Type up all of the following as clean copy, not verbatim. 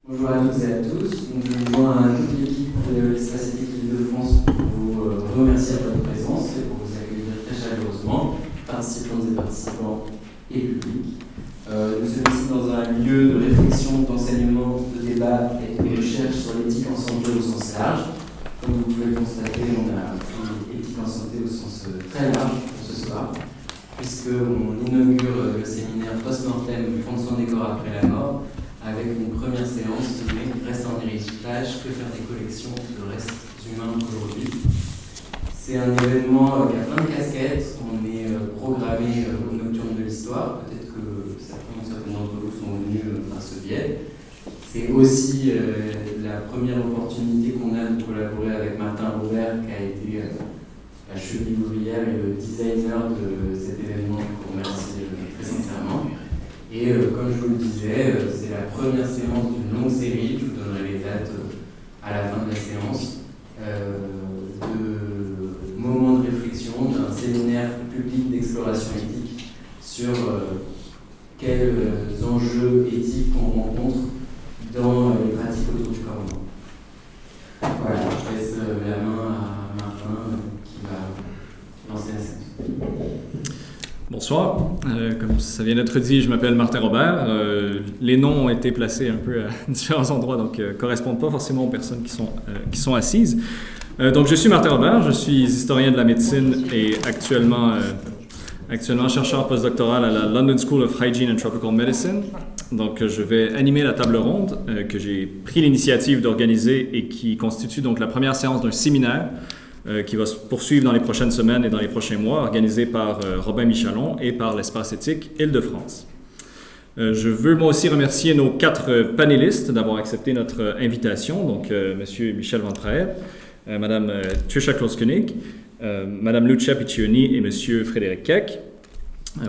Bonjour à toutes et à tous. Donc, je joins à toute l'équipe de l'Espace Éthique Île-de-France pour vous remercier de votre présence et pour vous accueillir très chaleureusement, participantes et participants et publics. Nous sommes ici dans un lieu de réflexion, d'enseignement, de débat et de recherche sur l'éthique en santé au sens large. Comme vous pouvez le constater, on a pris l'éthique en santé au sens très large pour ce soir, puisqu'on inaugure le séminaire post-mortem Prendre son décor après la mort, avec une première séance nommée Reste en héritage, que faire des collections de restes humains aujourd'hui. C'est un événement qui a plein de casquettes. On est programmé au Nocturne de l'Histoire. Peut-être que certains d'entre vous sont venus par ce biais. C'est aussi la première opportunité qu'on a de collaborer avec Martin Robert, qui a été la cheville ouvrière et le designer de cet événement. Je vous remercie très sincèrement. Et comme je vous le disais, c'est la première séance d'une longue série. Je vous donnerai les dates à la fin de la séance, de moments de réflexion, d'un séminaire public d'exploration éthique sur quels enjeux éthiques on rencontre dans les pratiques autour du corps humain. Voilà, je laisse la main à Martin qui va lancer la séance. Bonsoir, comme ça vient d'être dit, je m'appelle Martin Robert. Les noms ont été placés un peu à différents endroits, donc ne correspondent pas forcément aux personnes qui sont assises. Donc je suis Martin Robert, je suis historien de la médecine et actuellement chercheur postdoctoral à la London School of Hygiene and Tropical Medicine. Donc je vais animer la table ronde que j'ai pris l'initiative d'organiser et qui constitue donc la première séance d'un séminaire qui va se poursuivre dans les prochaines semaines et dans les prochains mois, organisé par Robin Michalon et par l'Espace Éthique Île-de-France. Je veux moi aussi remercier nos 4 panélistes d'avoir accepté notre invitation, donc M. Michel Van Traeb, Mme Trisha Kloskoenig, Mme Lucia Piccioni et M. Frédéric Keck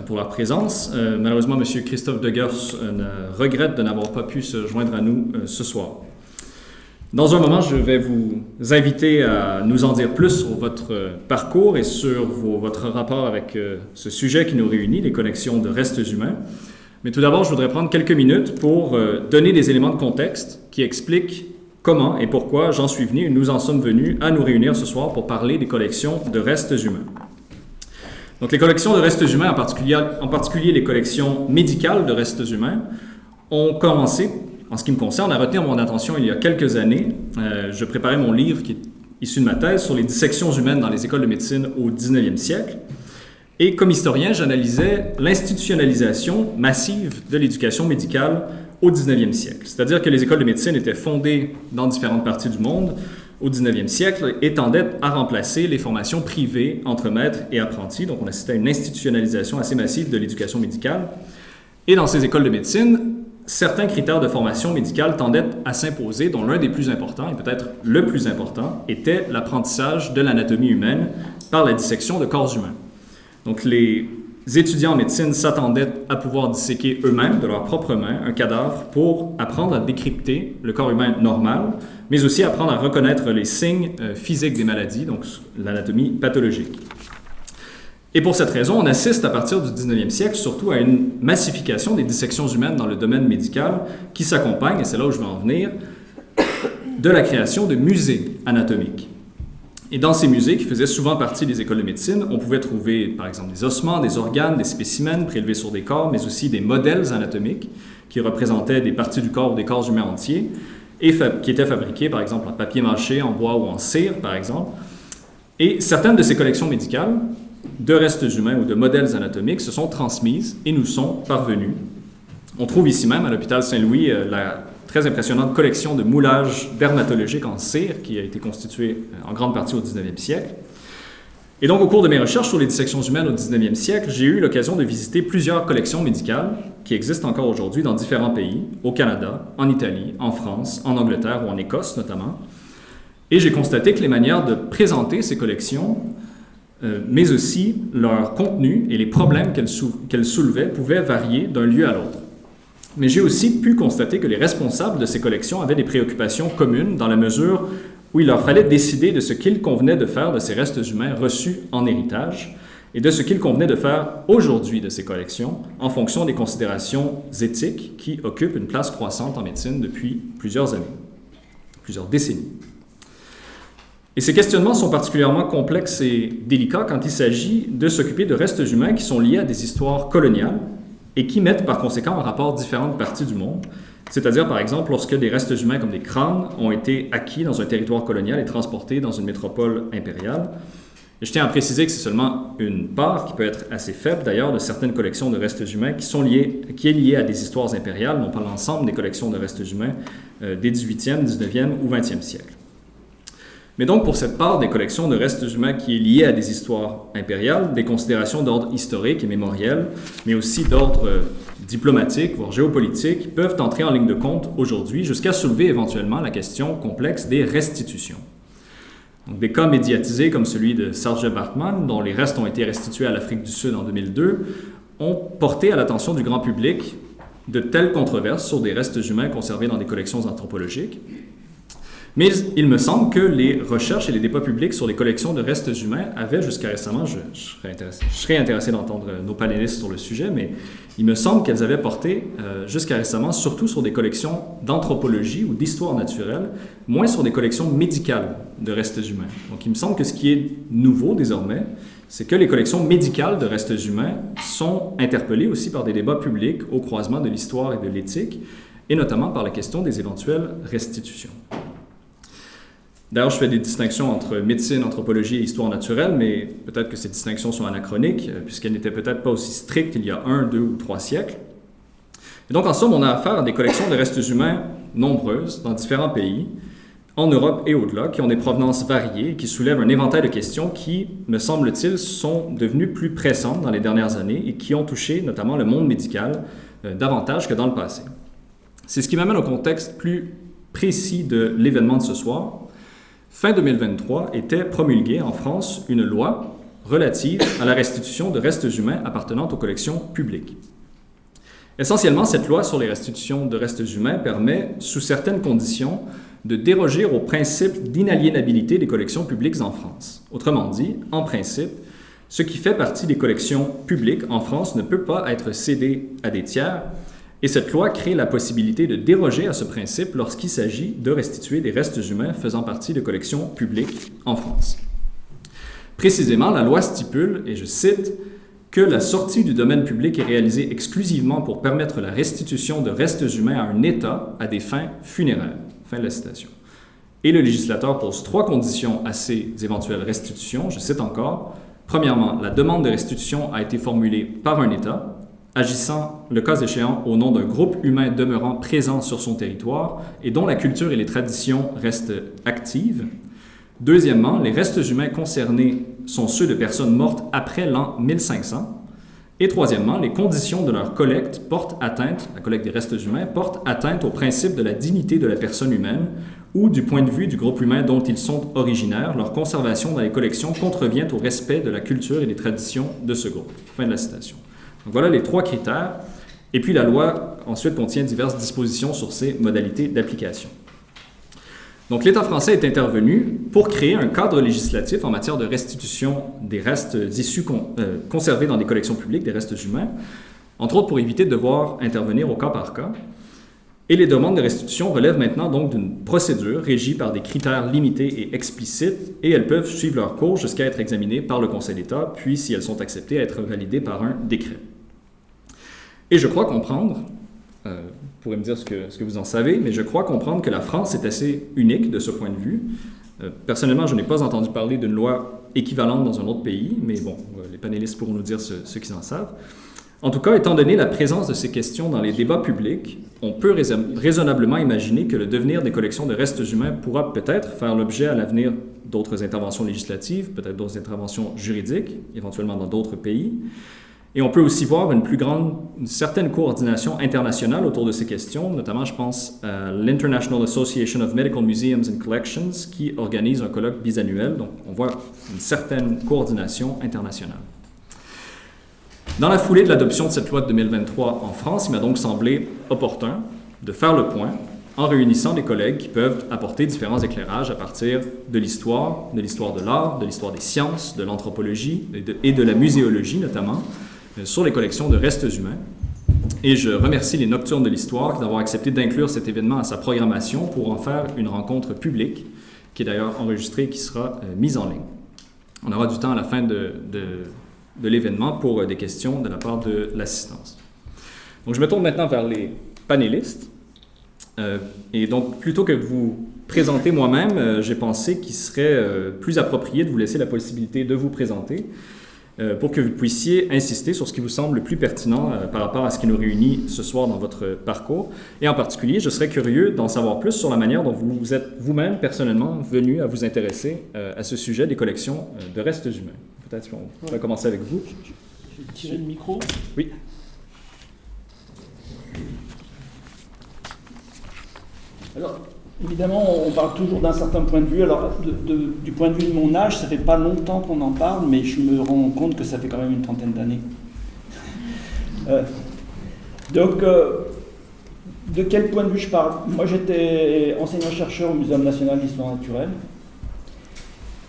pour leur présence. Malheureusement, M. Christophe Degers regrette de n'avoir pas pu se joindre à nous ce soir. Dans un moment, je vais vous inviter à nous en dire plus sur votre parcours et sur votre rapport avec ce sujet qui nous réunit, les collections de restes humains. Mais tout d'abord, je voudrais prendre quelques minutes pour donner des éléments de contexte qui expliquent comment et pourquoi j'en suis venu et nous en sommes venus à nous réunir ce soir pour parler des collections de restes humains. Donc, les collections de restes humains, en particulier les collections médicales de restes humains, ont commencé, en ce qui me concerne, à retenir mon attention il y a quelques années. Je préparais mon livre qui est issu de ma thèse sur les dissections humaines dans les écoles de médecine au 19e siècle. Et comme historien, j'analysais l'institutionnalisation massive de l'éducation médicale au 19e siècle. C'est-à-dire que les écoles de médecine étaient fondées dans différentes parties du monde au 19e siècle et tendaient à remplacer les formations privées entre maîtres et apprentis. Donc on assistait à une institutionnalisation assez massive de l'éducation médicale. Et dans ces écoles de médecine, certains critères de formation médicale tendaient à s'imposer, dont l'un des plus importants, et peut-être le plus important, était l'apprentissage de l'anatomie humaine par la dissection de corps humains. Donc, les étudiants en médecine s'attendaient à pouvoir disséquer eux-mêmes, de leurs propres mains, un cadavre pour apprendre à décrypter le corps humain normal, mais aussi apprendre à reconnaître les signes physiques des maladies, donc l'anatomie pathologique. Et pour cette raison, on assiste à partir du 19e siècle surtout à une massification des dissections humaines dans le domaine médical qui s'accompagne, et c'est là où je veux en venir, de la création de musées anatomiques. Et dans ces musées, qui faisaient souvent partie des écoles de médecine, on pouvait trouver par exemple des ossements, des organes, des spécimens prélevés sur des corps, mais aussi des modèles anatomiques qui représentaient des parties du corps ou des corps humains entiers, et qui étaient fabriqués par exemple en papier mâché, en bois ou en cire par exemple. Et certaines de ces collections médicales de restes humains ou de modèles anatomiques se sont transmises et nous sont parvenues. On trouve ici même à l'hôpital Saint-Louis la très impressionnante collection de moulages dermatologiques en cire qui a été constituée en grande partie au 19e siècle. Et donc, au cours de mes recherches sur les dissections humaines au 19e siècle, j'ai eu l'occasion de visiter plusieurs collections médicales qui existent encore aujourd'hui dans différents pays, au Canada, en Italie, en France, en Angleterre ou en Écosse notamment. Et j'ai constaté que les manières de présenter ces collections mais aussi leur contenu et les problèmes qu'elles soulevaient pouvaient varier d'un lieu à l'autre. Mais j'ai aussi pu constater que les responsables de ces collections avaient des préoccupations communes dans la mesure où il leur fallait décider de ce qu'il convenait de faire de ces restes humains reçus en héritage. et de ce qu'il convenait de faire aujourd'hui de ces collections en fonction des considérations éthiques qui occupent une place croissante en médecine depuis plusieurs années, plusieurs décennies. Et ces questionnements sont particulièrement complexes et délicats quand il s'agit de s'occuper de restes humains qui sont liés à des histoires coloniales et qui mettent par conséquent en rapport différentes parties du monde, c'est-à-dire par exemple lorsque des restes humains comme des crânes ont été acquis dans un territoire colonial et transportés dans une métropole impériale. Et je tiens à préciser que c'est seulement une part, qui peut être assez faible d'ailleurs, de certaines collections de restes humains qui est liée à des histoires impériales, non pas l'ensemble des collections de restes humains des 18e, 19e ou 20e siècles. Mais donc, pour cette part des collections de restes humains qui est liée à des histoires impériales, des considérations d'ordre historique et mémoriel, mais aussi d'ordre diplomatique, voire géopolitique, peuvent entrer en ligne de compte aujourd'hui jusqu'à soulever éventuellement la question complexe des restitutions. Donc, des cas médiatisés comme celui de Saartjie Baartman, dont les restes ont été restitués à l'Afrique du Sud en 2002, ont porté à l'attention du grand public de telles controverses sur des restes humains conservés dans des collections anthropologiques. Mais il me semble que les recherches et les débats publics sur les collections de restes humains avaient jusqu'à récemment, je serais intéressé d'entendre nos panélistes sur le sujet, mais il me semble qu'elles avaient porté jusqu'à récemment surtout sur des collections d'anthropologie ou d'histoire naturelle, moins sur des collections médicales de restes humains. Donc il me semble que ce qui est nouveau désormais, c'est que les collections médicales de restes humains sont interpellées aussi par des débats publics au croisement de l'histoire et de l'éthique, et notamment par la question des éventuelles restitutions. D'ailleurs, je fais des distinctions entre médecine, anthropologie et histoire naturelle, mais peut-être que ces distinctions sont anachroniques, puisqu'elles n'étaient peut-être pas aussi strictes il y a 1, 2 ou 3 siècles. Et donc, en somme, on a affaire à des collections de restes humains nombreuses dans différents pays, en Europe et au-delà, qui ont des provenances variées et qui soulèvent un éventail de questions qui, me semble-t-il, sont devenues plus pressantes dans les dernières années et qui ont touché notamment le monde médical davantage que dans le passé. C'est ce qui m'amène au contexte plus précis de l'événement de ce soir. Fin 2023 était promulguée en France une loi relative à la restitution de restes humains appartenant aux collections publiques. Essentiellement, cette loi sur les restitutions de restes humains permet, sous certaines conditions, de déroger au principe d'inaliénabilité des collections publiques en France. Autrement dit, en principe, ce qui fait partie des collections publiques en France ne peut pas être cédé à des tiers, et cette loi crée la possibilité de déroger à ce principe lorsqu'il s'agit de restituer des restes humains faisant partie de collections publiques en France. Précisément, la loi stipule, et je cite, que la sortie du domaine public est réalisée exclusivement pour permettre la restitution de restes humains à un État à des fins funéraires. Fin de la citation. Et le législateur pose 3 conditions à ces éventuelles restitutions. Je cite encore. Premièrement, la demande de restitution a été formulée par un État, agissant, le cas échéant, au nom d'un groupe humain demeurant présent sur son territoire et dont la culture et les traditions restent actives. Deuxièmement, les restes humains concernés sont ceux de personnes mortes après l'an 1500. Et troisièmement, les conditions de leur collecte portent atteinte, la collecte des restes humains, portent atteinte au principe de la dignité de la personne humaine ou du point de vue du groupe humain dont ils sont originaires. Leur conservation dans les collections contrevient au respect de la culture et des traditions de ce groupe. Fin de la citation. Donc voilà les 3 critères. Et puis la loi ensuite contient diverses dispositions sur ces modalités d'application. Donc l'État français est intervenu pour créer un cadre législatif en matière de restitution des restes issus conservés dans des collections publiques, des restes humains, entre autres pour éviter de devoir intervenir au cas par cas. Et les demandes de restitution relèvent maintenant donc d'une procédure régie par des critères limités et explicites, et elles peuvent suivre leur cours jusqu'à être examinées par le Conseil d'État, puis, si elles sont acceptées, être validées par un décret. Et je crois comprendre, vous pourrez me dire ce que vous en savez, mais je crois comprendre que la France est assez unique de ce point de vue. Personnellement, je n'ai pas entendu parler d'une loi équivalente dans un autre pays, mais bon, les panélistes pourront nous dire ce qu'ils en savent. En tout cas, étant donné la présence de ces questions dans les débats publics, on peut raisonnablement imaginer que le devenir des collections de restes humains pourra peut-être faire l'objet à l'avenir d'autres interventions législatives, peut-être d'autres interventions juridiques, éventuellement dans d'autres pays. Et on peut aussi voir une certaine coordination internationale autour de ces questions, notamment je pense à l'International Association of Medical Museums and Collections qui organise un colloque bisannuel, donc on voit une certaine coordination internationale. Dans la foulée de l'adoption de cette loi de 2023 en France, il m'a donc semblé opportun de faire le point en réunissant des collègues qui peuvent apporter différents éclairages à partir de l'histoire de l'art, de l'histoire des sciences, de l'anthropologie et de la muséologie notamment, sur les collections de restes humains. Et je remercie les Nocturnes de l'Histoire d'avoir accepté d'inclure cet événement à sa programmation pour en faire une rencontre publique, qui est d'ailleurs enregistrée et qui sera mise en ligne. On aura du temps à la fin de l'événement pour des questions de la part de l'assistance. Donc je me tourne maintenant vers les panélistes. Et donc, plutôt que de vous présenter moi-même, j'ai pensé qu'il serait plus approprié de vous laisser la possibilité de vous présenter pour que vous puissiez insister sur ce qui vous semble le plus pertinent par rapport à ce qui nous réunit ce soir dans votre parcours. Et en particulier, je serais curieux d'en savoir plus sur la manière dont vous êtes vous-même personnellement venu à vous intéresser à ce sujet des collections de restes humains. Peut-être qu'on va commencer avec vous. Je vais tirer le micro. Oui. Alors, évidemment, on parle toujours d'un certain point de vue. Alors, du point de vue de mon âge, ça fait pas longtemps qu'on en parle, mais je me rends compte que ça fait quand même une trentaine d'années. Donc, de quel point de vue je parle? Moi, j'étais enseignant-chercheur au Muséum national d'histoire naturelle.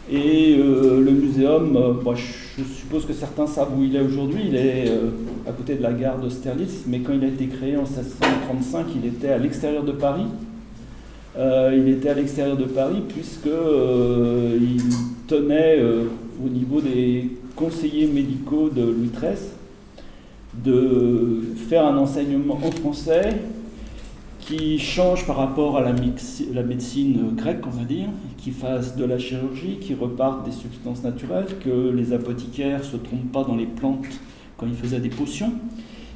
Et le muséum, je suppose que certains savent où il est aujourd'hui. Il est à côté de la gare d'Austerlitz, mais quand il a été créé en 1635, il était à l'extérieur de Paris. Il était à l'extérieur de Paris puisqu'il tenait au niveau des conseillers médicaux de Louis XIII de faire un enseignement en français qui change par rapport à la médecine grecque, on va dire, qui fasse de la chirurgie, qui reparte des substances naturelles, que les apothicaires ne se trompent pas dans les plantes quand ils faisaient des potions.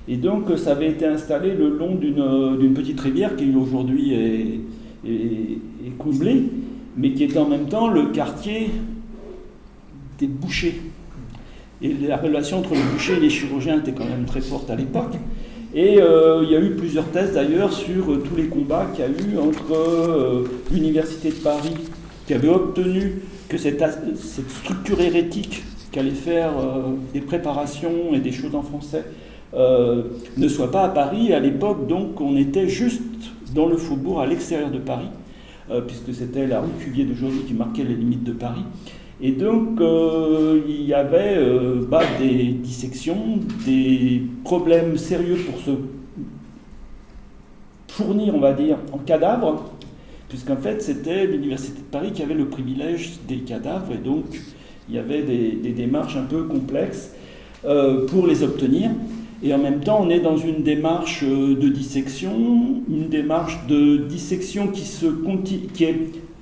Et donc ça avait été installé le long d'une petite rivière qui aujourd'hui est comblé, mais qui était en même temps le quartier des bouchers. Et la relation entre les bouchers et les chirurgiens était quand même très forte à l'époque. Et il y a eu plusieurs thèses d'ailleurs sur tous les combats qu'il y a eu entre l'Université de Paris, qui avait obtenu que cette structure hérétique qu'allait faire des préparations et des choses en français ne soit pas à Paris. À l'époque, donc, on était juste dans le faubourg, à l'extérieur de Paris, puisque c'était la rue Cuvier d'aujourd'hui qui marquait les limites de Paris. Et donc, il y avait des dissections, des problèmes sérieux pour se fournir, on va dire, en cadavres, puisqu'en fait, c'était l'Université de Paris qui avait le privilège des cadavres, et donc, il y avait des démarches un peu complexes pour les obtenir. Et en même temps, on est dans une démarche de dissection qui est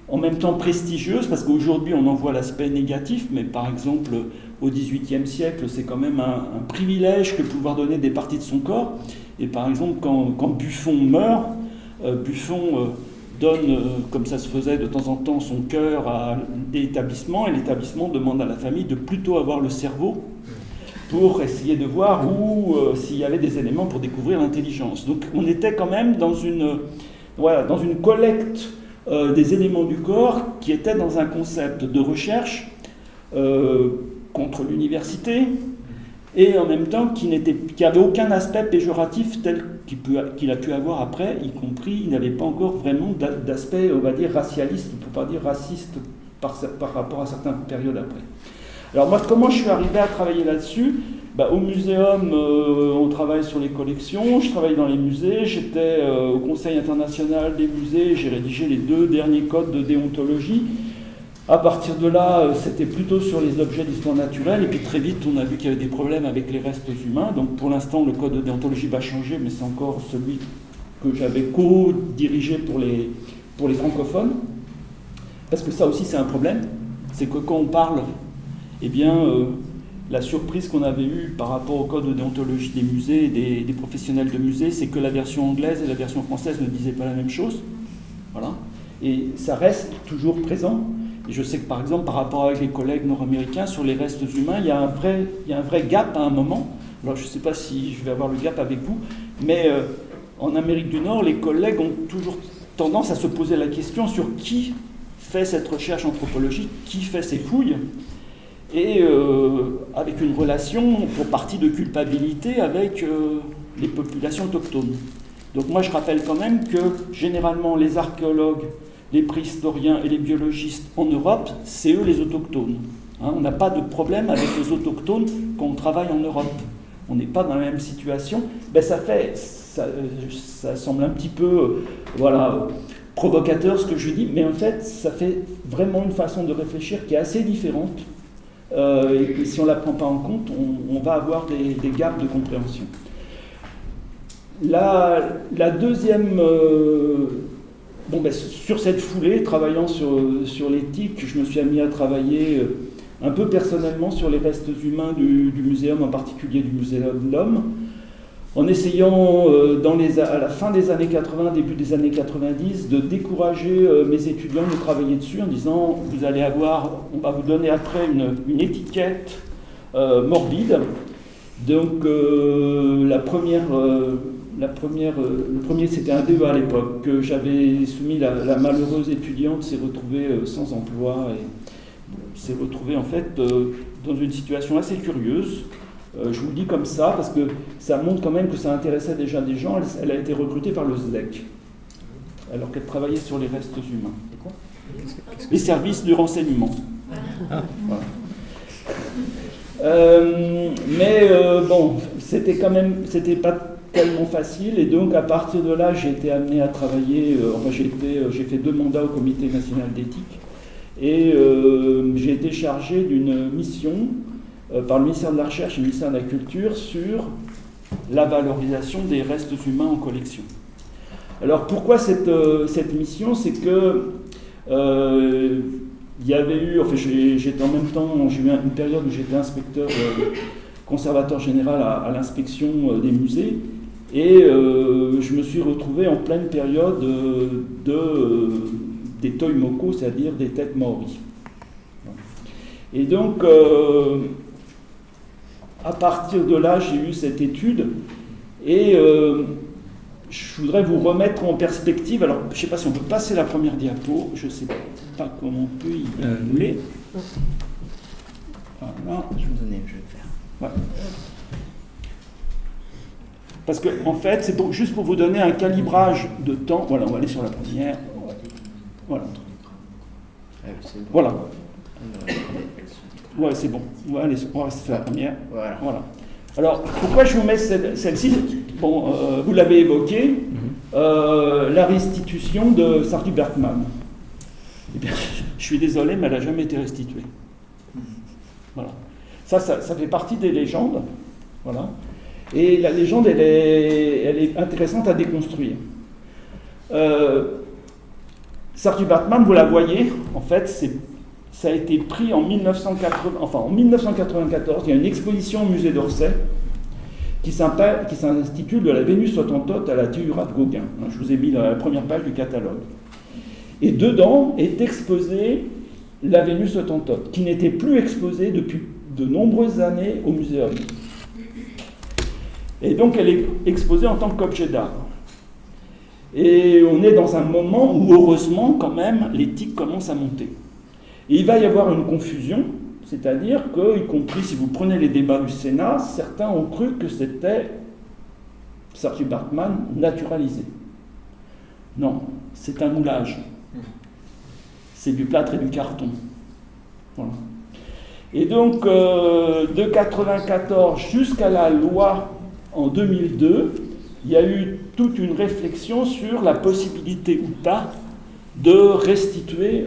en même temps prestigieuse, parce qu'aujourd'hui, on en voit l'aspect négatif, mais par exemple, au XVIIIe siècle, c'est quand même un privilège que de pouvoir donner des parties de son corps. Et par exemple, quand Buffon meurt, Buffon donne, comme ça se faisait de temps en temps, son cœur à l'établissement, et l'établissement demande à la famille de plutôt avoir le cerveau, pour essayer de voir s'il y avait des éléments pour découvrir l'intelligence. Donc on était quand même dans une collecte des éléments du corps qui était dans un concept de recherche contre l'université et en même temps qui n'avait aucun aspect péjoratif tel qu'il a pu avoir après, y compris, il n'avait pas encore vraiment d'aspect, on va dire, racialiste, pour ne pas dire raciste par rapport à certaines périodes après. Alors moi, comment je suis arrivé à travailler là-dessus? Au muséum, on travaille sur les collections, je travaille dans les musées, j'étais au Conseil international des musées, j'ai rédigé les 2 derniers codes de déontologie. À partir de là, c'était plutôt sur les objets d'histoire naturelle, et puis très vite, on a vu qu'il y avait des problèmes avec les restes humains. Donc pour l'instant, le code de déontologie va changer, mais c'est encore celui que j'avais co-dirigé pour les francophones. Parce que ça aussi, c'est un problème, c'est que quand on parle... Eh bien, la surprise qu'on avait eue par rapport au code de déontologie des musées et des professionnels de musées, c'est que la version anglaise et la version française ne disaient pas la même chose. Voilà. Et ça reste toujours présent. Et je sais que, par exemple, par rapport avec les collègues nord-américains, sur les restes humains, il y a un vrai gap à un moment. Alors, je ne sais pas si je vais avoir le gap avec vous, mais en Amérique du Nord, les collègues ont toujours tendance à se poser la question sur qui fait cette recherche anthropologique, qui fait ces fouilles, et avec une relation pour partie de culpabilité avec les populations autochtones. Donc moi je rappelle quand même que généralement les archéologues, les préhistoriens et les biologistes en Europe, c'est eux les autochtones. Hein, on n'a pas de problème avec les autochtones quand on travaille en Europe. On n'est pas dans la même situation. Ben ça semble un petit peu provocateur ce que je dis, mais en fait ça fait vraiment une façon de réfléchir qui est assez différente. Et que si on ne la prend pas en compte, on va avoir des gaps de compréhension. La deuxième... sur cette foulée, travaillant sur l'éthique, je me suis mis à travailler un peu personnellement sur les restes humains du muséum, en particulier du Muséum de l'Homme, en essayant, à la fin des années 80, début des années 90, de décourager mes étudiants de travailler dessus en disant « on va vous donner après une étiquette morbide ». Donc le premier c'était un DEA à l'époque, que j'avais soumis, la malheureuse étudiante s'est retrouvée sans emploi et s'est retrouvée en fait dans une situation assez curieuse. Je vous le dis comme ça parce que ça montre quand même que ça intéressait déjà des gens. Elle a été recrutée par le SDEC alors qu'elle travaillait sur les restes humains. Les services de renseignement. Voilà. C'était pas tellement facile et donc à partir de là j'ai été amené à travailler, j'ai fait 2 mandats au Comité national d'éthique et j'ai été chargé d'une mission par le ministère de la Recherche et le ministère de la Culture sur la valorisation des restes humains en collection. Alors pourquoi cette mission? C'est que il y avait eu, j'étais en même temps, j'ai eu une période où j'étais inspecteur conservateur général à l'inspection des musées et je me suis retrouvé en pleine période des toimoko, c'est-à-dire des têtes maoris. Et donc à partir de là j'ai eu cette étude et je voudrais vous remettre en perspective. Alors je ne sais pas si on peut passer la première diapo, je ne sais pas comment on peut y aller. Voilà. Je vais vous donner, je vais le faire. Ouais. Parce que en fait, c'est juste pour vous donner un calibrage de temps. Voilà, on va aller sur la première. Voilà. Voilà. Ouais, c'est bon. On va rester sur la première. Voilà. Alors, pourquoi je vous mets celle-ci? Bon, vous l'avez évoqué, la restitution de Sardi Bergman. Eh bien, je suis désolé, mais elle n'a jamais été restituée. Voilà. Ça fait partie des légendes. Voilà. Et la légende, elle est intéressante à déconstruire. Sardi Bergman, vous la voyez, en fait, ça a été pris en 1994. Il y a une exposition au musée d'Orsay qui s'intitule « De la Vénus hottentote à la Tellura de Gauguin ». Je vous ai mis la première page du catalogue. Et dedans est exposée la Vénus hottentote, qui n'était plus exposée depuis de nombreuses années au muséum. Et donc elle est exposée en tant qu'objet d'art. Et on est dans un moment où, heureusement, quand même, l'éthique commence à monter. Et il va y avoir une confusion, c'est-à-dire que, y compris si vous prenez les débats du Sénat, certains ont cru que c'était Sardi Bergman naturalisé. Non, c'est un moulage. C'est du plâtre et du carton. Voilà. Et donc, de 1994 jusqu'à la loi en 2002, il y a eu toute une réflexion sur la possibilité ou pas de restituer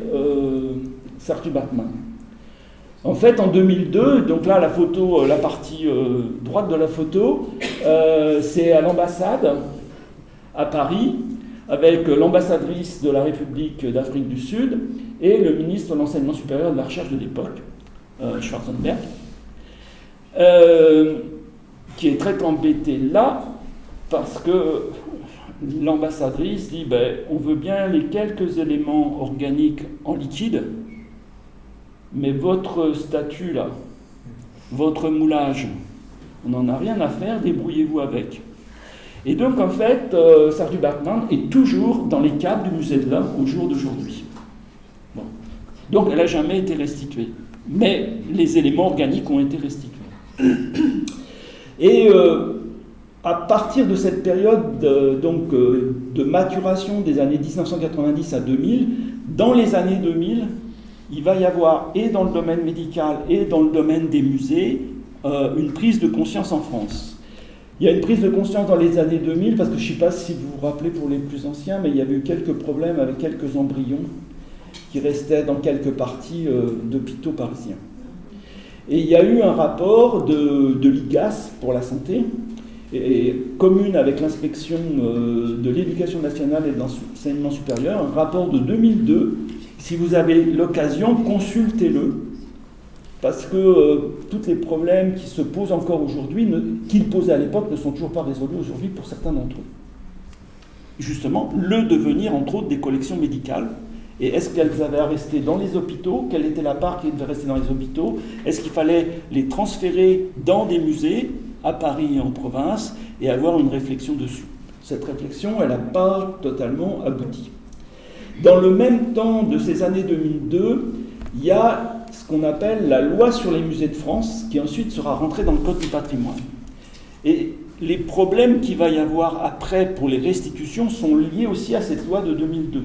Sardi Bergman. En fait, en 2002, donc là, la photo, la partie droite de la photo, c'est à l'ambassade à Paris, avec l'ambassadrice de la République d'Afrique du Sud et le ministre de l'Enseignement supérieur et de la Recherche de l'époque, Schwarzenberg, qui est très embêté là, parce que l'ambassadrice dit on veut bien les quelques éléments organiques en liquide, mais votre statue là, votre moulage, on n'en a rien à faire, débrouillez-vous avec. Et donc en fait, Sardi Bergman est toujours dans les cadres du musée de l'Homme au jour d'aujourd'hui. Bon. Donc elle n'a jamais été restituée, mais les éléments organiques ont été restitués. Et à partir de cette période de maturation des années 1990 à 2000, dans les années 2000, il va y avoir, et dans le domaine médical et dans le domaine des musées, une prise de conscience en France. Il y a une prise de conscience dans les années 2000, parce que je ne sais pas si vous vous rappelez pour les plus anciens, mais il y avait eu quelques problèmes avec quelques embryons qui restaient dans quelques parties d'hôpitaux parisiens. Et il y a eu un rapport de l'IGAS pour la santé, et commune avec l'inspection de l'éducation nationale et de l'enseignement supérieur, un rapport de 2002. Si vous avez l'occasion, consultez-le, parce que tous les problèmes qui se posent encore aujourd'hui, qu'ils posaient à l'époque, ne sont toujours pas résolus aujourd'hui pour certains d'entre eux. Justement, le devenir, entre autres, des collections médicales. Et est-ce qu'elles avaient à rester dans les hôpitaux? Quelle était la part qui devait rester dans les hôpitaux? Est-ce qu'il fallait les transférer dans des musées, à Paris et en province, et avoir une réflexion dessus? Cette réflexion, elle n'a pas totalement abouti. Dans le même temps de ces années 2002, il y a ce qu'on appelle la loi sur les musées de France, qui ensuite sera rentrée dans le Code du patrimoine. Et les problèmes qu'il va y avoir après pour les restitutions sont liés aussi à cette loi de 2002.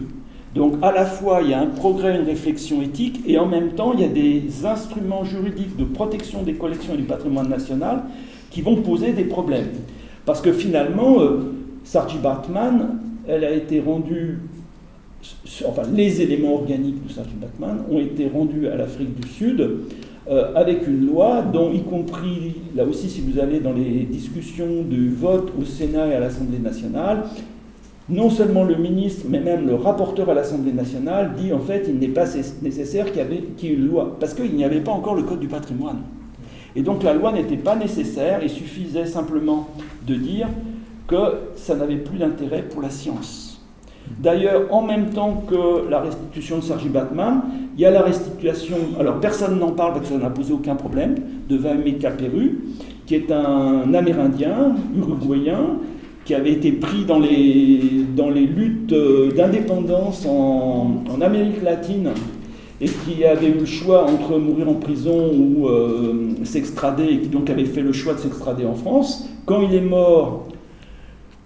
Donc à la fois, il y a un progrès, une réflexion éthique, et en même temps, il y a des instruments juridiques de protection des collections et du patrimoine national qui vont poser des problèmes. Parce que finalement, Saartjie Baartman, elle a été rendue, enfin les éléments organiques de Saartjie Baartman ont été rendus à l'Afrique du Sud avec une loi dont, y compris, là aussi si vous allez dans les discussions du vote au Sénat et à l'Assemblée nationale, non seulement le ministre, mais même le rapporteur à l'Assemblée nationale dit en fait il n'est pas nécessaire qu'il y ait une loi, parce qu'il n'y avait pas encore le Code du patrimoine. Et donc la loi n'était pas nécessaire, il suffisait simplement de dire que ça n'avait plus d'intérêt pour la science. D'ailleurs, en même temps que la restitution de Saartjie Baartman, il y a la restitution, alors personne n'en parle parce que ça n'a posé aucun problème, de Vaheme Kaperu, qui est un Amérindien, uruguayen, qui avait été pris dans les luttes d'indépendance en Amérique latine et qui avait eu le choix entre mourir en prison ou s'extrader, et qui donc avait fait le choix de s'extrader en France. Quand il est mort,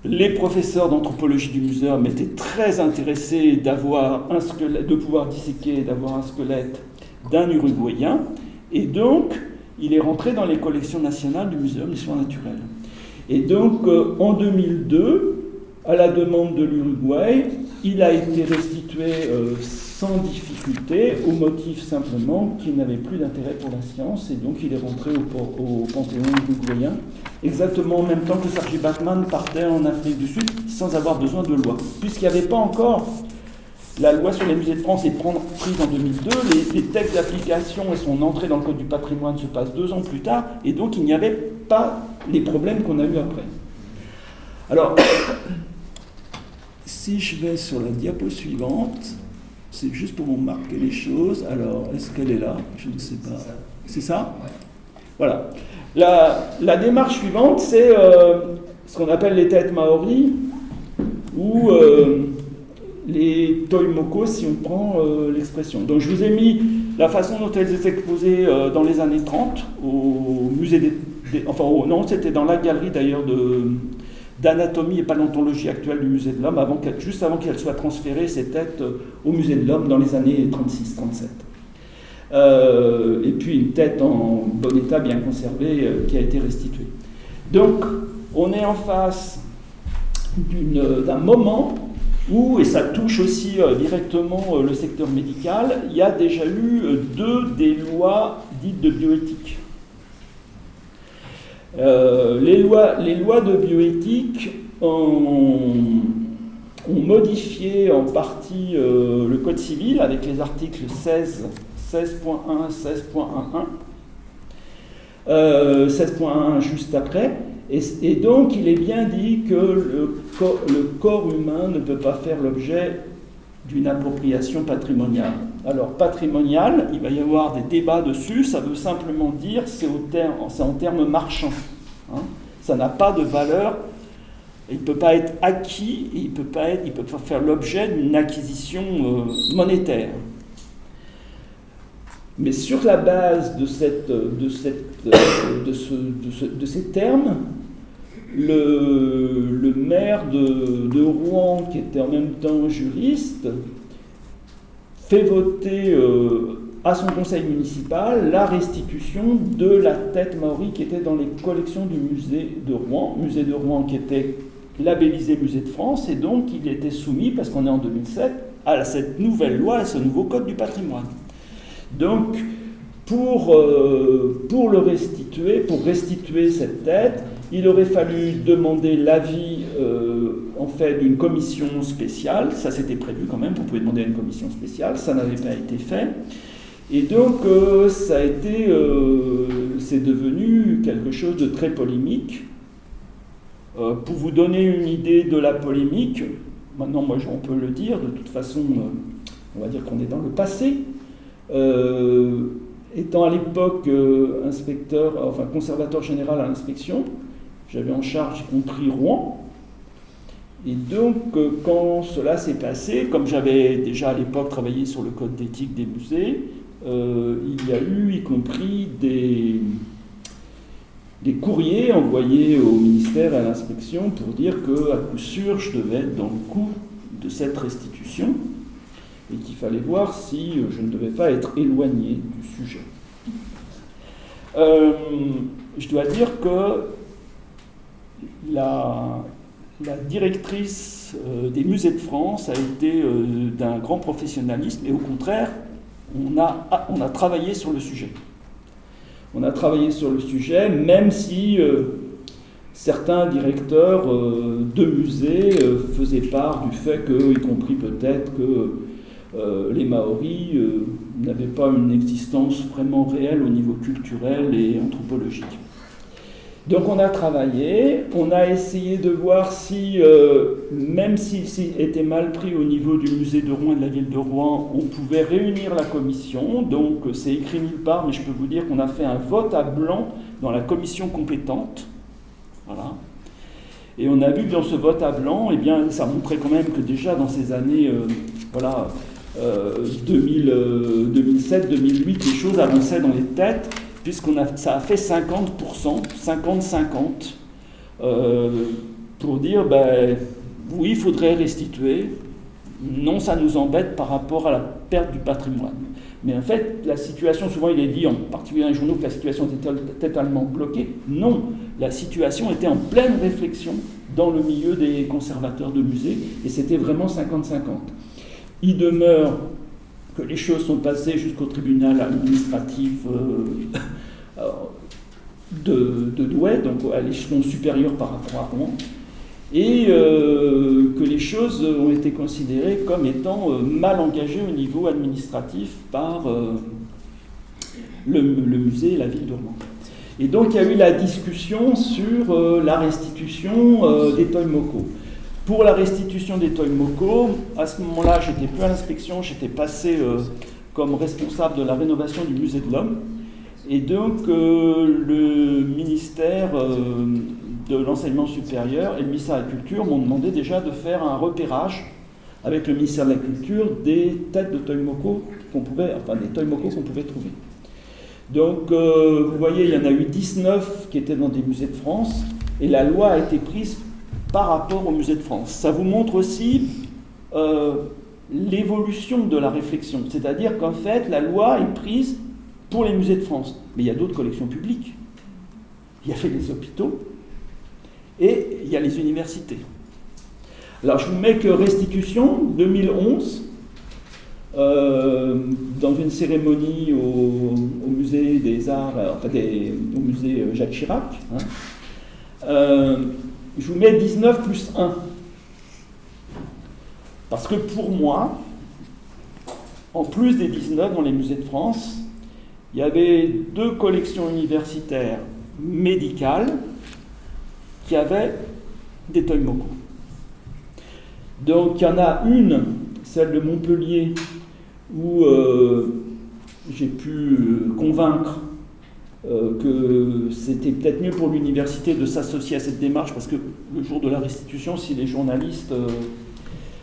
les professeurs d'anthropologie du muséum étaient très intéressés d'avoir un squelette, de pouvoir disséquer, d'avoir un squelette d'un Uruguayen, et donc il est rentré dans les collections nationales du Muséum d'histoire naturelle. Et donc, en 2002, à la demande de l'Uruguay, il a été restitué sans difficulté, au motif simplement qu'il n'avait plus d'intérêt pour la science, et donc il est rentré au Panthéon uruguayen, exactement en même temps que Saartjie Baartman partait en Afrique du Sud, sans avoir besoin de loi. Puisqu'il n'y avait pas encore la loi sur les musées de France est prise en 2002, les textes d'application et son entrée dans le Code du patrimoine se passent 2 ans plus tard, et donc il n'y avait pas les problèmes qu'on a eu après. Alors, si je vais sur la diapo suivante, c'est juste pour vous marquer les choses. Alors, est-ce qu'elle est là? Je ne sais pas. C'est ça? Voilà. La démarche suivante, c'est ce qu'on appelle les têtes maoris, ou les toimoko, si on prend l'expression. Donc, je vous ai mis la façon dont elles étaient exposées dans les années 30 au musée non, c'était dans la galerie d'ailleurs d'anatomie et paléontologie actuelle du musée de l'Homme, juste avant qu'elle soit transférée, ces têtes au musée de l'Homme dans les années 36-37. Et puis une tête en bon état, bien conservée, qui a été restituée. Donc, on est en face d'un moment où, et ça touche aussi directement le secteur médical, il y a déjà eu 2 des lois dites de bioéthique. Les lois de bioéthique ont modifié en partie le Code civil avec les articles 16.1, 16.11, 16.1 juste après, et donc il est bien dit que le corps humain ne peut pas faire l'objet d'une appropriation patrimoniale. Alors, patrimonial, il va y avoir des débats dessus, ça veut simplement dire, c'est en termes marchands. Hein. Ça n'a pas de valeur, il ne peut pas être acquis, et il peut pas faire l'objet d'une acquisition monétaire. Mais sur la base de ces termes, le maire de Rouen, qui était en même temps juriste, fait voter à son conseil municipal la restitution de la tête maori qui était dans les collections du musée de Rouen qui était labellisé Musée de France, et donc il était soumis, parce qu'on est en 2007, à cette nouvelle loi, à ce nouveau code du patrimoine. Donc, pour le restituer, pour restituer cette tête, il aurait fallu demander l'avis en fait d'une commission spéciale. Ça c'était prévu quand même, vous pouvez demander à une commission spéciale, ça n'avait pas été fait. Et donc ça a été, c'est devenu quelque chose de très polémique. Pour vous donner une idée de la polémique, maintenant moi on peut le dire, de toute façon on va dire qu'on est dans le passé. Étant à l'époque conservateur général à l'inspection, j'avais en charge y compris Rouen. Et donc, quand cela s'est passé, comme j'avais déjà à l'époque travaillé sur le code d'éthique des musées, il y a eu y compris des courriers envoyés au ministère et à l'inspection pour dire qu'à coup sûr, je devais être dans le coup de cette restitution et qu'il fallait voir si je ne devais pas être éloigné du sujet. Je dois dire que la directrice des musées de France a été d'un grand professionnalisme, et au contraire, on a travaillé sur le sujet. On a travaillé sur le sujet, même si certains directeurs de musées faisaient part du fait que, y compris peut-être que les Maoris n'avaient pas une existence vraiment réelle au niveau culturel et anthropologique. Donc on a travaillé, on a essayé de voir si, même s'il était mal pris au niveau du musée de Rouen et de la ville de Rouen, on pouvait réunir la commission. Donc c'est écrit nulle part, mais je peux vous dire qu'on a fait un vote à blanc dans la commission compétente. Voilà. Et on a vu que dans ce vote à blanc, eh bien, ça montrait quand même que déjà dans ces années 2007-2008, les choses avançaient dans les têtes, ça a fait 50%, 50-50, pour dire, oui, il faudrait restituer, non, ça nous embête par rapport à la perte du patrimoine. Mais en fait, la situation, souvent il est dit, en particulier dans les journaux, que la situation était totalement bloquée. Non, la situation était en pleine réflexion dans le milieu des conservateurs de musées, et c'était vraiment 50-50. Il demeure que les choses sont passées jusqu'au tribunal administratif de Douai, donc à l'échelon supérieur par rapport à Rouen, et que les choses ont été considérées comme étant mal engagées au niveau administratif par le musée et la ville de Rouen. Et donc il y a eu la discussion sur la restitution des Toimoko. Pour la restitution des Toimoko, à ce moment-là, j'étais plus à l'inspection, j'étais passé comme responsable de la rénovation du musée de l'Homme. Et donc, le ministère de l'enseignement supérieur et le ministère de la Culture m'ont demandé déjà de faire un repérage avec le ministère de la Culture des têtes de Toimoko des Toimoko qu'on pouvait trouver. Donc, vous voyez, il y en a eu 19 qui étaient dans des musées de France, et la loi a été prise par rapport au musée de France. Ça vous montre aussi l'évolution de la réflexion. C'est-à-dire qu'en fait, la loi est prise pour les musées de France. Mais il y a d'autres collections publiques. Il y a les hôpitaux et il y a les universités. Alors je vous mets que restitution, 2011, dans une cérémonie au musée des Arts, au musée Jacques Chirac, je vous mets 19 plus 1. Parce que pour moi, en plus des 19 dans les musées de France, il y avait 2 collections universitaires médicales qui avaient des Toimoko. Donc il y en a une, celle de Montpellier, où j'ai pu convaincre que c'était peut-être mieux pour l'université de s'associer à cette démarche, parce que le jour de la restitution, si les journalistes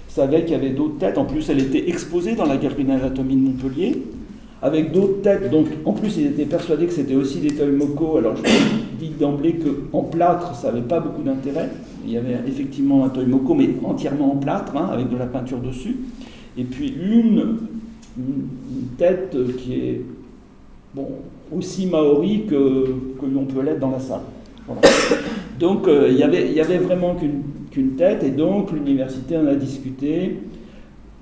savaient qu'il y avait d'autres têtes, en plus elle était exposée dans la galerie d'anatomie de Montpellier, avec d'autres têtes. Donc, en plus, ils étaient persuadés que c'était aussi des Toimoku. Alors, je dis d'emblée qu'en plâtre, ça n'avait pas beaucoup d'intérêt. Il y avait effectivement un Toimoku, mais entièrement en plâtre, hein, avec de la peinture dessus. Et puis une tête qui est aussi maori que l'on peut l'être dans la salle. Voilà. Donc, il y avait vraiment qu'une tête, et donc l'université en a discuté,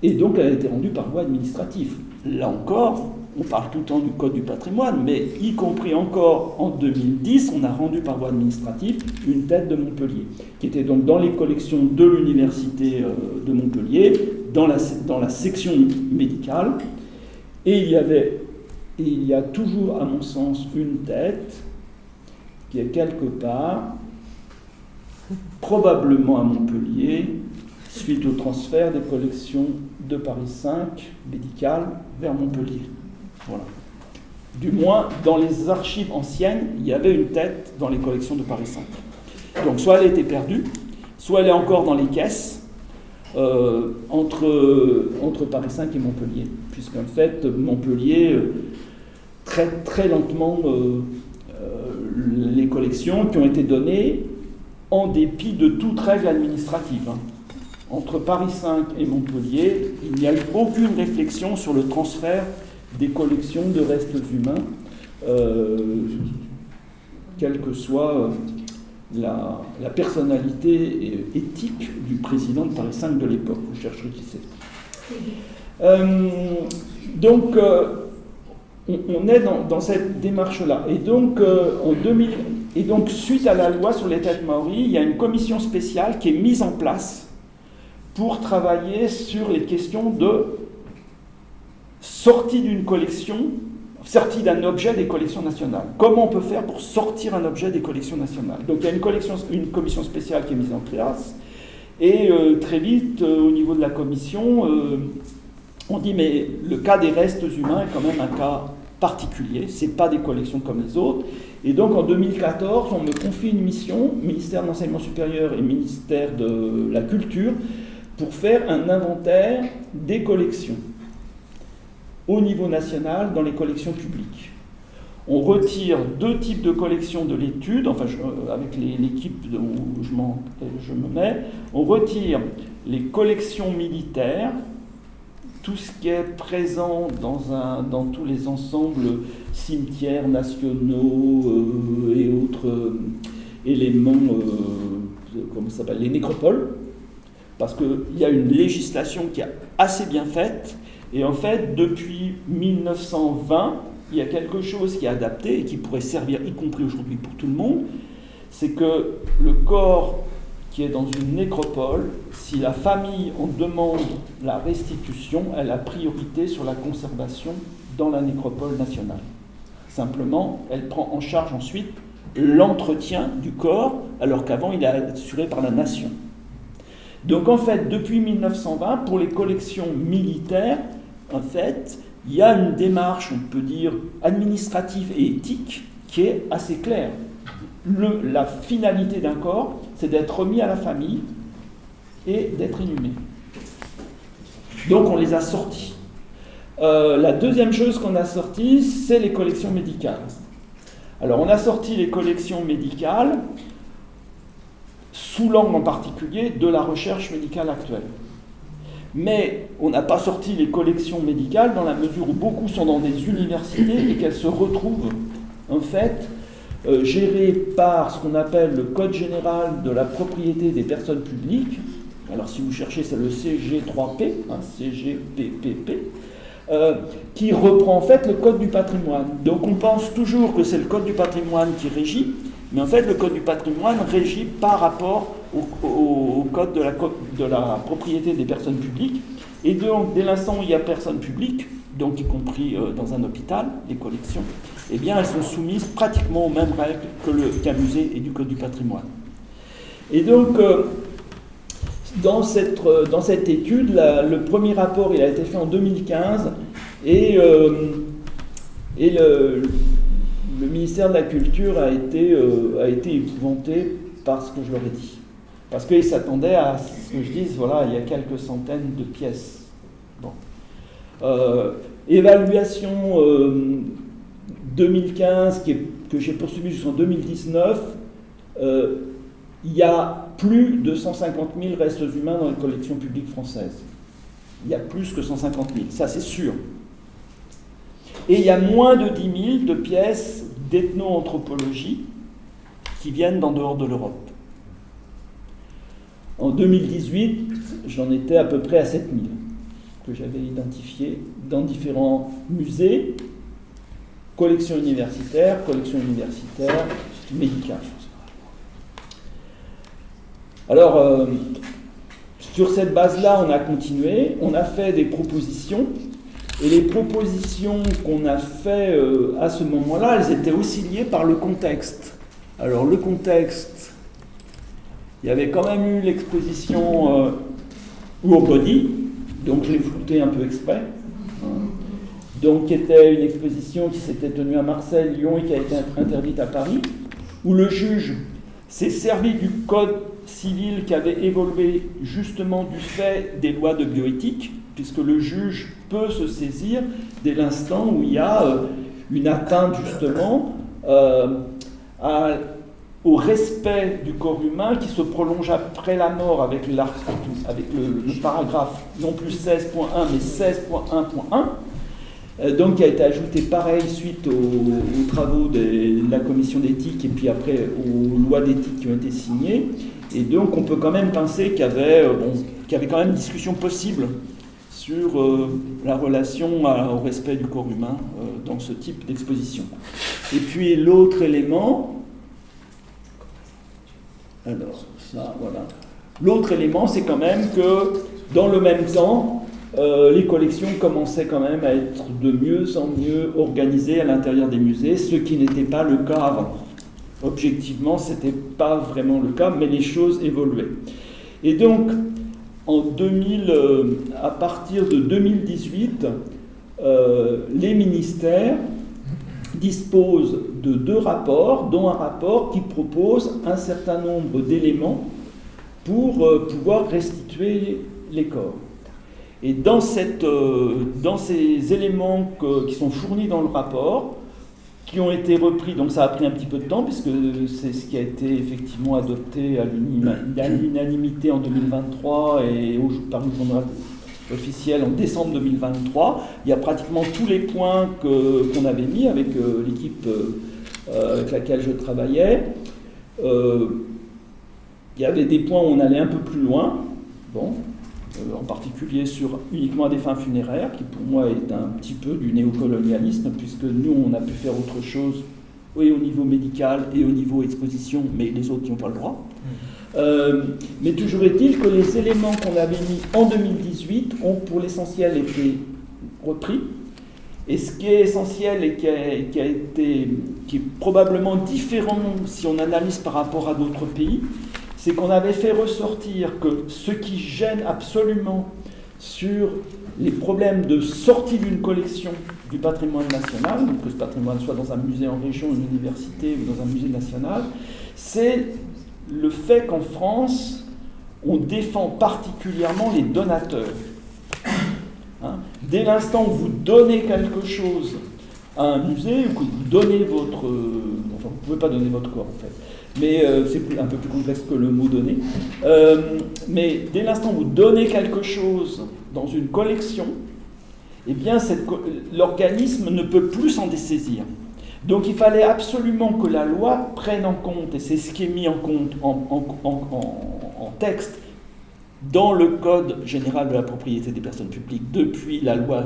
et donc elle a été rendue par voie administrative. Là encore, on parle tout le temps du Code du patrimoine, mais y compris encore en 2010, on a rendu par voie administrative une tête de Montpellier, qui était donc dans les collections de l'université de Montpellier, dans la section médicale, et il y a toujours, à mon sens, une tête qui est quelque part, probablement à Montpellier, suite au transfert des collections de Paris 5 médicales vers Montpellier. Voilà. Du moins, dans les archives anciennes, il y avait une tête dans les collections de Paris 5. Donc, soit elle était perdue, soit elle est encore dans les caisses entre Paris 5 et Montpellier. Puisqu'en fait, Montpellier traite très lentement les collections qui ont été données en dépit de toute règle administrative. Entre Paris 5 et Montpellier, il n'y a eu aucune réflexion sur le transfert des collections de restes humains, quelle que soit la personnalité éthique du président de Paris 5 de l'époque. Vous chercherez qui c'est. Donc, on est dans cette démarche-là. Et donc, suite à la loi sur les têtes maoris, il y a une commission spéciale qui est mise en place pour travailler sur les questions de sortie d'une collection, sortie d'un objet des collections nationales. Comment on peut faire pour sortir un objet des collections nationales? Donc, il y a une commission spéciale qui est mise en place. Et très vite, au niveau de la commission, on dit, mais le cas des restes humains est quand même un cas particulier, ce n'est pas des collections comme les autres. Et donc en 2014, on me confie une mission, ministère de l'Enseignement supérieur et ministère de la Culture, pour faire un inventaire des collections au niveau national dans les collections publiques. On retire 2 types de collections de l'étude, enfin avec l'équipe où je me mets, on retire les collections militaires, tout ce qui est présent dans tous les ensembles cimetières nationaux et autres éléments, comment ça s'appelle, les nécropoles, parce qu'il y a une législation qui est assez bien faite, et en fait, depuis 1920, il y a quelque chose qui est adapté et qui pourrait servir, y compris aujourd'hui pour tout le monde, c'est que le corps qui est dans une nécropole, si la famille en demande la restitution, elle a priorité sur la conservation dans la nécropole nationale. Simplement, elle prend en charge ensuite l'entretien du corps, alors qu'avant, il est assuré par la nation. Donc en fait, depuis 1920, pour les collections militaires, en fait, il y a une démarche, on peut dire, administrative et éthique qui est assez claire. La finalité d'un corps, c'est d'être remis à la famille et d'être inhumé. Donc on les a sortis. La deuxième chose qu'on a sortie, c'est les collections médicales. Alors on a sorti les collections médicales sous l'angle en particulier de la recherche médicale actuelle. Mais on n'a pas sorti les collections médicales dans la mesure où beaucoup sont dans des universités et qu'elles se retrouvent en fait gérées par ce qu'on appelle le Code général de la propriété des personnes publiques. Alors si vous cherchez, c'est le CG3P, CGPPP, qui reprend en fait le Code du patrimoine. Donc on pense toujours que c'est le Code du patrimoine qui régit, mais en fait le Code du patrimoine régit par rapport au Code de la propriété des personnes publiques. Et donc dès l'instant où il y a personne publique, donc y compris dans un hôpital, les collections, eh bien elles sont soumises pratiquement aux mêmes règles qu'un musée et du Code du patrimoine. Et donc dans cette étude, le premier rapport il a été fait en 2015 et le ministère de la Culture a été épouvanté par ce que je leur ai dit. Parce qu'ils s'attendaient à ce que je dise, voilà, il y a quelques centaines de pièces. Bon. Évaluation 2015 que j'ai poursuivie jusqu'en 2019, il y a plus de 150 000 restes humains dans les collections publiques françaises. Il y a plus que 150 000, ça c'est sûr. Et il y a moins de 10 000 de pièces d'ethno-anthropologie qui viennent d'en dehors de l'Europe. En 2018, j'en étais à peu près à 7 000 que j'avais identifiés dans différents musées, collections universitaires médicales. Alors, sur cette base-là, on a continué, on a fait des propositions, et les propositions qu'on a fait à ce moment-là, elles étaient aussi liées par le contexte. Alors, le contexte, il y avait quand même eu l'exposition Body, donc je l'ai flouté un peu exprès, donc qui était une exposition qui s'était tenue à Marseille, Lyon et qui a été interdite à Paris, où le juge s'est servi du code civil qui avait évolué justement du fait des lois de bioéthique, puisque le juge peut se saisir dès l'instant où il y a une atteinte justement au respect du corps humain qui se prolonge après la mort avec le paragraphe non plus 16.1 mais 16.1.1, donc qui a été ajouté pareil suite aux travaux de la commission d'éthique et puis après aux lois d'éthique qui ont été signées. Et donc on peut quand même penser qu'il y avait quand même une discussion possible sur la relation au respect du corps humain dans ce type d'exposition. Et puis l'autre élément, alors ça, voilà. L'autre élément, c'est quand même que dans le même temps, les collections commençaient quand même à être de mieux en mieux organisées à l'intérieur des musées, ce qui n'était pas le cas avant. Objectivement, ce n'était pas vraiment le cas, mais les choses évoluaient. Et donc, à partir de 2018, les ministères disposent de 2 rapports, dont un rapport qui propose un certain nombre d'éléments pour pouvoir restituer les corps. Et dans ces éléments qui sont fournis dans le rapport, qui ont été repris, donc ça a pris un petit peu de temps, puisque c'est ce qui a été effectivement adopté à l'unanimité en 2023 et par le journal officiel en décembre 2023. Il y a pratiquement tous les points qu'on avait mis avec l'équipe avec laquelle je travaillais. Il y avait des points où on allait un peu plus loin, en particulier uniquement à des fins funéraires, qui pour moi est un petit peu du néocolonialisme, puisque nous, on a pu faire autre chose, et au niveau médical et au niveau exposition, mais les autres n'y ont pas le droit. Mais toujours est-il que les éléments qu'on avait mis en 2018 ont pour l'essentiel été repris. Et ce qui est essentiel et qui est probablement différent si on analyse par rapport à d'autres pays, c'est qu'on avait fait ressortir que ce qui gêne absolument sur les problèmes de sortie d'une collection du patrimoine national, donc que ce patrimoine soit dans un musée en région, une université ou dans un musée national, c'est le fait qu'en France, on défend particulièrement les donateurs. Dès l'instant où vous donnez quelque chose à un musée, ou que vous donnez votre... Enfin, vous ne pouvez pas donner votre corps, en fait. Mais c'est un peu plus complexe que le mot donner. Mais dès l'instant où vous donnez quelque chose dans une collection, eh bien, l'organisme ne peut plus s'en dessaisir. Donc il fallait absolument que la loi prenne en compte, et c'est ce qui est mis en compte en texte, dans le Code général de la propriété des personnes publiques, depuis la loi,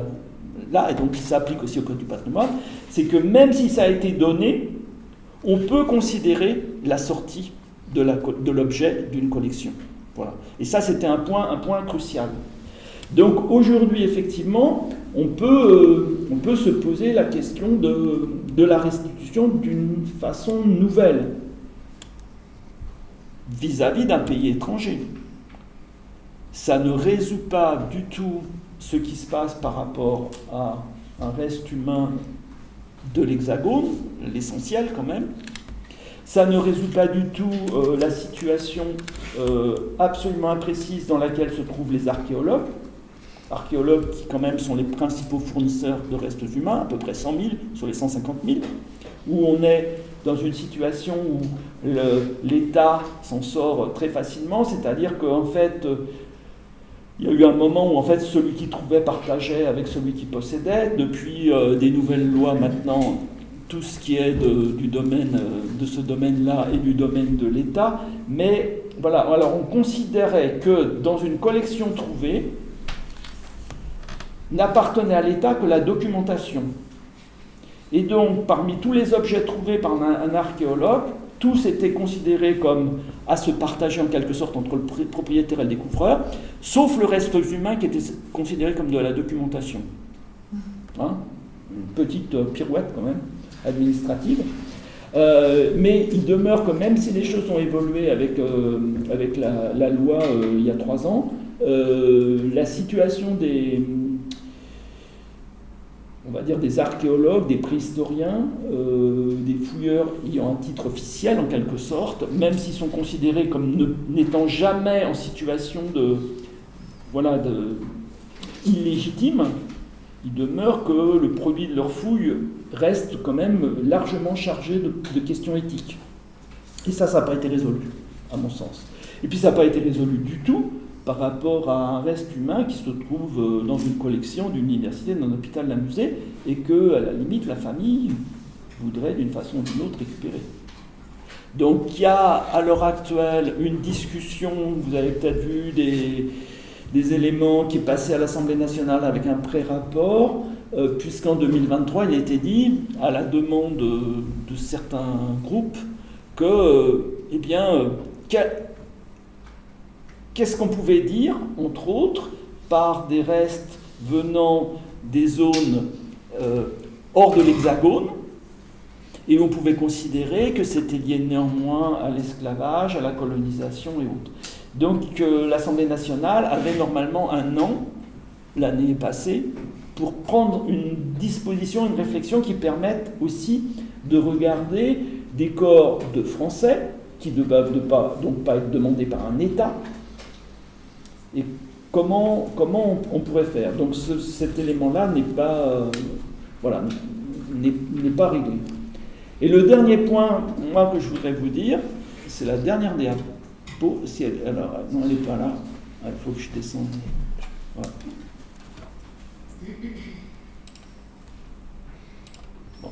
là, et donc il s'applique aussi au Code du patrimoine, c'est que même si ça a été donné, on peut considérer la sortie de l'objet d'une collection. Voilà. Et ça, c'était un point crucial. Donc aujourd'hui, effectivement, on peut se poser la question de la restitution d'une façon nouvelle vis-à-vis d'un pays étranger. Ça ne résout pas du tout ce qui se passe par rapport à un reste humain de l'Hexagone, l'essentiel quand même. Ça ne résout pas du tout la situation absolument imprécise dans laquelle se trouvent les archéologues. archéologues qui quand même sont les principaux fournisseurs de restes humains, à peu près 100 000 sur les 150 000, où on est dans une situation où l'État s'en sort très facilement, c'est-à-dire qu'en fait, il y a eu un moment où en fait celui qui trouvait partageait avec celui qui possédait. Depuis des nouvelles lois maintenant, tout ce qui est du domaine de ce domaine-là est du domaine de l'État. Mais voilà, alors on considérait que dans une collection trouvée, n'appartenait à l'État que la documentation. Et donc, parmi tous les objets trouvés par un archéologue, tous étaient considérés comme à se partager en quelque sorte entre le propriétaire et le découvreur, sauf le reste humain qui était considéré comme de la documentation. Hein? Une petite pirouette quand même, administrative. Mais il demeure que même si les choses ont évolué avec la loi il y a 3 ans, la situation on va dire des archéologues, des préhistoriens, des fouilleurs ayant un titre officiel en quelque sorte, même s'ils sont considérés comme n'étant jamais en situation illégitime, il demeure que le produit de leur fouille reste quand même largement chargé de questions éthiques. Et ça n'a pas été résolu, à mon sens. Et puis ça n'a pas été résolu du tout par rapport à un reste humain qui se trouve dans une collection d'une université, d'un hôpital, d'un musée, et que, à la limite, la famille voudrait d'une façon ou d'une autre récupérer. Donc il y a à l'heure actuelle une discussion, vous avez peut-être vu des éléments qui passaient à l'Assemblée nationale avec un pré-rapport, puisqu'en 2023, il a été dit, à la demande de certains groupes, que, qu'est-ce qu'on pouvait dire, entre autres, par des restes venant des zones hors de l'Hexagone, et on pouvait considérer que c'était lié néanmoins à l'esclavage, à la colonisation et autres. Donc l'Assemblée nationale avait normalement 1 an, l'année passée, pour prendre une disposition, une réflexion qui permette aussi de regarder des corps de Français qui ne doivent donc pas être demandés par un État, et comment on pourrait faire. Donc cet élément-là n'est pas réglé. Et le dernier point, moi, que je voudrais vous dire, c'est la dernière diapo. Alors, non, elle n'est pas là. Il faut que je descende. Voilà. Bon.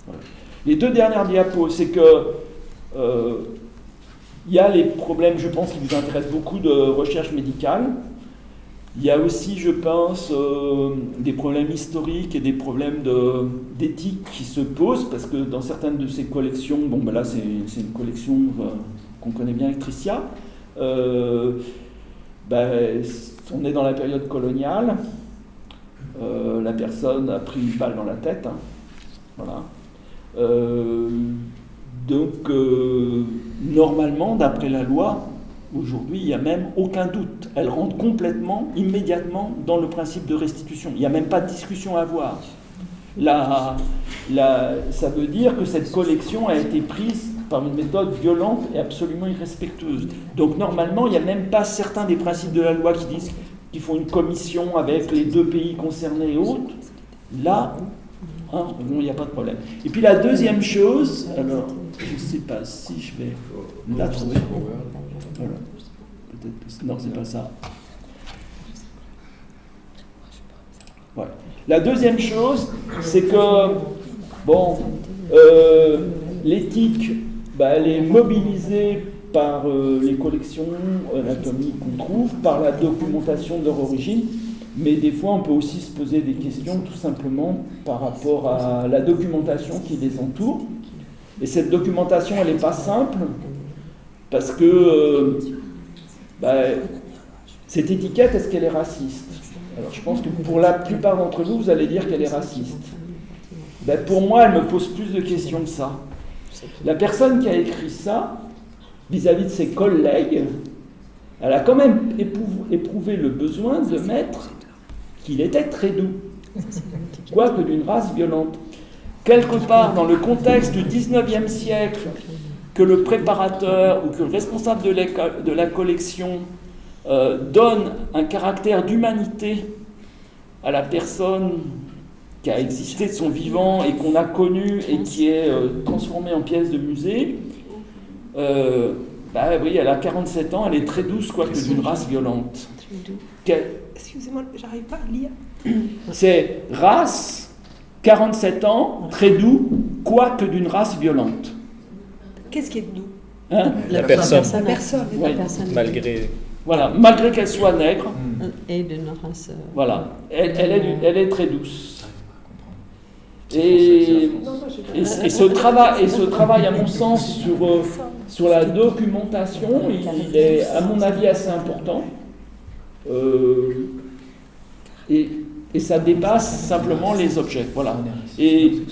Voilà. Les 2 dernières diapos, c'est que il y a les problèmes, je pense, qui vous intéressent beaucoup de recherche médicale. Il y a aussi, je pense, des problèmes historiques et des problèmes d'éthique qui se posent, parce que dans certaines de ces collections, là c'est une collection qu'on connaît bien avec Tricia, on est dans la période coloniale, la personne a pris une balle dans la tête, hein, voilà. Donc, normalement, d'après la loi, aujourd'hui, il n'y a même aucun doute. Elle rentre complètement, immédiatement, dans le principe de restitution. Il n'y a même pas de discussion à avoir. Ça veut dire que cette collection a été prise par une méthode violente et absolument irrespectueuse. Donc, normalement, il n'y a même pas certains des principes de la loi qui disent qu'ils font une commission avec les 2 pays concernés et autres. Là, il n'y a pas de problème. Et puis la deuxième chose, alors, je ne sais pas si je vais la trouver. Voilà. Peut-être que non, c'est pas ça. Ouais. La deuxième chose, c'est que, l'éthique, elle est mobilisée par les collections anatomiques qu'on trouve, par la documentation de leur origine, mais des fois on peut aussi se poser des questions tout simplement par rapport à la documentation qui les entoure. Et cette documentation, elle n'est pas simple, parce que cette étiquette, est-ce qu'elle est raciste? Alors je pense que pour la plupart d'entre vous, vous allez dire qu'elle est raciste. Pour moi, elle me pose plus de questions que ça. La personne qui a écrit ça, vis-à-vis de ses collègues, elle a quand même éprouvé le besoin de mettre qu'il était très doux, quoique d'une race violente. Quelque part dans le contexte du 19e siècle, que le préparateur ou que le responsable de la collection donne un caractère d'humanité à la personne qui a existé de son vivant et qu'on a connue et qui est transformée en pièce de musée, oui, elle a 47 ans, elle est très douce, quoique d'une race violente. Excusez-moi, j'arrive pas à lire. C'est race, 47 ans, très doux, quoique d'une race violente. Qu'est-ce qui est doux? Hein? La personne. La personne. Ouais. Malgré... Voilà, malgré qu'elle soit nègre, Et d'une race. voilà, elle est très douce. Et ce travail, à mon sens, sur la documentation, il est, à mon avis, assez important. Et ça dépasse simplement les objets. Voilà. Et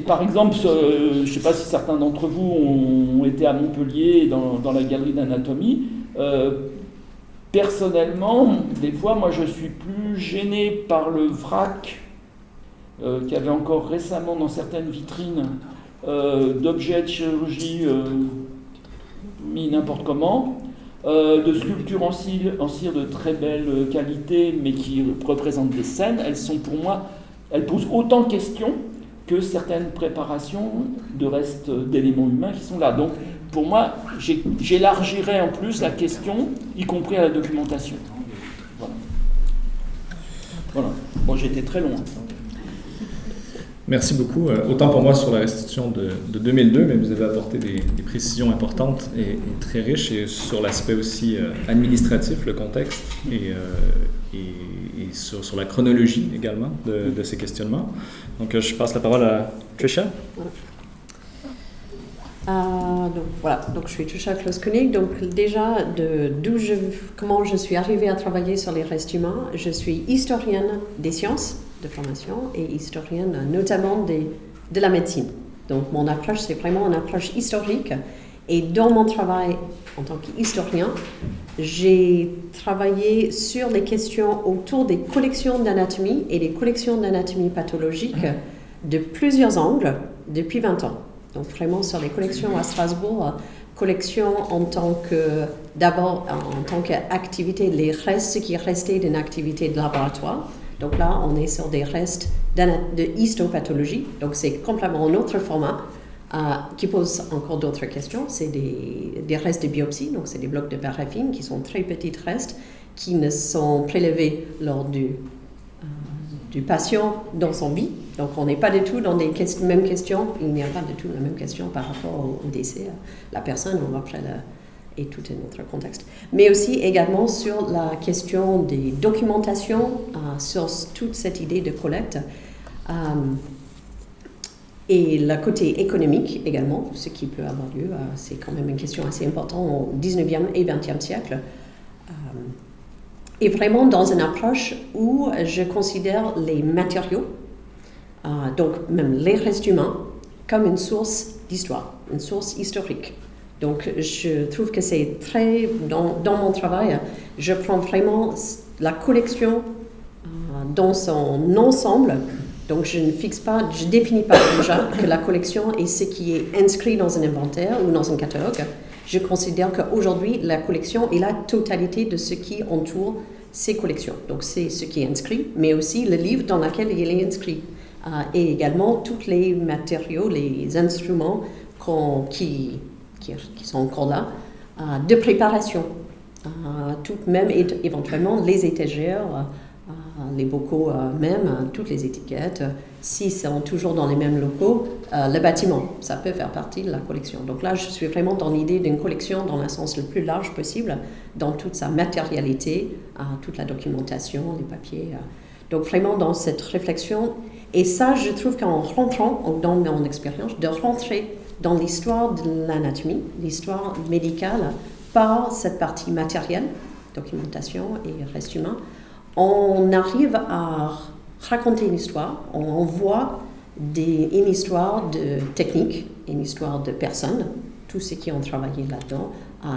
par exemple, je ne sais pas si certains d'entre vous ont été à Montpellier dans la galerie d'anatomie. Personnellement, des fois, moi, je suis plus gêné par le vrac qu'il y avait encore récemment dans certaines vitrines d'objets de chirurgie mis n'importe comment, de sculptures en cire de très belle qualité, mais qui représentent des scènes. Elles sont pour moi, elles posent autant de questions que certaines préparations de restes d'éléments humains qui sont là. Donc, pour moi, j'élargirais en plus la question, y compris à la documentation. Voilà. Bon, j'étais très long. Merci beaucoup. Autant pour moi sur la restitution de 2002, mais vous avez apporté des précisions importantes et très riches, et sur l'aspect aussi administratif, le contexte, et sur la chronologie également de ces questionnements. Donc je passe la parole à Tricia. Donc je suis Tricia Kloos-Koenig. Donc déjà, comment je suis arrivée à travailler sur les restes humains, je suis historienne des sciences de formation et historienne notamment de la médecine. Donc mon approche, c'est vraiment une approche historique. Et dans mon travail en tant qu'historien, j'ai travaillé sur les questions autour des collections d'anatomie et des collections d'anatomie pathologique de plusieurs angles depuis 20 ans. Donc vraiment sur les collections à Strasbourg, collections d'abord en tant qu'activité, les restes, ce qui restait d'une activité de laboratoire. Donc là, on est sur des restes de histopathologie, donc c'est complètement un autre format qui pose encore d'autres questions. C'est des restes de biopsie, donc c'est des blocs de paraffine qui sont très petits restes qui ne sont prélevés lors du patient dans son vie. Donc on n'est pas du tout dans les mêmes questions, il n'y a pas du tout la même question par rapport au décès. La personne, on va après et tout est notre contexte. Mais aussi également sur la question des documentations, sur toute cette idée de collecte. Et le côté économique également, ce qui peut avoir lieu, c'est quand même une question assez importante au 19e et 20e siècle. Et vraiment dans une approche où je considère les matériaux, donc même les restes humains, comme une source d'histoire, une source historique. Donc je trouve que c'est très, dans mon travail, je prends vraiment la collection dans son ensemble. Donc je ne définis pas déjà que la collection est ce qui est inscrit dans un inventaire ou dans un catalogue. Je considère qu'aujourd'hui, la collection est la totalité de ce qui entoure ces collections. Donc c'est ce qui est inscrit, mais aussi le livre dans lequel il est inscrit. Et également tous les matériaux, les instruments qui sont encore là, de préparation. Même éventuellement les étagères, les bocaux même, toutes les étiquettes, si sont toujours dans les mêmes locaux, le bâtiment, ça peut faire partie de la collection. Donc là, je suis vraiment dans l'idée d'une collection dans le sens le plus large possible, dans toute sa matérialité, toute la documentation, les papiers. Donc vraiment dans cette réflexion, et ça, je trouve qu'en rentrant, dans mon expérience, de rentrer dans l'histoire de l'anatomie, l'histoire médicale, par cette partie matérielle, documentation et reste humain, on arrive à raconter une histoire, on voit une histoire de technique, une histoire de personnes, tous ceux qui ont travaillé là-dedans,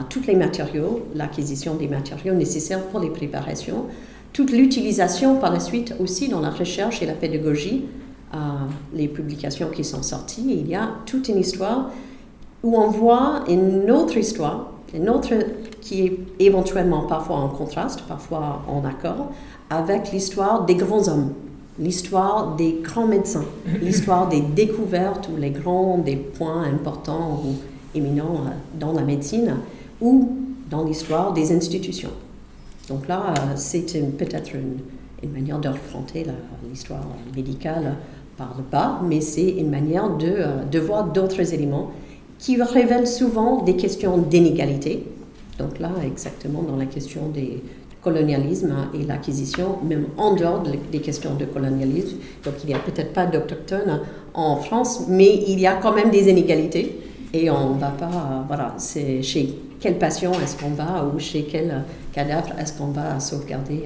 tous les matériaux, l'acquisition des matériaux nécessaires pour les préparations, toute l'utilisation par la suite aussi dans la recherche et la pédagogie, les publications qui sont sorties, il y a toute une histoire où on voit une autre histoire, une autre qui est éventuellement parfois en contraste, parfois en accord, avec l'histoire des grands hommes, l'histoire des grands médecins, l'histoire des découvertes ou des points importants ou éminents dans la médecine, ou dans l'histoire des institutions. Donc là, c'est peut-être une manière de affronter l'histoire médicale par le bas, mais c'est une manière de voir d'autres éléments qui révèlent souvent des questions d'inégalité. Donc là, exactement dans la question des colonialisme et l'acquisition, même en dehors des questions de colonialisme. Donc il n'y a peut-être pas d'autochtones en France, mais il y a quand même des inégalités. Et on ne va pas, voilà, c'est chez quel patient est-ce qu'on va ou chez quel cadavre est-ce qu'on va sauvegarder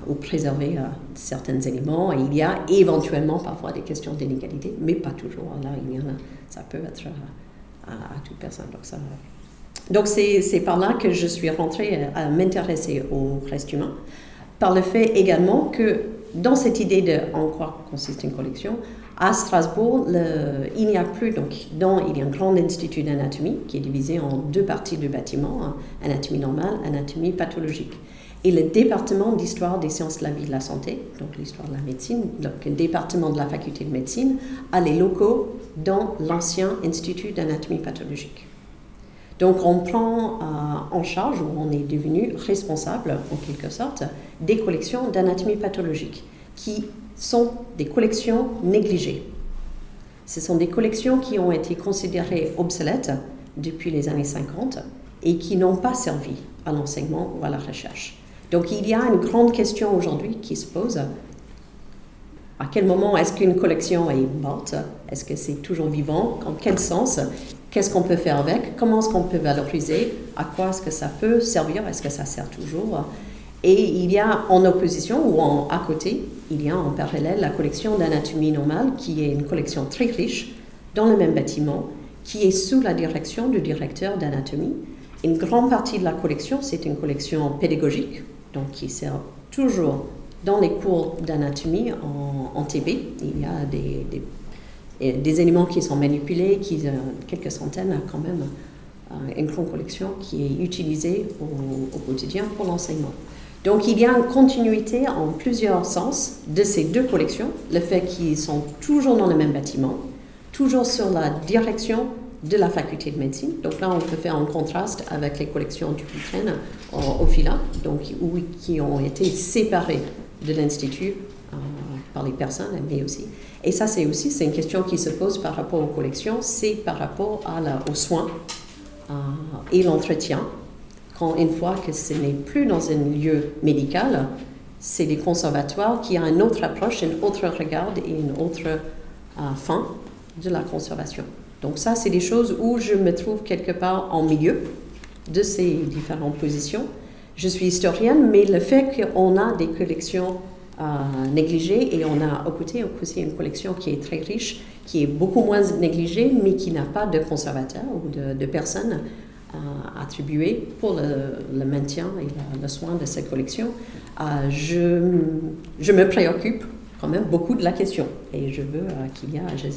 ou préserver certains éléments. Et il y a éventuellement parfois des questions d'inégalité, mais pas toujours. Là, ça peut être à toute personne. Donc c'est par là que je suis rentrée à m'intéresser au reste humain, par le fait également que dans cette idée de en quoi consiste une collection, à Strasbourg, il n'y a plus, il y a un grand institut d'anatomie qui est divisé en deux parties de bâtiment, anatomie normale, anatomie pathologique. Et le département d'histoire des sciences de la vie et de la santé, donc l'histoire de la médecine, donc le département de la faculté de médecine, a les locaux dans l'ancien institut d'anatomie pathologique. Donc on prend en charge, ou on est devenu responsable en quelque sorte, des collections d'anatomie pathologique, qui sont des collections négligées. Ce sont des collections qui ont été considérées obsolètes depuis les années 50 et qui n'ont pas servi à l'enseignement ou à la recherche. Donc il y a une grande question aujourd'hui qui se pose. À quel moment est-ce qu'une collection est morte? Est-ce que c'est toujours vivant? En quel sens? Qu'est-ce qu'on peut faire avec? Comment est-ce qu'on peut valoriser? À quoi est-ce que ça peut servir? Est-ce que ça sert toujours? Et il y a en opposition ou à côté, il y a en parallèle la collection d'anatomie normale qui est une collection très riche dans le même bâtiment qui est sous la direction du directeur d'anatomie. Une grande partie de la collection, c'est une collection pédagogique, donc qui sert toujours dans les cours d'anatomie en TB. Il y a des éléments qui sont manipulés, quelques centaines quand même, une grande collection qui est utilisée au quotidien pour l'enseignement. Donc il y a une continuité en plusieurs sens de ces deux collections, le fait qu'ils sont toujours dans le même bâtiment, toujours sur la direction de la faculté de médecine. Donc là, on peut faire un contraste avec les collections du Dupuytren au FILA, donc, qui ont été séparées de l'Institut par les personnes, mais aussi. Et ça, c'est une question qui se pose par rapport aux collections, c'est par rapport aux soins et l'entretien. Quand une fois que ce n'est plus dans un lieu médical, c'est des conservatoires qui ont une autre approche, un autre regard et une autre fin de la conservation. Donc ça, c'est des choses où je me trouve quelque part en milieu de ces différentes positions. Je suis historienne, mais le fait qu'on a des collections négligées et on a au côté aussi une collection qui est très riche, qui est beaucoup moins négligée, mais qui n'a pas de conservateur ou de personnes attribuées pour le maintien et le soin de cette collection. Je me préoccupe quand même beaucoup de la question et je veux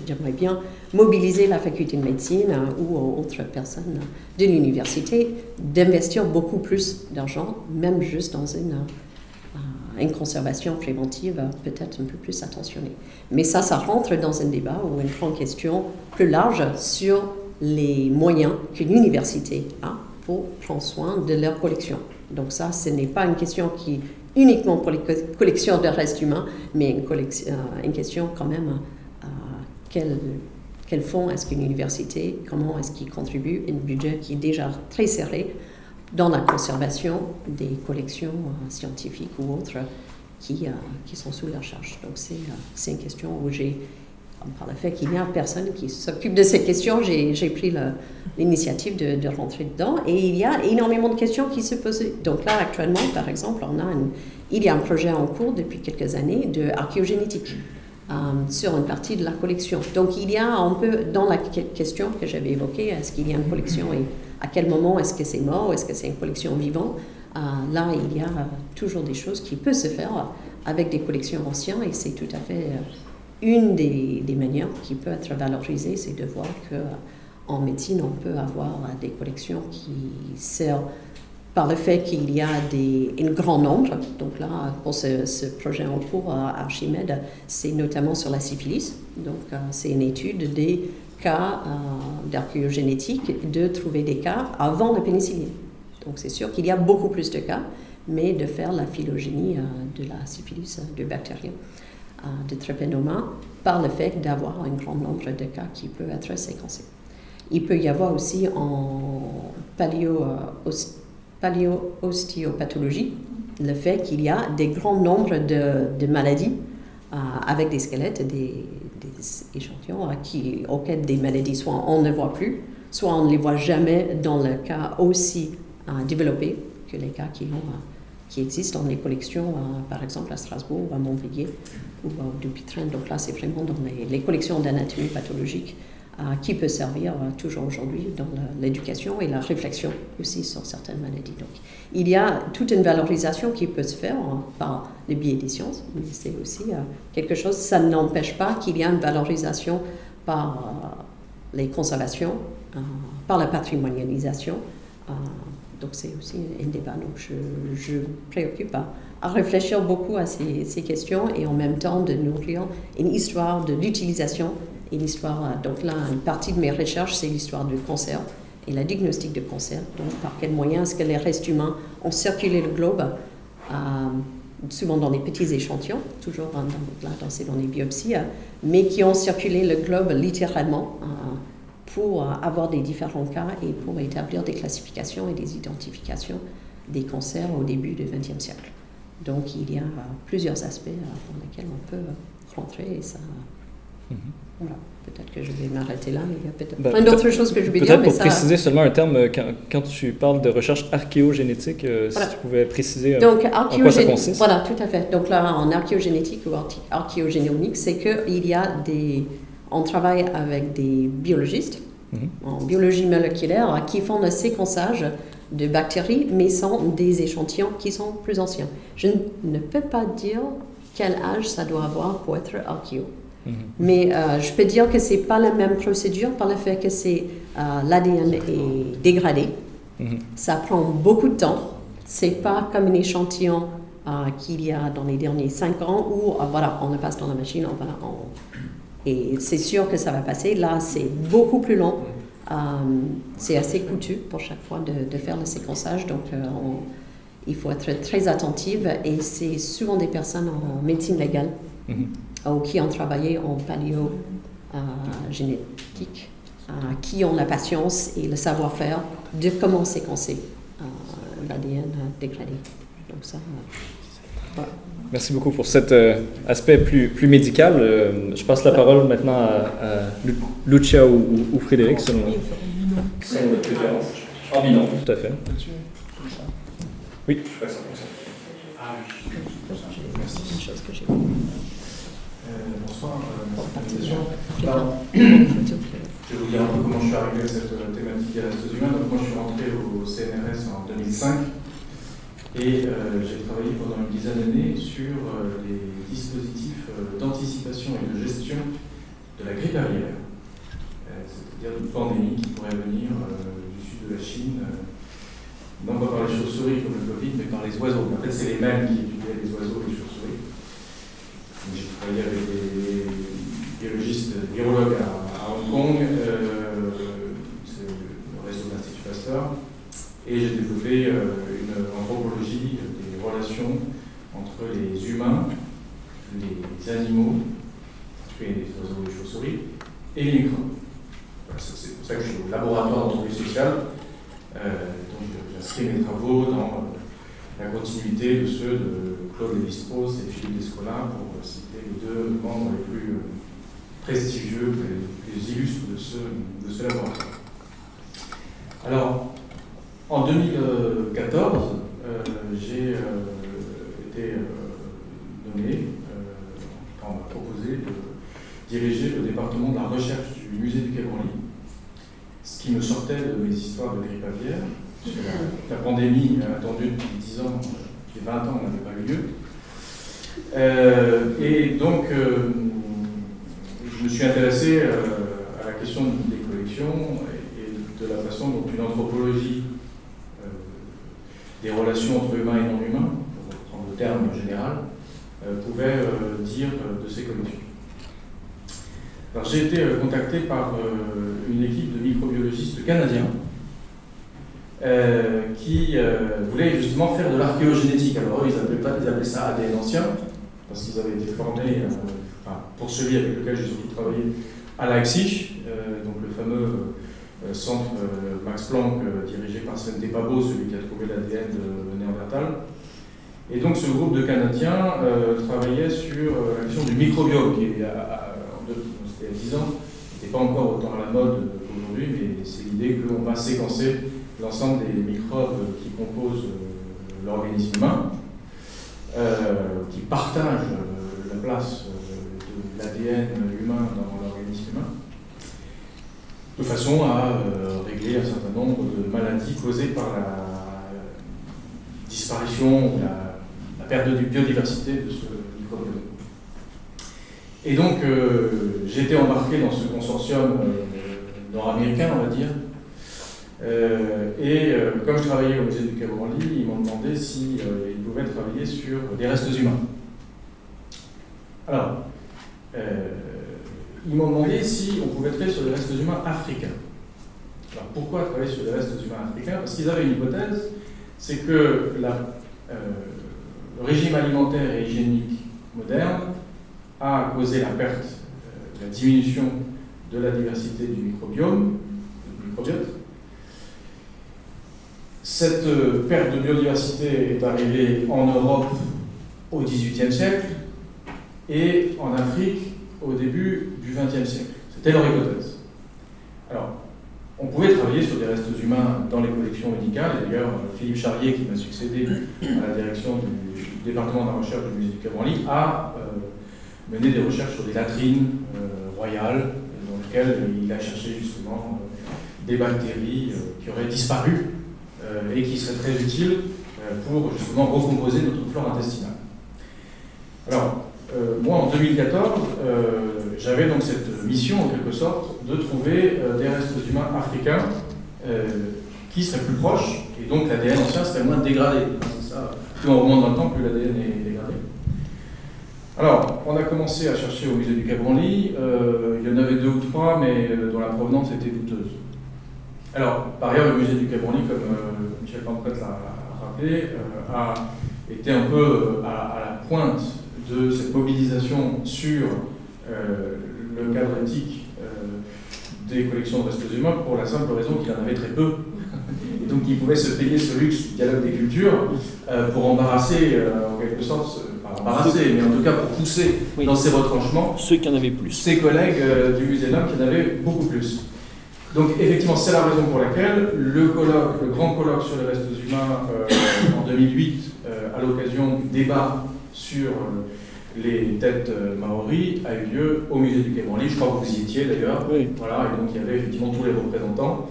j'aimerais bien mobiliser la faculté de médecine ou autres personnes de l'université d'investir beaucoup plus d'argent, même juste dans une conservation préventive peut-être un peu plus attentionnée. Mais ça rentre dans un débat ou une grande question plus large sur les moyens qu'une université a pour prendre soin de leur collection. Donc ça, ce n'est pas une question qui uniquement pour les collections de restes humains, mais une question quand même quel fonds est-ce qu'une université, comment est-ce qu'il contribue un budget qui est déjà très serré dans la conservation des collections scientifiques ou autres qui sont sous leur charge. Donc c'est une question où par le fait qu'il n'y a personne qui s'occupe de cette question, j'ai pris l'initiative de rentrer dedans. Et il y a énormément de questions qui se posent. Donc là, actuellement, par exemple, il y a un projet en cours depuis quelques années d'archéogénétique sur une partie de la collection. Donc il y a un peu, dans la question que j'avais évoquée, est-ce qu'il y a une collection et à quel moment est-ce que c'est mort, est-ce que c'est une collection vivante, là, il y a toujours des choses qui peuvent se faire avec des collections anciennes et c'est tout à fait... une des manières qui peut être valorisée, c'est de voir que En médecine, on peut avoir des collections qui servent par le fait qu'il y a un grand nombre. Donc là, pour ce projet en cours à Archimède, c'est notamment sur la syphilis. Donc c'est une étude des cas d'archéogénétique, de trouver des cas avant la pénicilline. Donc c'est sûr qu'il y a beaucoup plus de cas, mais de faire la phylogénie de la syphilis du bactérien de Treponema par le fait d'avoir un grand nombre de cas qui peut être séquencés. Il peut y avoir aussi en paléo-ostéopathologie le fait qu'il y a des grands nombres de maladies avec des squelettes, des échantillons auxquels des maladies soit on ne voit plus, soit on ne les voit jamais dans le cas aussi développés que les cas qui existent dans les collections, par exemple à Strasbourg, à Montpellier ou à Dupuytren. Donc là, c'est vraiment dans les collections d'anatomie pathologique qui peut servir toujours aujourd'hui dans l'éducation et la réflexion aussi sur certaines maladies. Donc, il y a toute une valorisation qui peut se faire par le biais des sciences, mais c'est aussi quelque chose, ça n'empêche pas qu'il y a une valorisation par les conservations, par la patrimonialisation. Donc c'est aussi un débat. Donc je me préoccupe à réfléchir beaucoup à ces questions et en même temps de nourrir une histoire de l'utilisation et l'histoire. Donc là, une partie de mes recherches, c'est l'histoire du cancer et la diagnostic de cancer. Donc par quels moyens est-ce que les restes humains ont circulé le globe, souvent dans des petits échantillons, toujours dans les biopsies, mais qui ont circulé le globe littéralement pour avoir des différents cas et pour établir des classifications et des identifications des cancers au début du XXe siècle. Donc il y a plusieurs aspects dans lesquels on peut rentrer et ça... Voilà, peut-être que je vais m'arrêter là, mais il y a peut-être plein d'autres choses que je vais dire. Peut-être pour préciser seulement un terme, quand tu parles de recherche archéogénétique, voilà. Si tu pouvais préciser donc, en quoi ça consiste. Voilà, tout à fait. Donc là, en archéogénétique ou archéogénomique, c'est qu'il y a on travaille avec des biologistes en biologie moléculaire qui font le séquençage de bactéries, mais sont des échantillons qui sont plus anciens. Je ne peux pas dire quel âge ça doit avoir pour être archéo. Mais je peux dire que ce n'est pas la même procédure par le fait que l'ADN est dégradé. Ça prend beaucoup de temps. Ce n'est pas comme un échantillon qu'il y a dans les derniers 5 ans où voilà, on le passe dans la machine, et c'est sûr que ça va passer. Là, c'est beaucoup plus long. C'est assez coûteux pour chaque fois de faire le séquençage. Donc, il faut être très attentive. Et c'est souvent des personnes en médecine légale ou qui ont travaillé en paléogénétique, qui ont la patience et le savoir-faire de comment séquencer l'ADN dégradé. Donc ça, voilà. Merci beaucoup pour cet aspect plus médical. Je passe la parole maintenant à Lucia ou Frédéric, selon votre préférence. En binôme, tout à fait. Oui, je crois que ça fonctionne. Merci. Bonsoir, merci pour l'invitation. Je vais vous dire un peu comment je suis arrivé à cette thématique des restes humains. Donc moi je suis rentré au CNRS en 2005 et j'ai travaillé pendant une dizaine d'années sur les dispositifs d'anticipation et de gestion de la grippe aviaire, c'est-à-dire d'une pandémie qui pourrait venir du sud de la Chine, non pas par les chauves-souris comme le Covid, mais par les oiseaux. En fait, c'est les mêmes qui étudiaient les oiseaux et les chauves-souris. J'ai travaillé avec des biologistes, virologues à Hong Kong, c'est le réseau de l'Institut Pasteur, et j'ai développé une anthropologie des relations entre les humains, les animaux, les oiseaux et les chauves-souris, et les microbes. Voilà, c'est pour ça que je suis au laboratoire d'anthropologie sociale, donc j'inscris mes travaux dans la continuité de ceux de Claude Lévi-Strauss et Philippe Descola, pour citer les deux membres les plus prestigieux, les plus illustres de ce laboratoire. Alors, en 2014, j'ai été nommé, on m'a proposé de diriger le département de la recherche du musée du Quai Branly, ce qui me sortait de mes histoires de grippe aviaire. La pandémie a attendu depuis 10 ans, depuis 20 ans, n'avait pas eu lieu. Et donc, je me suis intéressé à la question des collections. Et de la façon dont une anthropologie des relations entre humains et non humains, pour prendre le terme général, pouvait dire de ces collections. Alors j'ai été contacté par une équipe de microbiologistes canadiens qui voulaient justement faire de l'archéogénétique. Alors eux, ils appelaient ça ADN ancien, parce qu'ils avaient été formés, pour celui avec lequel j'ai surtout travaillé, à Leipzig, donc le fameux centre Max Planck dirigé par Svante Pääbo, celui qui a trouvé l'ADN de Néandertal. Et donc ce groupe de Canadiens travaillait sur la question du microbiome, qui c'était il y a 10 ans, n'était pas encore autant à la mode qu'aujourd'hui, mais c'est l'idée qu'on va séquencer l'ensemble des microbes qui composent l'organisme humain, qui partagent la place de l'ADN humain dans l'organisme humain, de façon à régler un certain nombre de maladies causées par la disparition ou la perte de biodiversité de ce microbiome. Et donc, j'ai été embarqué dans ce consortium nord-américain, on va dire, comme je travaillais au musée du Quai Branly, ils m'ont demandé s'ils pouvaient travailler sur des restes humains. Alors, ils m'ont demandé si on pouvait travailler sur des restes humains africains. Alors, pourquoi travailler sur des restes humains africains? Parce qu'ils avaient une hypothèse, c'est que le régime alimentaire et hygiénique moderne a causé la perte, la diminution de la diversité du microbiome, du microbiote. Cette perte de biodiversité est arrivée en Europe au XVIIIe siècle et en Afrique au début du XXe siècle. C'était leur hypothèse. Alors, on pouvait travailler sur des restes humains dans les collections médicales. D'ailleurs, Philippe Charrier, qui m'a succédé à la direction du département de la recherche du musée du Quai Branly, a mené des recherches sur des latrines royales, dans lesquelles il a cherché justement des bactéries qui auraient disparu et qui seraient très utiles pour justement recomposer notre flore intestinale. Alors, moi en 2014, j'avais donc cette mission en quelque sorte de trouver des restes humains africains qui seraient plus proches, et donc l'ADN ancien serait moins dégradé. C'est ça, plus on remonte dans le temps, plus l'ADN est dégradé. Alors, on a commencé à chercher au musée du Quai Branly, il y en avait 2 ou 3, mais dont la provenance était douteuse. Alors, par ailleurs, le musée du Quai Branly, comme Michel Pampret l'a rappelé, a été un peu à la pointe de cette mobilisation sur le cadre éthique des collections de restes humains, pour la simple raison qu'il en avait très peu. Et donc il pouvait se payer ce luxe du dialogue des cultures pour embarrasser, en quelque sorte, pas embarrasser, mais en tout cas pour pousser dans ses retranchements ceux qui en avaient plus. Ses collègues du musée de l'Homme qui en avaient beaucoup plus. Donc effectivement, c'est la raison pour laquelle le grand colloque sur les restes humains en 2008, à l'occasion du débat sur les têtes maoris, a eu lieu au musée du Quai Branly. Je crois que vous y étiez d'ailleurs. Oui. Voilà, et donc il y avait effectivement tous les représentants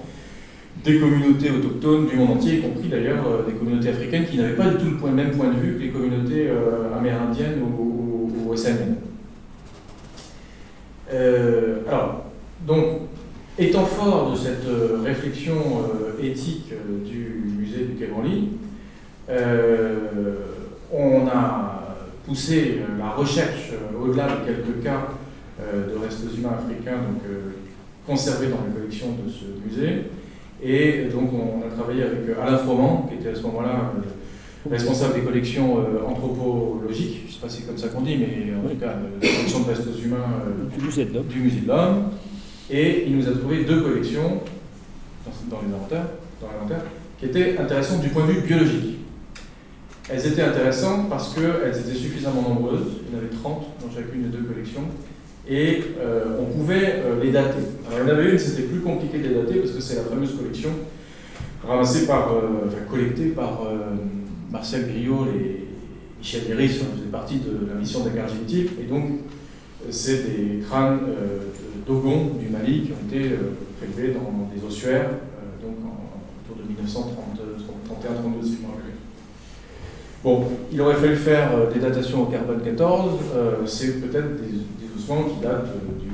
des communautés autochtones du monde entier, y compris d'ailleurs des communautés africaines qui n'avaient pas du tout le même point de vue que les communautés amérindiennes ou océaniennes. Alors, donc, étant fort de cette réflexion éthique du musée du Quai Branly, on a poussé la recherche au-delà de quelques cas de restes humains africains conservés dans les collections de ce musée. Et donc on a travaillé avec Alain Froment, qui était à ce moment-là responsable des collections anthropologiques, je ne sais pas si c'est comme ça qu'on dit, mais en tout cas des collections de restes humains du musée de l'Homme. Et il nous a trouvé 2 collections dans l'inventaire qui étaient intéressantes du point de vue biologique. Elles étaient intéressantes parce qu'elles étaient suffisamment nombreuses, il y en avait 30 dans chacune des 2 collections, et on pouvait les dater. Alors il y en avait une, c'était plus compliqué de les dater parce que c'est la fameuse collection collectée par Marcel Griot et Michel Léris, qui faisait partie de la mission d'Agar génétique, et donc c'est des crânes d'Ogon du Mali qui ont été prélevés dans des ossuaires autour de 1931-32 si je me rappelle. Bon, il aurait fallu faire des datations au carbone 14, c'est peut-être des ossements qui datent du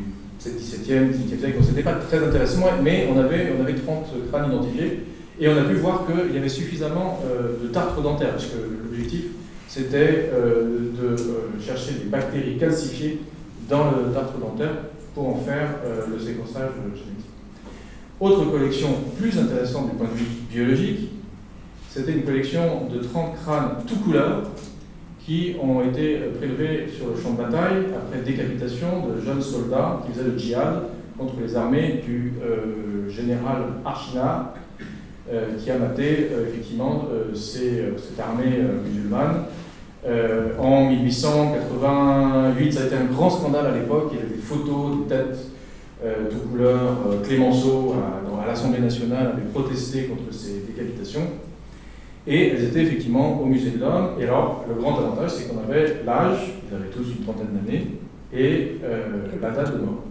17e, 18e siècle, donc c'était pas très intéressant, mais on avait 30 crânes identifiés, et on a pu voir qu'il y avait suffisamment de tartres dentaires, parce que l'objectif c'était de chercher des bactéries calcifiées dans le tartre dentaire pour en faire le séquençage génétique. Autre collection plus intéressante du point de vue biologique, c'était une collection de 30 crânes tout couleur qui ont été prélevés sur le champ de bataille après décapitation de jeunes soldats qui faisaient le djihad contre les armées du général Archinard, qui a maté effectivement cette armée musulmane. En 1888, ça a été un grand scandale à l'époque. Il y avait des photos, des têtes tout couleur. Clémenceau, à l'Assemblée nationale, avait protesté contre ces décapitations. Et elles étaient effectivement au musée de l'homme. Et alors, le grand avantage, c'est qu'on avait l'âge, ils avaient tous une trentaine d'années, et la date de mort.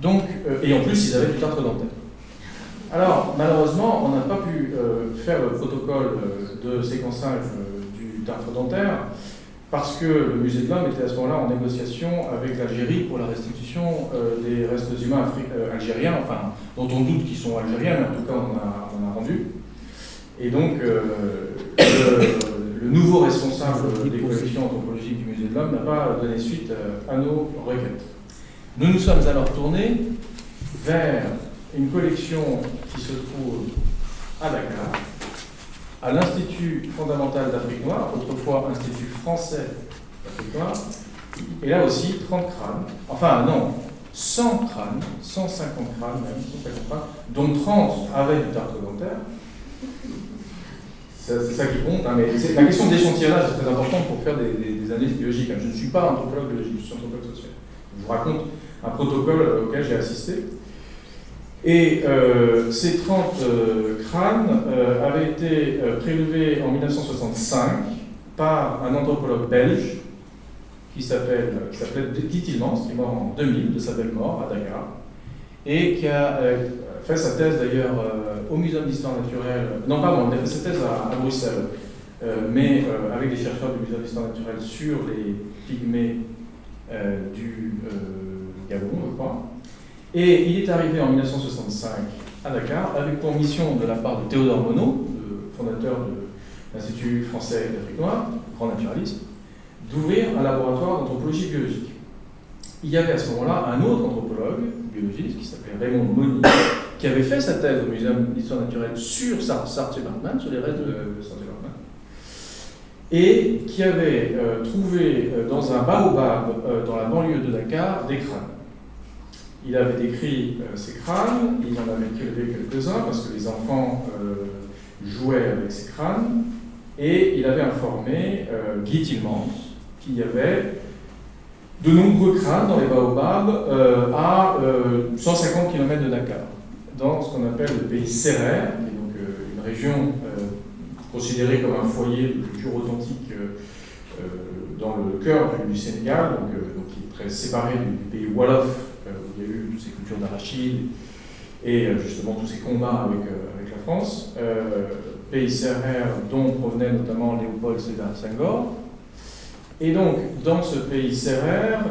Donc, et en plus, ils avaient du tartre dentaire. Alors, malheureusement, on n'a pas pu faire le protocole de séquençage du tartre dentaire parce que le musée de l'homme était à ce moment-là en négociation avec l'Algérie pour la restitution des restes humains algériens, enfin, dont on doute qu'ils sont algériens, mais en tout cas, on en a rendu. Et donc, le nouveau responsable des collections anthropologiques du musée de l'homme n'a pas donné suite à nos requêtes. Nous nous sommes alors tournés vers une collection qui se trouve à Dakar, à l'Institut fondamental d'Afrique noire, autrefois Institut français d'Afrique noire, et là aussi 30 crânes, enfin non, 100 crânes, 150 crânes même, 150 crânes, dont 30 avec du tartre dentaire. C'est ça qui compte, hein, mais la question de l'échantillonnage est très importante pour faire des analyses biologiques. Je ne suis pas anthropologue biologique, je suis anthropologue social. Je vous raconte un protocole auquel j'ai assisté. Et ces 30 crânes avaient été prélevés en 1965 par un anthropologue belge qui s'appelait Guy Tilmans, qui est mort en 2000 de sa belle mort à Dakar, et qui a fait sa thèse d'ailleurs au Muséum d'Histoire Naturelle, non pardon, il a fait sa thèse à Bruxelles, mais avec des chercheurs du Muséum d'Histoire Naturelle sur les pygmées du Gabon, je crois. Et il est arrivé en 1965 à Dakar avec pour mission de la part de Théodore Monod, le fondateur de l'Institut français d'Afrique noire, grand naturaliste, d'ouvrir un laboratoire d'anthropologie biologique. Il y avait à ce moment-là un autre anthropologue biologiste qui s'appelait Raymond Moni, qui avait fait sa thèse au Muséum d'Histoire Naturelle sur Saart-Bartman, sur les restes de Saart-Bartman, et qui avait trouvé dans un baobab dans la banlieue de Dakar des crânes. Il avait décrit ces crânes, il en avait prélevé quelques-uns parce que les enfants jouaient avec ces crânes, et il avait informé Guy Tilmans qu'il y avait de nombreux crânes dans les baobabs à 150 km de Dakar, dans ce qu'on appelle le pays Sérère, qui est donc une région considérée comme un foyer de culture authentique dans le cœur du Sénégal, donc qui est très séparé du pays Wolof, où il y a eu toutes ces cultures d'arachide et justement tous ces combats avec la France. Pays Sérère dont provenait notamment Léopold Sédar Senghor. Et donc, dans ce pays sérère,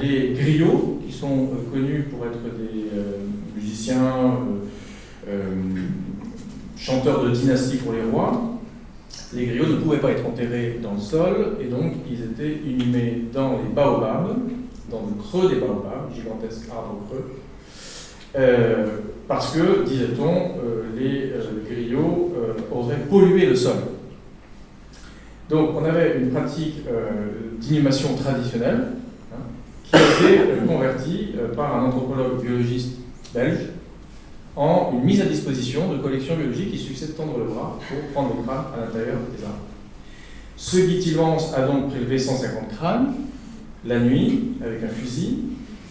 les griots, qui sont connus pour être des musiciens, chanteurs de dynastie pour les rois, les griots ne pouvaient pas être enterrés dans le sol, et donc ils étaient inhumés dans les baobabs, dans le creux des baobabs, gigantesques arbres creux, parce que, disait-on, les griots auraient pollué le sol. Donc on avait une pratique d'inhumation traditionnelle qui a été convertie par un anthropologue biologiste belge en une mise à disposition de collections biologiques. Il suffisait de tendre le bras pour prendre les crânes à l'intérieur des arbres. Ce Guy Tilmans a donc prélevé 150 crânes la nuit avec un fusil.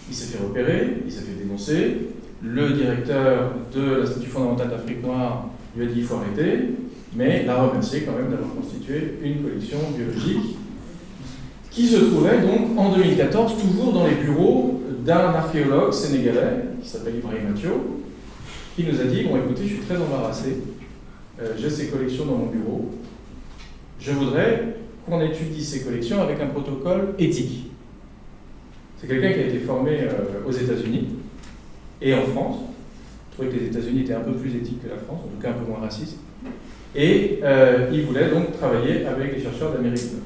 Il s'est fait repérer, il s'est fait dénoncer. Le directeur de l'Institut fondamental d'Afrique noire lui a dit qu'il faut arrêter, mais l'a remercié quand même d'avoir constitué une collection biologique qui se trouvait donc en 2014 toujours dans les bureaux d'un archéologue sénégalais qui s'appelle Ibrahim Mathieu, qui nous a dit « Bon écoutez, je suis très embarrassé, j'ai ces collections dans mon bureau, je voudrais qu'on étudie ces collections avec un protocole éthique. » C'est quelqu'un qui a été formé aux États-Unis et en France. Je trouvais que les États-Unis étaient un peu plus éthiques que la France, en tout cas un peu moins racistes. Et il voulait donc travailler avec les chercheurs d'Amérique du Nord.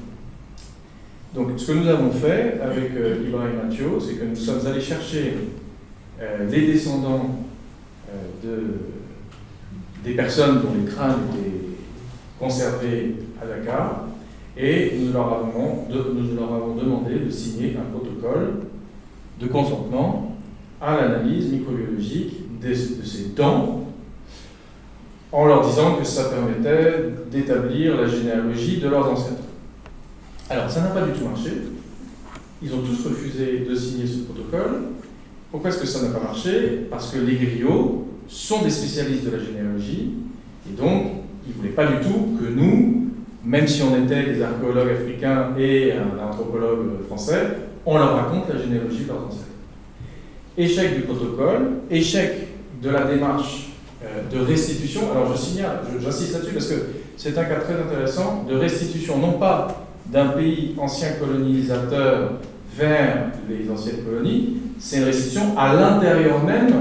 Donc ce que nous avons fait avec Ibrahim Mathieu, c'est que nous sommes allés chercher les descendants des personnes dont les crânes étaient conservés à Dakar, et nous leur avons demandé de signer un protocole de consentement à l'analyse microbiologique de ces dents, en leur disant que ça permettait d'établir la généalogie de leurs ancêtres. Alors, ça n'a pas du tout marché. Ils ont tous refusé de signer ce protocole. Pourquoi est-ce que ça n'a pas marché? Parce que les griots sont des spécialistes de la généalogie, et donc, ils ne voulaient pas du tout que nous, même si on était des archéologues africains et un anthropologue français, on leur raconte la généalogie de leurs ancêtres. Échec du protocole, échec de la démarche de restitution. Alors je signale, j'insiste là-dessus parce que c'est un cas très intéressant de restitution, non pas d'un pays ancien colonisateur vers les anciennes colonies, c'est une restitution à l'intérieur même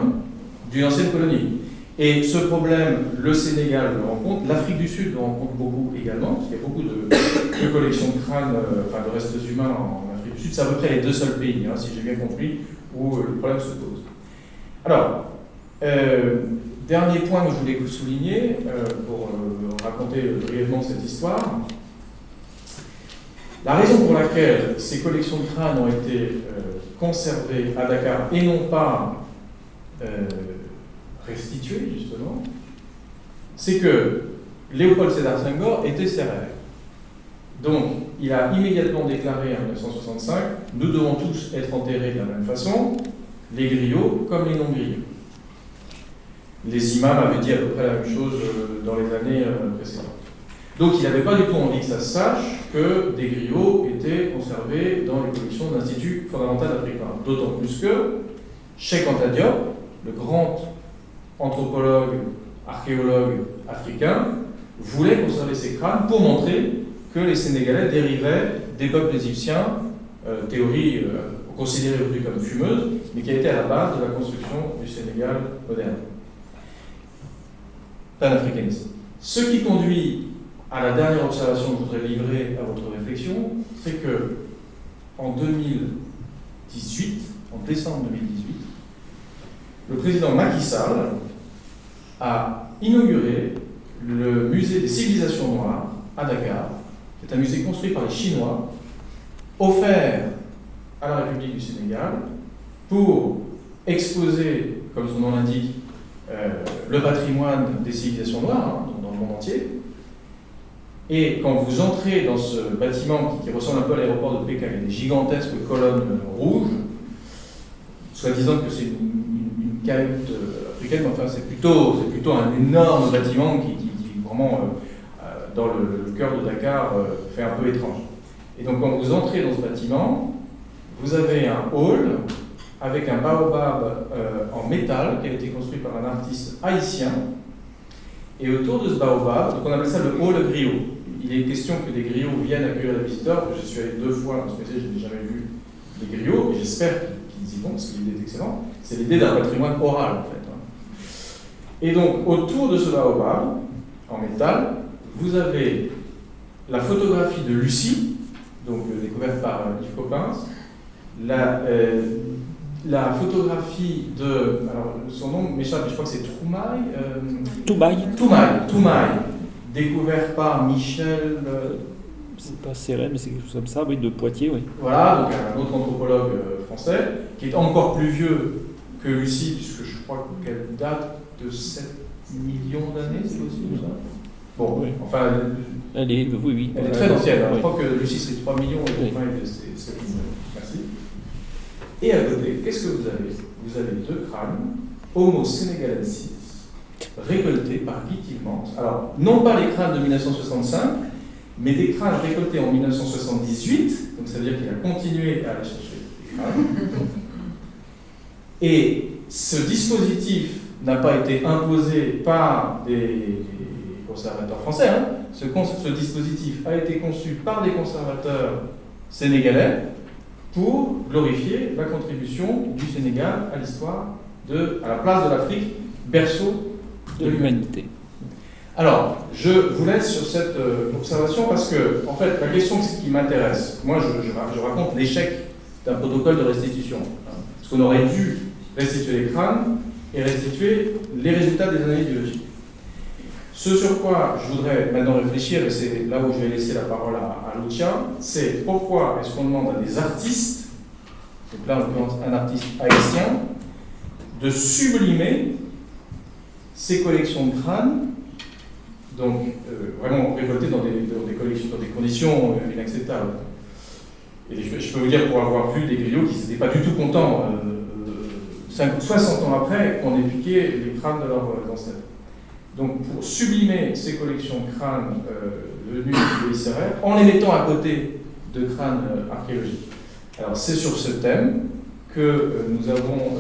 d'une ancienne colonie. Et ce problème, le Sénégal le rencontre, l'Afrique du Sud le rencontre beaucoup également, parce qu'il y a beaucoup de collections de crânes, de restes humains en Afrique du Sud. C'est à peu près les deux seuls pays, si j'ai bien compris, où le problème se pose. Alors, dernier point que je voulais souligner, pour raconter brièvement cette histoire. La raison pour laquelle ces collections de crânes ont été conservées à Dakar et non pas restituées, justement, c'est que Léopold Sédar Senghor était sérère. Donc, il a immédiatement déclaré en 1965 « Nous devons tous être enterrés de la même façon, les griots comme les non-griots ». Les imams avaient dit à peu près la même chose dans les années précédentes. Donc, il n'avait pas du tout envie que ça se sache que des griots étaient conservés dans les collections de l'Institut fondamental africain. D'autant plus que Cheikh Anta Diop, le grand anthropologue, archéologue africain, voulait conserver ces crânes pour montrer que les Sénégalais dérivaient des peuples égyptiens, théorie considérée aujourd'hui comme fumeuse, mais qui a été à la base de la construction du Sénégal moderne. Panafricanisme. Ce qui conduit à la dernière observation que je voudrais livrer à votre réflexion, c'est que en 2018, en décembre 2018, le président Macky Sall a inauguré le musée des civilisations noires à Dakar. C'est un musée construit par les Chinois, offert à la République du Sénégal pour exposer, comme son nom l'indique, le patrimoine des civilisations noires dans le monde entier. Et quand vous entrez dans ce bâtiment qui ressemble un peu à l'aéroport de Pékin, il y a des gigantesques colonnes rouges, soi-disant que c'est une cahute africaine, mais enfin c'est plutôt un énorme bâtiment qui vraiment, dans le cœur de Dakar, fait un peu étrange. Et donc quand vous entrez dans ce bâtiment, vous avez un hall avec un baobab en métal qui a été construit par un artiste haïtien. Et autour de ce baobab, donc on appelle ça le hall griot. Il est question que des griots viennent accueillir les visiteurs. Je suis allé 2 fois dans ce musée, je n'ai jamais vu des griots, et j'espère qu'ils y vont, parce que l'idée est excellente. C'est l'idée d'un patrimoine oral, en fait. Et donc, autour de ce baobab, en métal, vous avez la photographie de Lucie, donc découverte par Yves Coppens, la photographie de... Alors, son nom m'échappe, je crois que c'est Toumaï, découvert par Michel... c'est pas Sérène, mais c'est quelque chose comme ça, oui, de Poitiers, oui. Voilà, donc un autre anthropologue français, qui est encore plus vieux que Lucie, puisque je crois qu'elle date de 7 millions d'années, c'est possible ça? Bon, oui. Enfin... Elle est, oui. Elle est très ancienne, oui. Je crois que Lucie c'est 3 millions et Toumaï c'est 7 millions. Merci. Et à côté, qu'est-ce que vous avez? Vous avez 2 crânes, Homo senegalensis, récoltés par Guy Tillmans. Alors, non pas les crânes de 1965, mais des crânes récoltés en 1978, donc ça veut dire qu'il a continué à aller chercher des crânes. Et ce dispositif n'a pas été imposé par des conservateurs français. Ce dispositif a été conçu par des conservateurs sénégalais pour glorifier la contribution du Sénégal à l'histoire, à la place de l'Afrique, berceau de l'humanité. Alors, je vous laisse sur cette observation parce que, en fait, la question qui m'intéresse, moi je raconte l'échec d'un protocole de restitution. Parce qu'on aurait dû restituer les crânes et restituer les résultats des analyses biologiques. Ce sur quoi je voudrais maintenant réfléchir, et c'est là où je vais laisser la parole à Lucia, c'est pourquoi est-ce qu'on demande à des artistes, donc là en l'occurrence un artiste haïtien, de sublimer ces collections de crânes, donc vraiment récoltées dans des collections, dans des conditions inacceptables. Et je peux vous dire, pour avoir vu des griots qui n'étaient pas du tout contents, 60 ans après, qu'on ait piqué les crânes de leurs ancêtres. Donc pour sublimer ces collections de crânes venus de l'Israël, en les mettant à côté de crânes archéologiques. Alors c'est sur ce thème que nous avons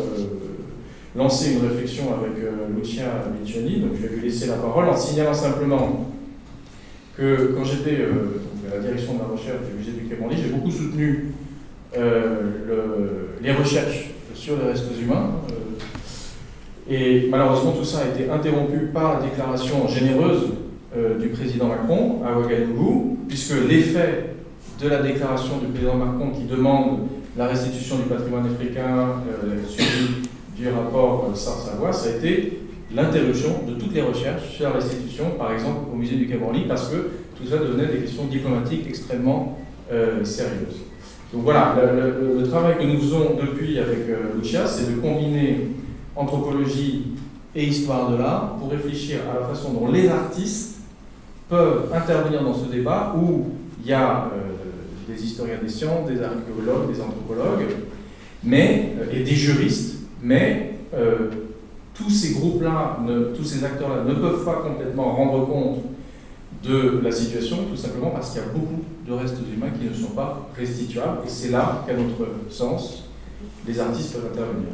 lancé une réflexion avec Lucia Miccioni, donc je vais lui laisser la parole en signalant simplement que quand j'étais à la direction de la recherche du musée du Quai Branly, j'ai beaucoup soutenu les recherches sur les restes humains. Et malheureusement, tout ça a été interrompu par la déclaration généreuse du président Macron à Ouagadougou, puisque l'effet de la déclaration du président Macron qui demande la restitution du patrimoine africain, suivi du rapport SAR-Savoie, ça a été l'interruption de toutes les recherches sur la restitution, par exemple au musée du Quai Branly, parce que tout ça devenait des questions diplomatiques extrêmement sérieuses. Donc voilà, le travail que nous faisons depuis avec Lucia, c'est de combiner anthropologie et histoire de l'art pour réfléchir à la façon dont les artistes peuvent intervenir dans ce débat où il y a des historiens des sciences, des archéologues, des anthropologues, et des juristes, mais tous ces groupes-là, tous ces acteurs-là ne peuvent pas complètement rendre compte de la situation, tout simplement parce qu'il y a beaucoup de restes humains qui ne sont pas restituables, et c'est là qu'à notre sens, les artistes peuvent intervenir.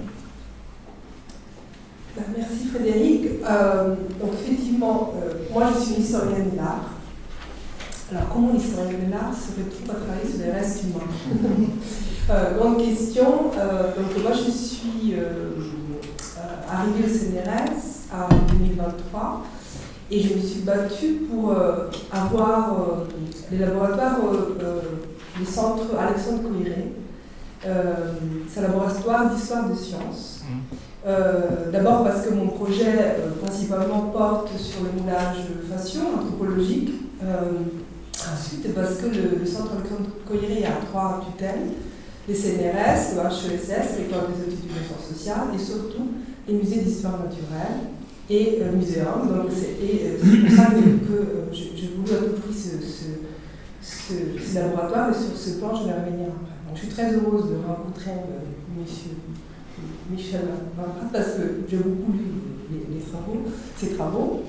Merci Frédéric. Donc effectivement, moi je suis une historienne de l'art. Alors comment l'historien de l'art serait-il à travailler sur les restes humains? Grande question. Donc moi je suis arrivée au CNRS en 2023 et je me suis battue pour avoir les laboratoires du centre Alexandre Coiré. C'est un laboratoire d'histoire de sciences. D'abord parce que mon projet principalement porte sur le moulage faciaux, anthropologique. Ensuite parce que le centre Alexandre Coiré a 3 tutelles, les CNRS, le HESS, l'École des études de sciences sociales, et surtout les musées d'histoire naturelle et muséums. Donc c'est pour ça que j'ai voulu à tout prix ce laboratoire, et sur ce plan je vais revenir après. Donc je suis très heureuse de rencontrer monsieur Michel Van Pratt, parce que j'ai beaucoup lu ses travaux.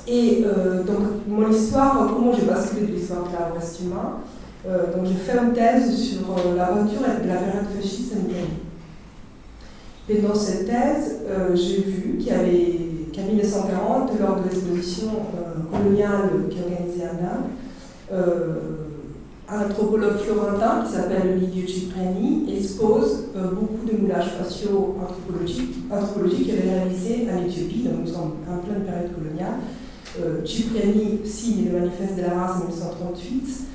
Et donc, mon histoire, comment j'ai basculé de l'histoire de l'art au reste humain, donc j'ai fait une thèse sur l'aventure de la période fasciste en Italie. Et dans cette thèse, j'ai vu qu'en 1940, lors de l'exposition coloniale qui est organisée à Inde, un anthropologue florentin qui s'appelle Lidio Cipriani expose beaucoup de moulages faciaux anthropologiques qu'il avait réalisés en Éthiopie, donc nous sommes en pleine période coloniale. Cipriani signe le manifeste de la race en 1938.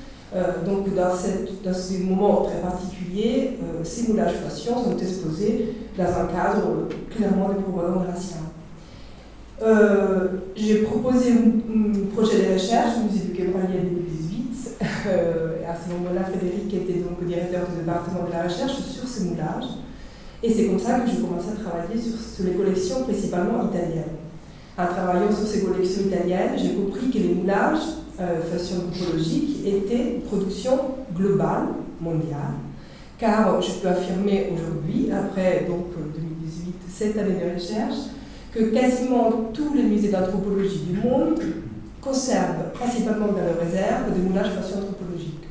Donc dans ce moment très particulier, ces moulages faciaux sont exposés dans un cadre clairement de propagande raciale. J'ai proposé un projet de recherche au musée du Quai Branly en 2018. À ce moment-là, Frédéric était donc directeur du département de la recherche sur ces moulages. Et c'est comme ça que j'ai commencé à travailler sur les collections principalement italiennes. En travaillant sur ces collections italiennes, j'ai compris que les moulages faciaux anthropologiques étaient une production globale, mondiale, car je peux affirmer aujourd'hui, après donc 2018, 7 années de recherche, que quasiment tous les musées d'anthropologie du monde conservent principalement dans leurs réserves des moulages faciaux anthropologiques.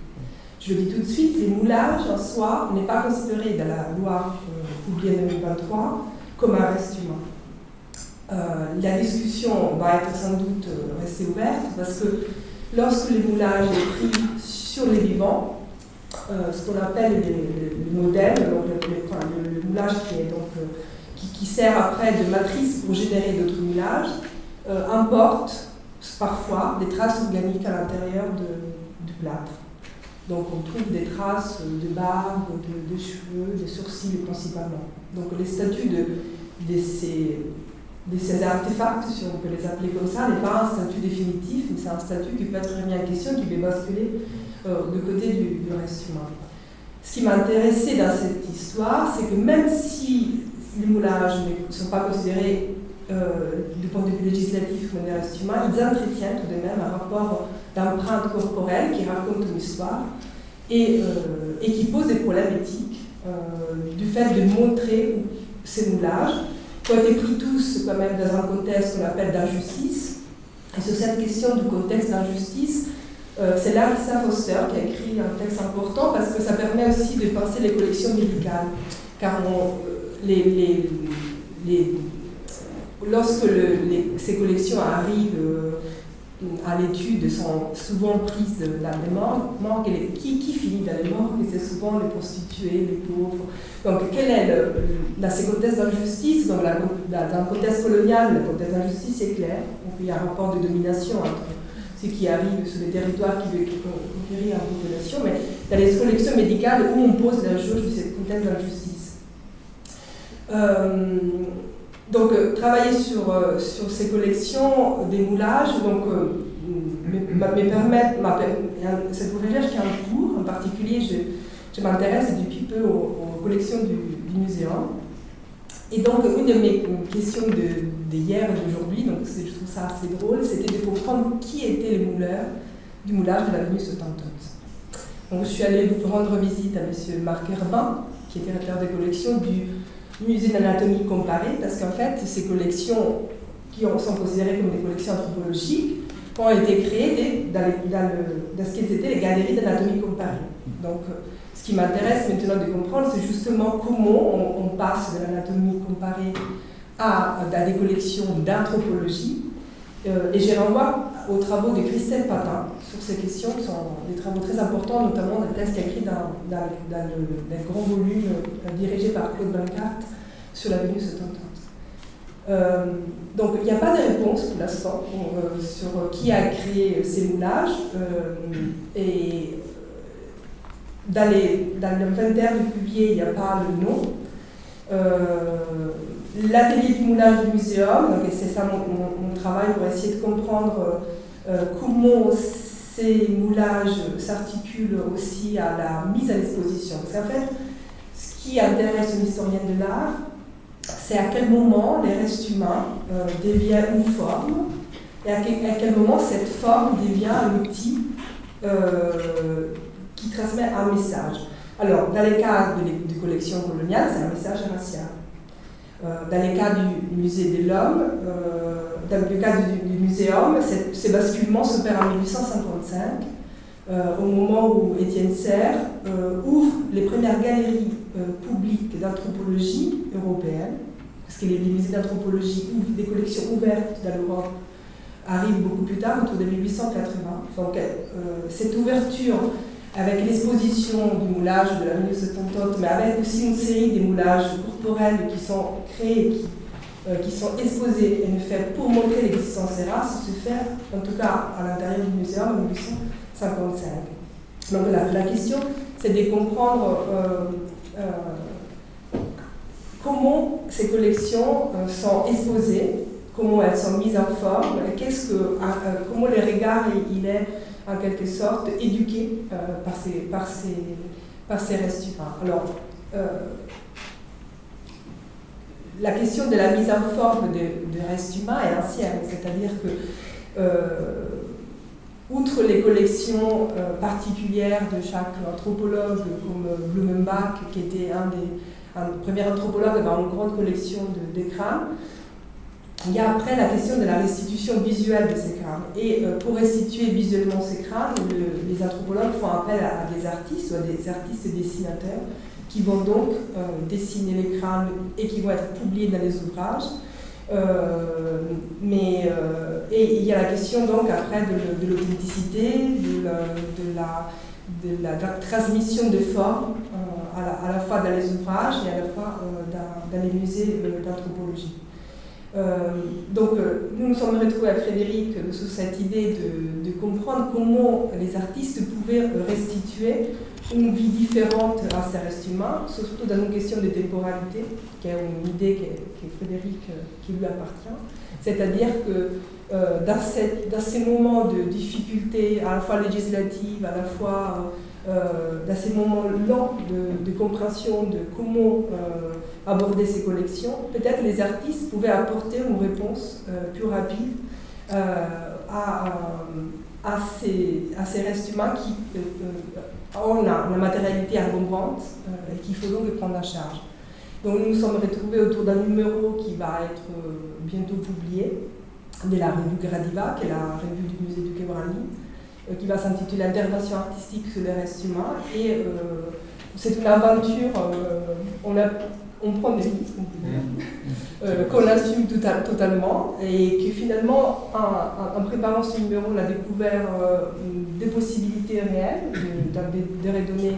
Je le dis tout de suite, les moulages en soi n'est pas considéré dans la loi publiée en 2023 comme un reste humain. La discussion va être sans doute restée ouverte parce que lorsque les moulages sont pris sur les vivants, ce qu'on appelle le modèle, donc le moulage qui sert après de matrice pour générer d'autres moulages, importe parfois des traces organiques à l'intérieur du plâtre. Donc on trouve des traces de barbe, de cheveux, de sourcils principalement. Donc les statuts de ces artefacts, si on peut les appeler comme ça, n'est pas un statut définitif, mais c'est un statut qui peut être remis en question, qui peut basculer du côté du reste humain. Ce qui m'a intéressé dans cette histoire, c'est que même si les moulages ne sont pas considérés du point de vue législatif comme des restes humains, ils entretiennent tout de même un rapport d'empreinte corporelle qui raconte une histoire et qui pose des problèmes éthiques du fait de montrer ces moulages qui ont été pris tous quand même dans un contexte qu'on appelle d'injustice. Et sur cette question du contexte d'injustice, c'est Larissa Foster qui a écrit un texte important parce que ça permet aussi de penser les collections médicales. Car lorsque ces collections arrivent à l'étude, sont souvent prises dans les morgues, qui finit dans les morgues? C'est souvent les prostituées, les pauvres. Donc, quel est dans ces contextes d'injustice, dans le contexte colonial, le contexte d'injustice est clair. Donc, il y a un rapport de domination entre ceux qui arrivent sur les territoires qui veulent conquérir la population, mais dans les collections médicales où on pose la jauge de ce contexte d'injustice. Donc, travailler sur ces collections des moulages cette recherche qui est en cours. En particulier, je m'intéresse depuis peu aux collections du muséum. Et donc, une de mes questions d'hier et d'aujourd'hui, donc je trouve ça assez drôle, c'était de comprendre qui étaient les mouleurs du moulage de l'avenue Sotentote. Donc, je suis allée vous rendre visite à M. Marc Herbin, qui est directeur des collections du Musée d'anatomie comparée, parce qu'en fait, ces collections qui sont considérées comme des collections anthropologiques ont été créées dans ce qu'ils étaient les galeries d'anatomie comparée. Donc, ce qui m'intéresse maintenant de comprendre, c'est justement comment on passe de l'anatomie comparée à des collections d'anthropologie. Et je renvoie aux travaux de Christelle Patin sur ces questions, qui sont des travaux très importants, notamment dans le texte écrit dans le grand volume dirigé par Claude Bancart sur l'avenue Sotentote. Donc il n'y a pas de réponse pour l'instant sur qui a créé ces moulages. Et dans l'inventaire du publié, il n'y a pas le nom. L'atelier du moulage du muséum, donc c'est ça mon travail pour essayer de comprendre comment ces moulages s'articulent aussi à la mise à disposition. Parce qu'en fait, ce qui intéresse une historienne de l'art, c'est à quel moment les restes humains deviennent une forme et à quel moment cette forme devient un outil qui transmet un message. Alors, dans les cas de collections coloniales, c'est un message racial. Dans les cas du musée de l'homme, dans le cas du muséum, ces basculements s'opèrent en 1855, au moment où Étienne Serre ouvre les premières galeries publiques d'anthropologie européenne, parce que les musées d'anthropologie ou des collections ouvertes dans l'Europe arrivent beaucoup plus tard, autour de 1880. Donc cette ouverture avec l'exposition du moulage de l'avenue Sotentote, mais avec aussi une série des moulages corporels qui sont créés, qui sont exposés et faits pour montrer l'existence des races, se fait en tout cas à l'intérieur du muséum en 1855. Donc la question, c'est de comprendre comment ces collections sont exposées, comment elles sont mises en forme, et comment le regard il est en quelque sorte éduqué par ces restes humains. Alors, la question de la mise en forme de restes humains est ancienne, c'est-à-dire que, outre les collections particulières de chaque anthropologue, comme Blumenbach, qui était un premier anthropologue dans une grande collection de crânes, il y a après la question de la restitution visuelle de ces crânes. Et pour restituer visuellement ces crânes, les anthropologues font appel à des artistes, ou à des artistes et dessinateurs, qui vont donc dessiner les crânes et qui vont être publiés dans les ouvrages. Et il y a la question donc après de l'authenticité, la transmission de formes à la fois dans les ouvrages et à la fois dans les musées d'anthropologie. Donc nous nous sommes retrouvés avec Frédéric sous cette idée de comprendre comment les artistes pouvaient restituer une vie différente à ces restes humains, surtout dans une question de temporalité, qui est une idée qui est Frédéric, qui lui appartient. C'est-à-dire que dans ces moments de difficulté, à la fois législative, à la fois dans ces moments lents de compréhension de comment aborder ces collections, peut-être les artistes pouvaient apporter une réponse plus rapide à ces restes humains qui ont la matérialité encombrante et qu'il faut donc prendre en charge. Donc nous nous sommes retrouvés autour d'un numéro qui va être bientôt publié, de la revue Gradiva, qui est la revue du musée du Quai Branly, qui va s'intituler Intervention artistique sur les restes humains. Et c'est une aventure, on prend des risques, qu'on assume totalement, et que finalement, en préparant ce numéro, on a découvert des possibilités réelles de redonner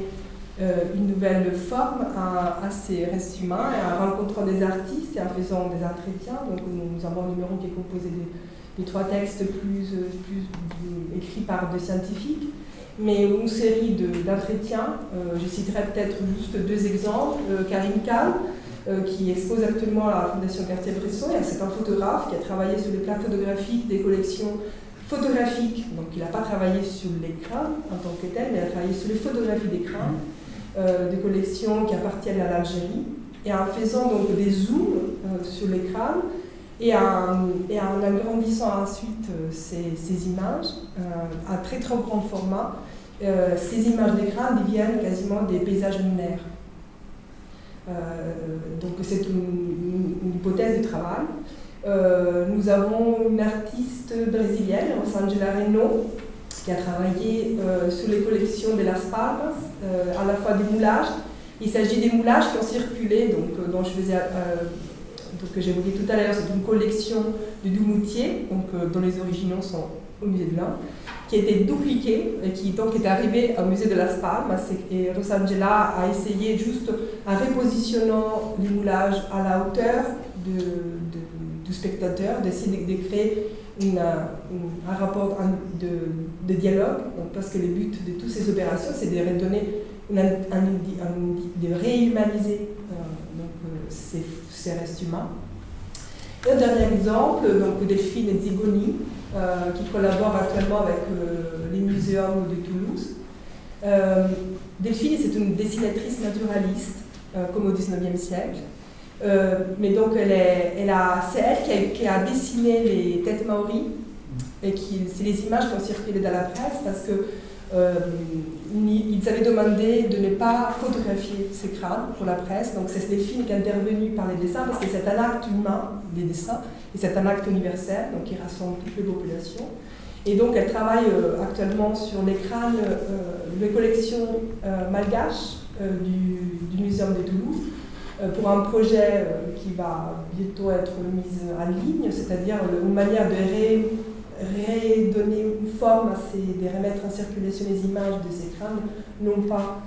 une nouvelle forme à ces restes humains, et en rencontrant des artistes et en faisant des entretiens. Donc nous avons un numéro qui est composé de 3 textes plus écrits par des scientifiques, mais une série d'entretiens. Je citerai peut-être juste 2 exemples. Karine Kahn, qui expose actuellement à la Fondation Cartier-Bresson, c'est un photographe qui a travaillé sur les plaques photographiques des collections photographiques. Donc il n'a pas travaillé sur les crânes en tant que tel, mais il a travaillé sur les photographies des crânes, des collections qui appartiennent à l'Algérie, et en faisant donc des zooms sur les crânes, et en agrandissant ensuite ces images à très grand format, ces images des crânes deviennent quasiment des paysages lunaires. Donc c'est une hypothèse de travail. Nous avons une artiste brésilienne, Rosângela Reno, qui a travaillé sur les collections de Las Palmas, à la fois des moulages. Il s'agit des moulages qui ont circulé, donc, dont je faisais, que j'évoquais tout à l'heure. C'est une collection de Dumoutier, dont les originaux sont au musée de l'Inde, qui a été dupliquée et qui donc est arrivée au musée de Las Palmas. Et Rosângela a essayé, juste en repositionnant les moulages à la hauteur du spectateur, d'essayer de créer un rapport de dialogue, donc, parce que le but de toutes ces opérations, c'est de redonner, de réhumaniser ces restes humains. Et un dernier exemple, donc Delphine Zigoni, qui collabore actuellement avec les muséums de Toulouse. Delphine, c'est une dessinatrice naturaliste, comme au XIXe siècle. Mais donc c'est elle qui a dessiné les têtes maoris, et c'est les images qui ont circulé dans la presse parce que ils avaient demandé de ne pas photographier ces crânes pour la presse. Donc c'est Delphine qui est intervenue par les dessins, parce que c'est un acte humain, les dessins, et c'est un acte universel, donc qui rassemble toutes les populations. Et donc elle travaille actuellement sur les crânes, les collections malgaches du Muséum de Toulouse, pour un projet qui va bientôt être mis en ligne, c'est-à-dire une manière de redonner une forme, de remettre en circulation les images de ces crânes, non pas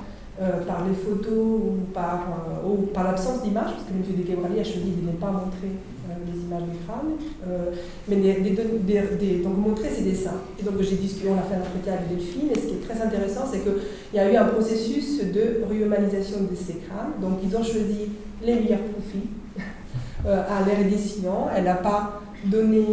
par les photos ou par l'absence d'images, parce que le musée du Quai Branly a choisi de ne pas montrer les images des crânes, mais donc montrer ces dessins. Et donc on a fait un entretien avec Delphine, et ce qui est très intéressant, c'est qu'il y a eu un processus de réhumanisation de ces crânes. Donc ils ont choisi les meilleurs profils à les redessinant. Elle n'a pas donné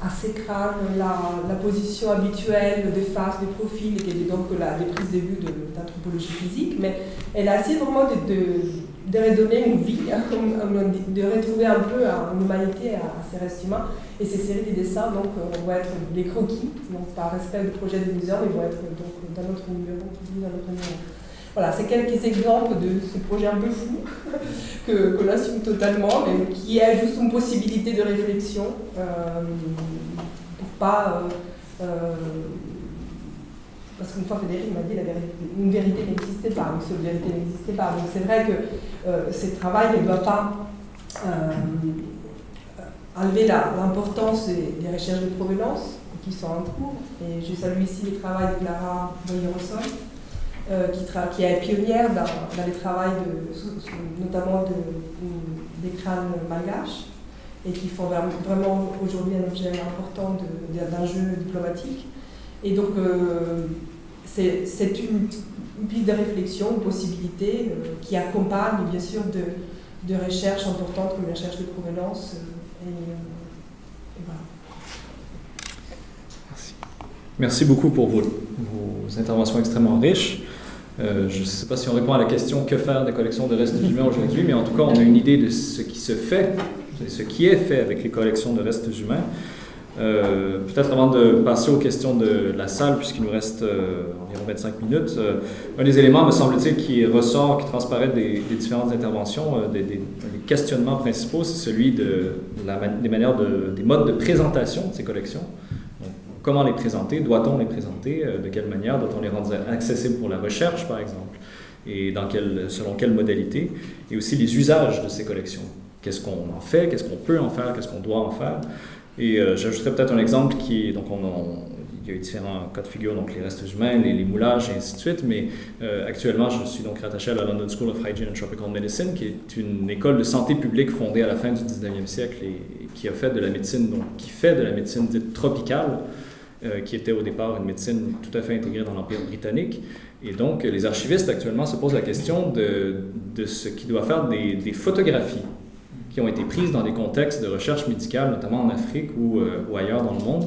à ces crânes la position habituelle de face, de profil, qui est donc des prises de vue d'anthropologie physique, mais elle a essayé vraiment de redonner une vie, de retrouver un peu une humanité à ces restes humains. Et ces séries de dessins donc, vont être des croquis, donc par respect du projet du muséum, ils vont être donc, dans notre numéro, publiés dans notre numéro. Voilà, c'est quelques exemples de ce projet un peu fou que l'on assume totalement, mais qui est juste une possibilité de réflexion pour pas... parce qu'une fois Frédéric m'a dit une vérité n'existait pas, une seule vérité n'existait pas. Donc c'est vrai que ce travail ne doit pas enlever l'importance des recherches de provenance. Il qui sont en cours. Et je salue ici le travail de Clara Boyer-Rossol, qui est pionnière dans les travaux notamment des crânes malgaches, et qui font vraiment aujourd'hui un objet important d'un jeu diplomatique. Et donc, c'est une piste de réflexion, une possibilité qui accompagne bien sûr de recherches importantes comme la recherche de provenance. Et voilà. Merci beaucoup pour vos interventions extrêmement riches. Je ne sais pas si on répond à la question que faire des collections de restes humains aujourd'hui, mais en tout cas, on a une idée de ce qui se fait, ce qui est fait avec les collections de restes humains. Peut-être avant de passer aux questions de la salle, puisqu'il nous reste environ 25 minutes, un des éléments, me semble-t-il, qui ressort, qui transparaît des différentes interventions, des questionnements principaux, c'est celui des modes de présentation de ces collections. Donc, comment les présenter? Doit-on les présenter? De quelle manière? Doit-on les rendre accessibles pour la recherche, par exemple? Et selon quelle modalité? Et aussi les usages de ces collections. Qu'est-ce qu'on en fait? Qu'est-ce qu'on peut en faire? Qu'est-ce qu'on doit en faire? Et j'ajouterais peut-être un exemple il y a eu différents cas de figure, donc les restes humains, les moulages et ainsi de suite, mais actuellement je suis donc rattaché à la London School of Hygiene and Tropical Medicine, qui est une école de santé publique fondée à la fin du 19e siècle et qui a fait de la médecine, donc qui fait de la médecine dite tropicale, qui était au départ une médecine tout à fait intégrée dans l'Empire britannique. Et donc les archivistes actuellement se posent la question de ce qui doit faire des photographies qui ont été prises dans des contextes de recherche médicale, notamment en Afrique ou ailleurs dans le monde,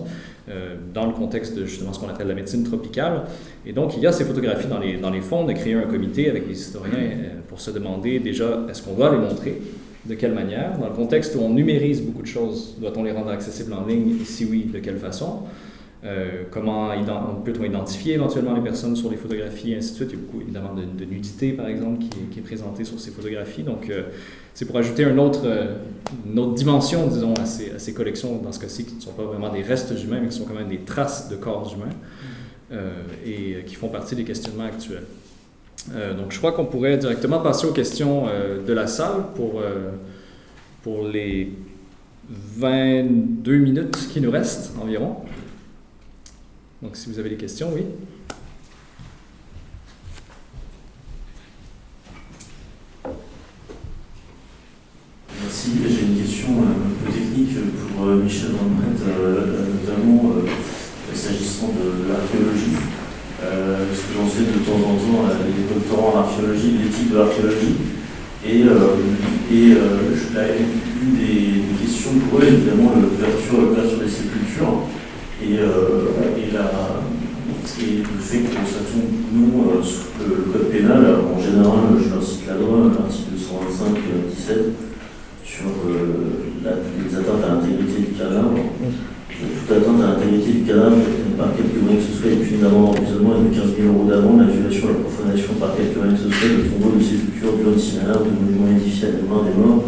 dans le contexte de justement ce qu'on appelle la médecine tropicale. Et donc, il y a ces photographies dans les fonds, de créer un comité avec les historiens pour se demander déjà, est-ce qu'on doit les montrer? De quelle manière? Dans le contexte où on numérise beaucoup de choses, doit-on les rendre accessibles en ligne? Et si oui, de quelle façon? Comment peut-on identifier éventuellement les personnes sur les photographies, et ainsi de suite. Il y a beaucoup évidemment de nudité, par exemple, qui est présentée sur ces photographies. Donc, c'est pour ajouter une autre dimension, disons, à ces collections, dans ce cas-ci, qui ne sont pas vraiment des restes humains, mais qui sont quand même des traces de corps humains et qui font partie des questionnements actuels. Donc, je crois qu'on pourrait directement passer aux questions de la salle pour les 22 minutes qui nous restent environ. Donc, si vous avez des questions, oui. Merci. J'ai une question un peu technique pour Michel Van Brent, notamment s'agissant de l'archéologie. Parce que j'enseigne de temps en temps les doctorants en archéologie, l'éthique de l'archéologie. Et une des questions pour eux, évidemment, l'ouverture des sépultures. Et le fait que ça tombe, nous, sous le code pénal, en général, je leur cite la loi, l'article 225-17, sur les atteintes à l'intégrité du cadavre. Toute atteinte à l'intégrité du cadavre par quelque moyen que ce soit est punie d'amende d'emprisonnement et de 15 000 € d'amende, la violation et la profanation par quelque moyen que ce soit de tombeaux, de sépultures, d'urnes cinéraires ou de monuments édifiés à la main des morts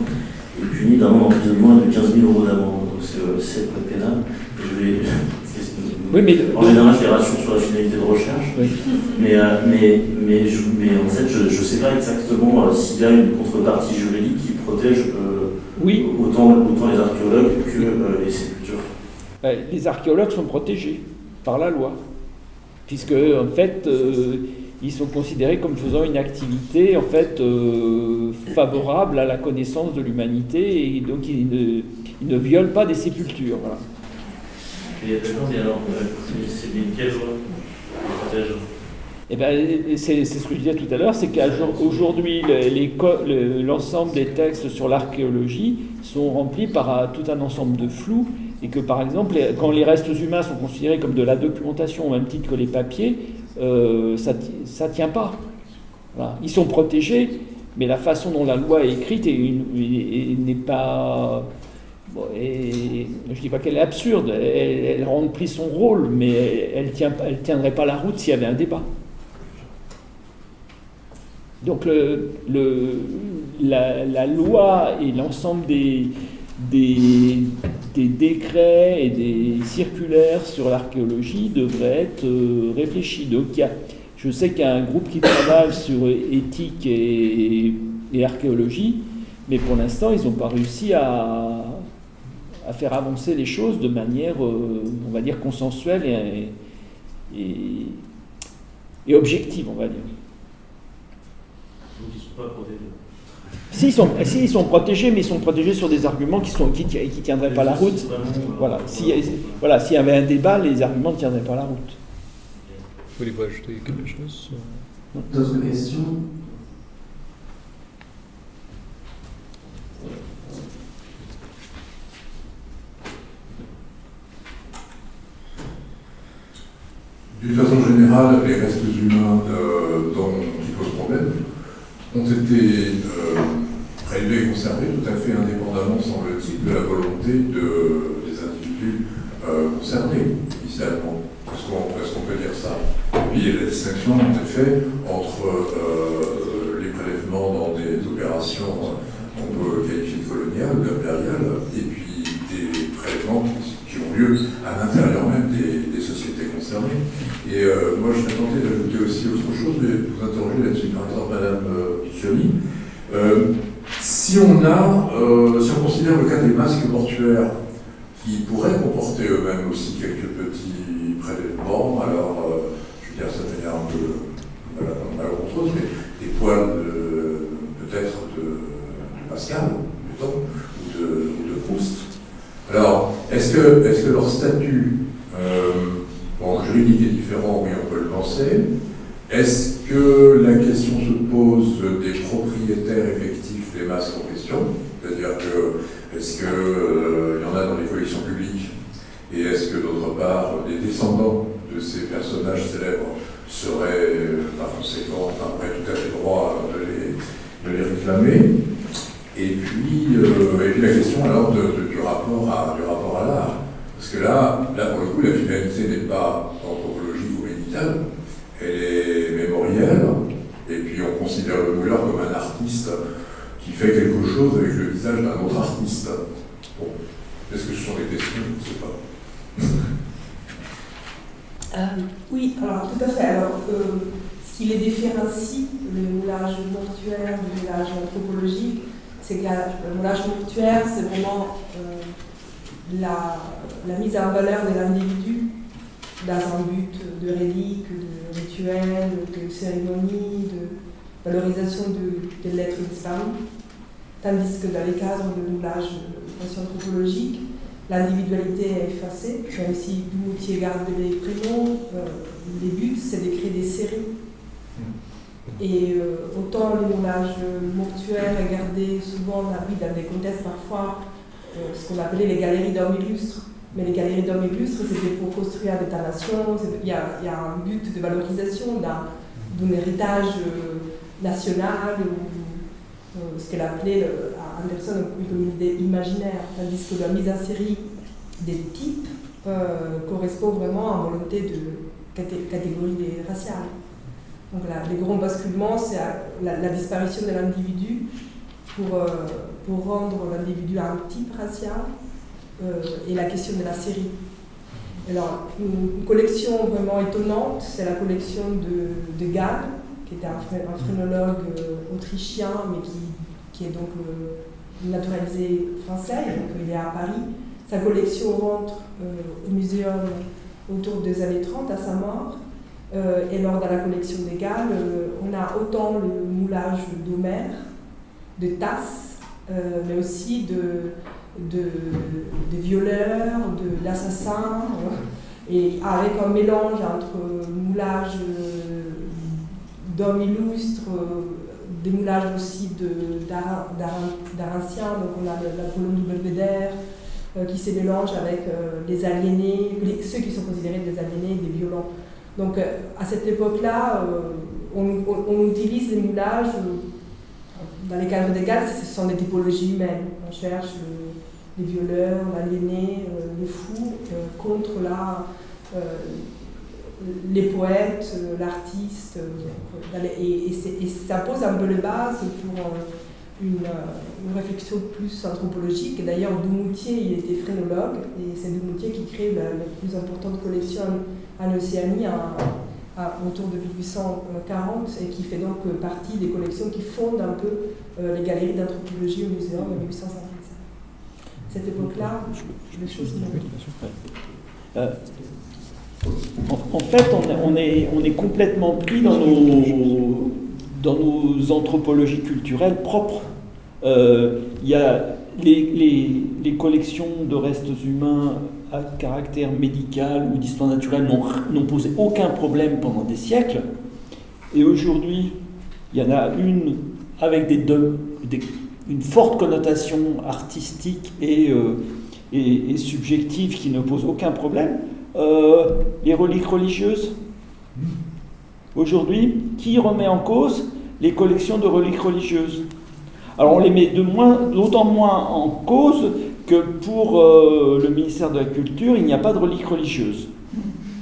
est punie d'amende d'emprisonnement et de 15 000 € d'amende. Donc c'est le code pénal. Oui, mais en général, je les rassure sur la finalité de recherche, oui. mais en fait, je ne sais pas exactement s'il y a une contrepartie juridique qui protège oui. autant les archéologues que les sépultures. Les archéologues sont protégés par la loi, puisque en fait, ils sont considérés comme faisant une activité en fait favorable à la connaissance de l'humanité, et donc ils ne violent pas des sépultures. Voilà. Et alors, c'est quelle loi protège? Eh bien, c'est ce que je disais tout à l'heure, c'est qu'aujourd'hui, l'ensemble des textes sur l'archéologie sont remplis par tout un ensemble de flous, et que par exemple, quand les restes humains sont considérés comme de la documentation au même titre que les papiers, ça tient pas. Voilà. Ils sont protégés, mais la façon dont la loi est écrite n'est pas... Bon, et je ne dis pas qu'elle est absurde, elle remplit son rôle, mais elle tiendrait pas la route s'il y avait un débat. Donc la loi et l'ensemble des décrets et des circulaires sur l'archéologie devraient être réfléchis. Donc je sais qu'il y a un groupe qui travaille sur éthique et archéologie, mais pour l'instant ils n'ont pas réussi à à faire avancer les choses de manière, on va dire, consensuelle et objective, on va dire. Donc ils ne sont pas protégés. Si, ils sont protégés, mais ils sont protégés sur des arguments qui tiendraient pas la route. Voilà. S'il y avait un débat, les arguments ne tiendraient pas la route. Voulez-vous ajouter quelque chose? D'autres questions? D'une façon générale, les restes humains qui posent problème ont été prélevés et conservés tout à fait indépendamment, semble-t-il, de la volonté des individus concernés initialement. Est-ce qu'on peut dire ça? Oui, il y a la distinction, en effet, entre les prélèvements dans des opérations qu'on peut qualifier de coloniales, d'impériales, et puis des prélèvements qui ont lieu à l'intérieur même des sociétés concernées. Et moi, je serais tenté d'ajouter aussi autre chose, mais vous interroger là-dessus, par exemple, Madame Piccioni. Si on considère le cas des masques mortuaires qui pourraient comporter eux-mêmes aussi quelques petits prélèvements, alors, je veux dire ça de manière un peu malencontreuse, mais des poils peut-être de Pascal, mettons, ou de Proust. Alors, est-ce que leur statut juridique est différent? Oui, on peut le penser. Est-ce que la question se pose des propriétaires effectifs des masques en question? C'est-à-dire que, est-ce qu'il y en a dans les collections publiques? Et est-ce que, d'autre part, les descendants de ces personnages célèbres seraient, par conséquent, auraient tout à fait droit de les réclamer? Et puis la question alors du rapport à l'art. Parce que là, pour le coup, la finalité n'est pas anthropologique ou médicale, elle est mémorielle, et puis on considère le mouleur comme un artiste qui fait quelque chose avec le visage d'un autre artiste. Bon, est-ce que ce sont des questions? Je ne sais pas. Oui, alors tout à fait. Alors, ce qui les différencie, le moulage mortuaire du moulage anthropologique, c'est que le moulage mortuaire, c'est vraiment la mise en valeur de l'individu dans un but de relique, de rituel, de cérémonie, de valorisation de l'être disparu. Tandis que dans les cadres de moulage anthropologique, l'individualité est effacée, même si Dumoutier garde les prénoms, les buts, c'est de créer des séries. Et autant le moulage mortuaire est gardé souvent dans des contextes parfois ce qu'on appelait les galeries d'hommes illustres. Mais les galeries d'hommes illustres, c'était pour construire des nations. Il y a un but de valorisation d'un héritage national ou ce qu'elle appelait Anderson une idée imaginaire. Tandis que la mise en série des types correspond vraiment à une volonté de catégorie raciale. Donc les grands basculements, c'est la disparition de l'individu pour rendre l'individu un type racial et la question de la série. Alors, une collection vraiment étonnante, c'est la collection de Gall, qui était un phrénologue autrichien, mais qui est donc naturalisé français, donc il est à Paris. Sa collection rentre au muséum autour des années 30, à sa mort. Et lors de la collection des Galles, on a autant le moulage d'Homère, de Tasse, mais aussi de violeurs, d'assassins, et avec un mélange entre moulage d'hommes illustres, des moulages aussi d'Aranciens, donc on a la colonne du Belvédère qui se mélange avec les aliénés, ceux qui sont considérés des aliénés, des violents. Donc à cette époque-là, on utilise les moulages dans les cadres des Galles, ce sont des typologies humaines. On cherche les violeurs, l'aliéné, les fous, contre les poètes, l'artiste. Et ça pose un peu les bases pour une réflexion plus anthropologique. D'ailleurs, Dumoutier, il était phrénologue, et c'est Dumoutier qui crée la plus importante collection en Océanie autour de 1840 et qui fait donc partie des collections qui fondent un peu les galeries d'anthropologie au muséum en 1855. cette époque-là, les choses En fait, on est complètement pris dans nos anthropologies culturelles propres. Il y a les collections de restes humains à caractère médical ou d'histoire naturelle n'ont posé aucun problème pendant des siècles. Et aujourd'hui, il y en a une avec une forte connotation artistique et subjective qui ne pose aucun problème. Les reliques religieuses. Aujourd'hui, qui remet en cause les collections de reliques religieuses? Alors on les met d'autant moins en cause que pour le ministère de la Culture, il n'y a pas de reliques religieuses.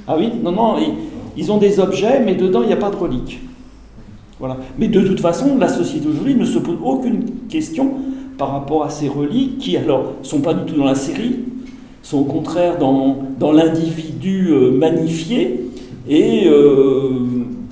Ah oui? Non, ils ont des objets, mais dedans, il n'y a pas de reliques. Voilà. Mais de toute façon, la société aujourd'hui ne se pose aucune question par rapport à ces reliques qui, alors, ne sont pas du tout dans la série, sont au contraire dans l'individu magnifié. Et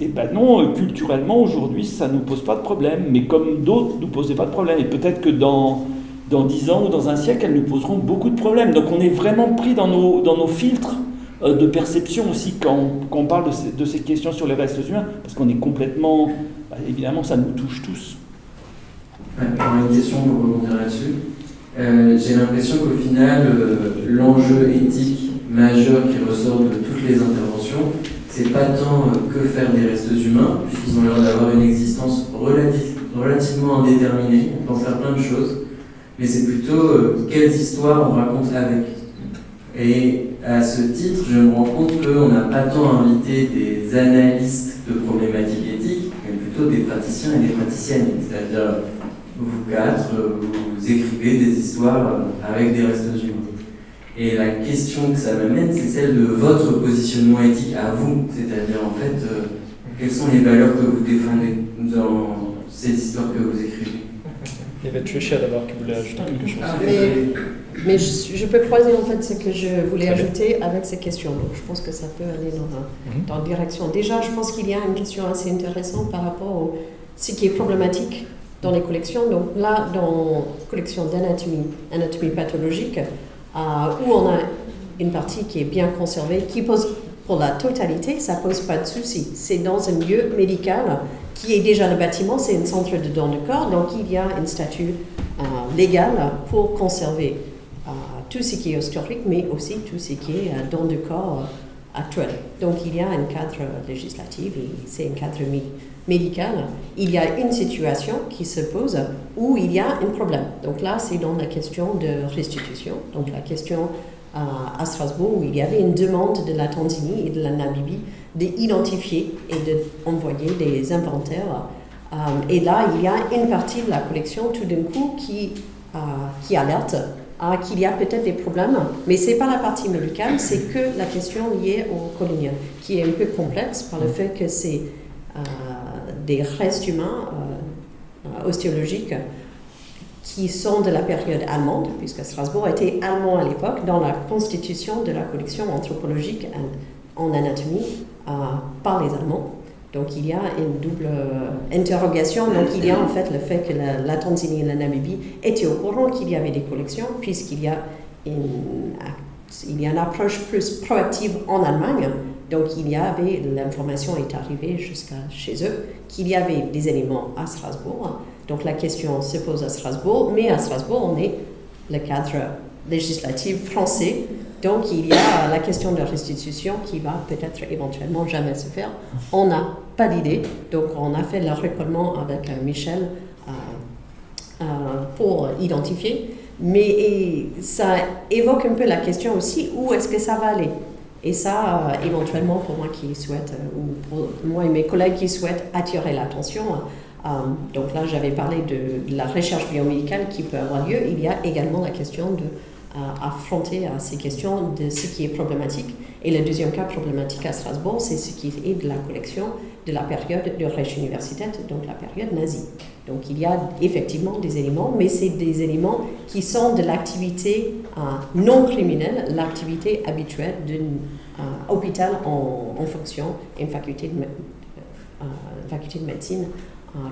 ben non, culturellement, aujourd'hui, ça ne nous pose pas de problème. Mais comme d'autres ne nous posaient pas de problème. Et peut-être que dans 10 ans ou dans un siècle, elles nous poseront beaucoup de problèmes. Donc on est vraiment pris dans nos filtres de perception aussi quand on parle de ces questions sur les restes humains, parce qu'on est complètement... évidemment, ça nous touche tous. Une question pour rebondir là-dessus. J'ai l'impression qu'au final, l'enjeu éthique majeur qui ressort de toutes les interventions, c'est pas tant que faire des restes humains, puisqu'ils ont l'air d'avoir une existence relativement indéterminée, on peut en faire plein de choses, mais c'est plutôt quelles histoires on raconte avec. Et à ce titre, je me rends compte qu'on n'a pas tant invité des analystes de problématiques éthiques, mais plutôt des praticiens et des praticiennes. C'est-à-dire, vous quatre, vous écrivez des histoires avec des restes humains. Et la question que ça m'amène, c'est celle de votre positionnement éthique à vous. C'est-à-dire, en fait, quelles sont les valeurs que vous défendez dans ces histoires que vous écrivez? Il y avait Tricia d'abord qui voulait ajouter quelque chose. Mais je peux croiser en fait ce que je voulais ajouter avec ces questions. Donc je pense que ça peut aller dans la direction. Déjà, je pense qu'il y a une question assez intéressante par rapport à ce qui est problématique dans les collections. Donc là, dans la collection d'anatomie pathologique, où on a une partie qui est bien conservée, qui pose, pour la totalité, ça ne pose pas de souci. C'est dans un lieu médical qui est déjà le bâtiment, c'est un centre de don de corps, donc il y a un statut légal pour conserver tout ce qui est historique, mais aussi tout ce qui est don de corps actuel. Donc il y a un cadre législatif, et c'est un cadre médical. Il y a une situation qui se pose où il y a un problème. Donc là, c'est dans la question de restitution, donc la question à Strasbourg, où il y avait une demande de la Tanzanie et de la Namibie d'identifier et d'envoyer des inventaires. Et là, il y a une partie de la collection, tout d'un coup, qui alerte qu'il y a peut-être des problèmes, mais ce n'est pas la partie médicale, c'est que la question liée au colonial, qui est un peu complexe par le fait que c'est des restes humains ostéologiques qui sont de la période allemande, puisque Strasbourg était allemand à l'époque, dans la constitution de la collection anthropologique en anatomie par les Allemands. Donc il y a une double interrogation. Donc il y a en fait le fait que la Tanzanie et la Namibie étaient au courant qu'il y avait des collections, puisqu'il y a une approche plus proactive en Allemagne. Donc l'information est arrivée jusqu'à chez eux, qu'il y avait des éléments à Strasbourg. Donc la question se pose à Strasbourg, mais à Strasbourg, on est le cadre législatif français. Donc il y a la question de la restitution qui va peut-être éventuellement jamais se faire. On n'a pas d'idée, donc on a fait le recollement avec Michel pour identifier. Mais ça évoque un peu la question aussi, où est-ce que ça va aller? Et ça, éventuellement, pour moi qui souhaite, ou pour moi et mes collègues qui souhaitent attirer l'attention, donc là j'avais parlé de la recherche biomédicale qui peut avoir lieu, il y a également la question affronter ces questions de ce qui est problématique. Et le deuxième cas problématique à Strasbourg, c'est ce qui est de la collection de la période de Reich Universität, donc la période nazie. Donc il y a effectivement des éléments, mais c'est des éléments qui sont de l'activité non criminelle, l'activité habituelle d'un hôpital en fonction, une faculté de médecine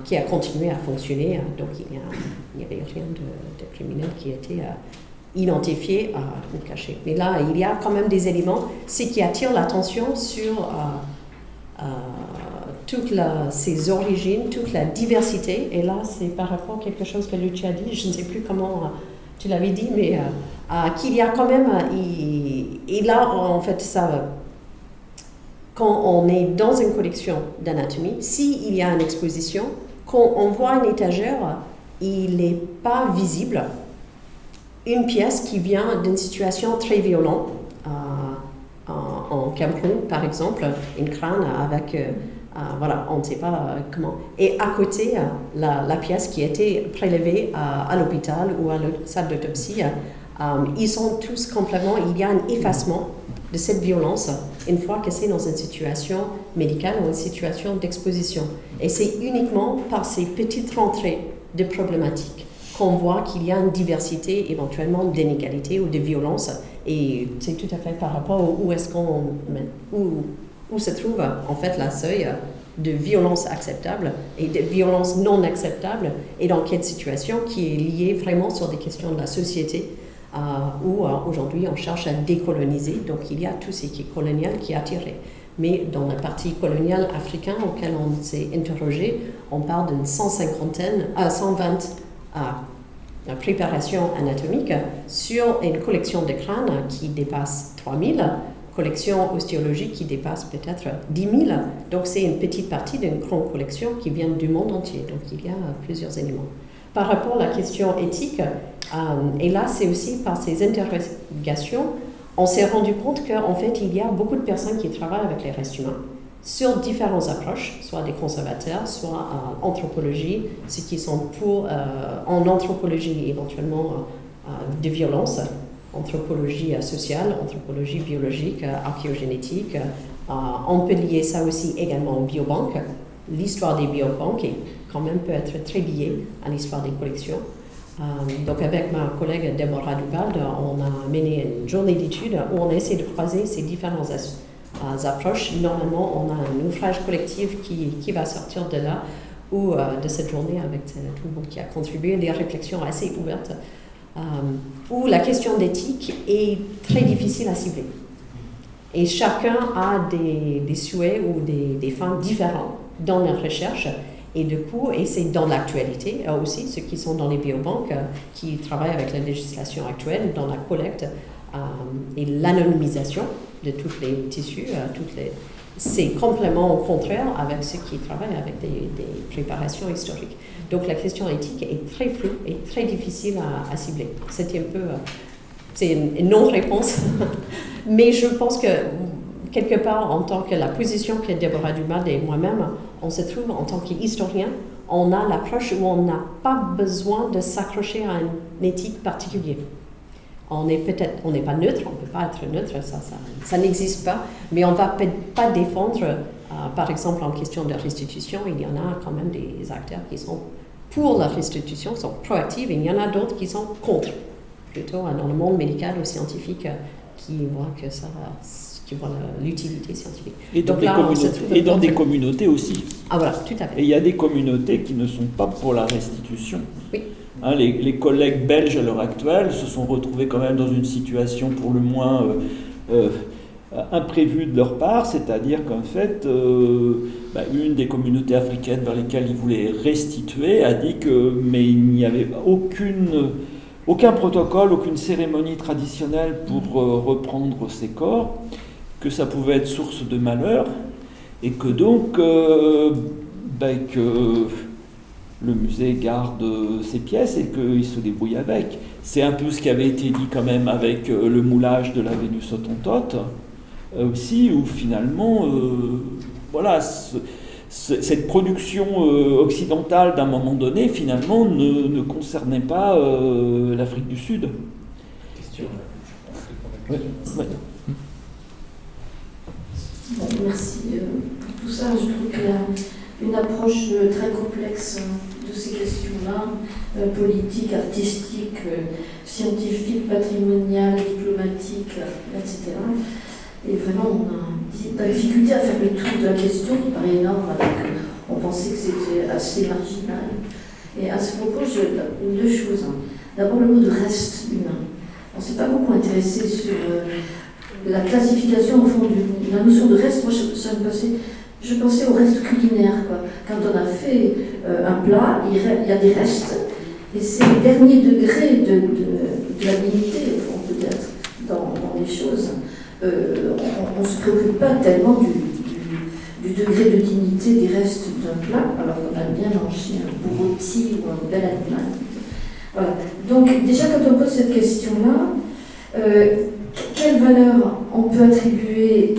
qui a continué à fonctionner. Donc il n'y avait rien de criminel qui était identifier ou cacher. Mais là, il y a quand même des éléments, ce qui attire l'attention sur toutes ces origines, toute la diversité. Et là, c'est par rapport à quelque chose que Lucia a dit, je ne sais plus comment tu l'avais dit, mais qu'il y a quand même... et là, en fait, ça... Quand on est dans une collection d'anatomie, s'il y a une exposition, quand on voit une étagère, il n'est pas visible une pièce qui vient d'une situation très violente, en Cameroun par exemple, une crâne avec, voilà, on ne sait pas comment, et à côté la pièce qui a été prélevée à l'hôpital ou à la salle d'autopsie, ils sont tous complètement, il y a un effacement de cette violence une fois que c'est dans une situation médicale ou une situation d'exposition. Et c'est uniquement par ces petites rentrées de problématiques qu'on voit qu'il y a une diversité éventuellement d'inégalités ou de violence. Et c'est tout à fait par rapport où se trouve en fait la seuil de violence acceptable et de violence non acceptable et dans quelle situation qui est liée vraiment sur des questions de la société. Où aujourd'hui on cherche à décoloniser, donc il y a tout ce qui est colonial qui est attiré. Mais dans la partie coloniale africaine auquel on s'est interrogé, on parle d'une 120 préparations anatomiques sur une collection de crânes qui dépasse 3000, collection ostéologique qui dépasse peut-être 10 000. Donc c'est une petite partie d'une grande collection qui vient du monde entier. Donc il y a plusieurs éléments. Par rapport à la question éthique, et là c'est aussi par ces interrogations, on s'est rendu compte qu'en fait il y a beaucoup de personnes qui travaillent avec les restes humains sur différentes approches, soit des conservateurs, soit en anthropologie, ceux qui sont pour, en anthropologie éventuellement de violence, anthropologie sociale, anthropologie biologique, archéogénétique. On peut lier ça aussi également aux biobanques. L'histoire des biobanques quand même peut être très liée à l'histoire des collections. Donc avec ma collègue Deborah Dubald, on a mené une journée d'études où on a essayé de croiser ces différentes approches. Normalement, on a un ouvrage collectif qui va sortir de là, ou de cette journée avec tout le monde qui a contribué, des réflexions assez ouvertes, où la question d'éthique est très difficile à cibler. Et chacun a des souhaits ou des fins différents dans leur recherche. Et du coup, et c'est dans l'actualité aussi, ceux qui sont dans les biobanques, qui travaillent avec la législation actuelle, dans la collecte et l'anonymisation de tous les tissus, c'est complètement au contraire avec ceux qui travaillent avec des préparations historiques. Donc la question éthique est très floue et très difficile à cibler. C'était un peu, c'est une non-réponse, mais je pense que quelque part, en tant que la position que Deborah Dubald et moi-même, on se trouve en tant qu'historien, on a l'approche où on n'a pas besoin de s'accrocher à une éthique particulière. On n'est pas neutre, on ne peut pas être neutre, ça n'existe pas, mais on ne va peut-être pas défendre, par exemple en question de restitution, il y en a quand même des acteurs qui sont pour la restitution, sont proactifs, et il y en a d'autres qui sont contre, plutôt dans le monde médical ou scientifique, qui voient que ça... l'utilité scientifique. Et dans, des communautés aussi. Ah voilà, tout à fait. Et il y a des communautés qui ne sont pas pour la restitution. Oui. Hein, les collègues belges à l'heure actuelle se sont retrouvés quand même dans une situation pour le moins imprévue de leur part, c'est-à-dire qu'en fait, une des communautés africaines vers lesquelles ils voulaient restituer a dit mais il n'y avait aucun protocole, aucune cérémonie traditionnelle pour reprendre ces corps, que ça pouvait être source de malheur, et que donc que le musée garde ses pièces et qu'il se débrouille avec. C'est un peu ce qui avait été dit quand même avec le moulage de la Vénus Hottentote, aussi, où finalement, cette production occidentale d'un moment donné, finalement, ne concernait pas l'Afrique du Sud. Question. Oui. Bon, merci pour tout ça. Je trouve qu'il y a une approche très complexe de ces questions-là, politiques, artistiques, scientifiques, patrimoniales, diplomatiques, etc. Et vraiment, on a de la difficulté à faire le tour de la question qui paraît énorme, alors qu'on pensait que c'était assez marginal. Et à ce propos, deux choses. D'abord, le mot de reste humain. on ne s'est pas beaucoup intéressé sur la classification au fond de la notion de reste. Moi, je pensais au reste culinaire, quoi. Quand on a fait un plat, il y a des restes, et c'est le dernier degré de la dignité, au fond, peut-être, dans les choses. On ne se préoccupe pas tellement du degré de dignité des restes d'un plat, alors qu'on a bien mangé un beau rôti ou un bel animal. Voilà. Donc, déjà, quand on pose cette question-là, quelle valeur on peut attribuer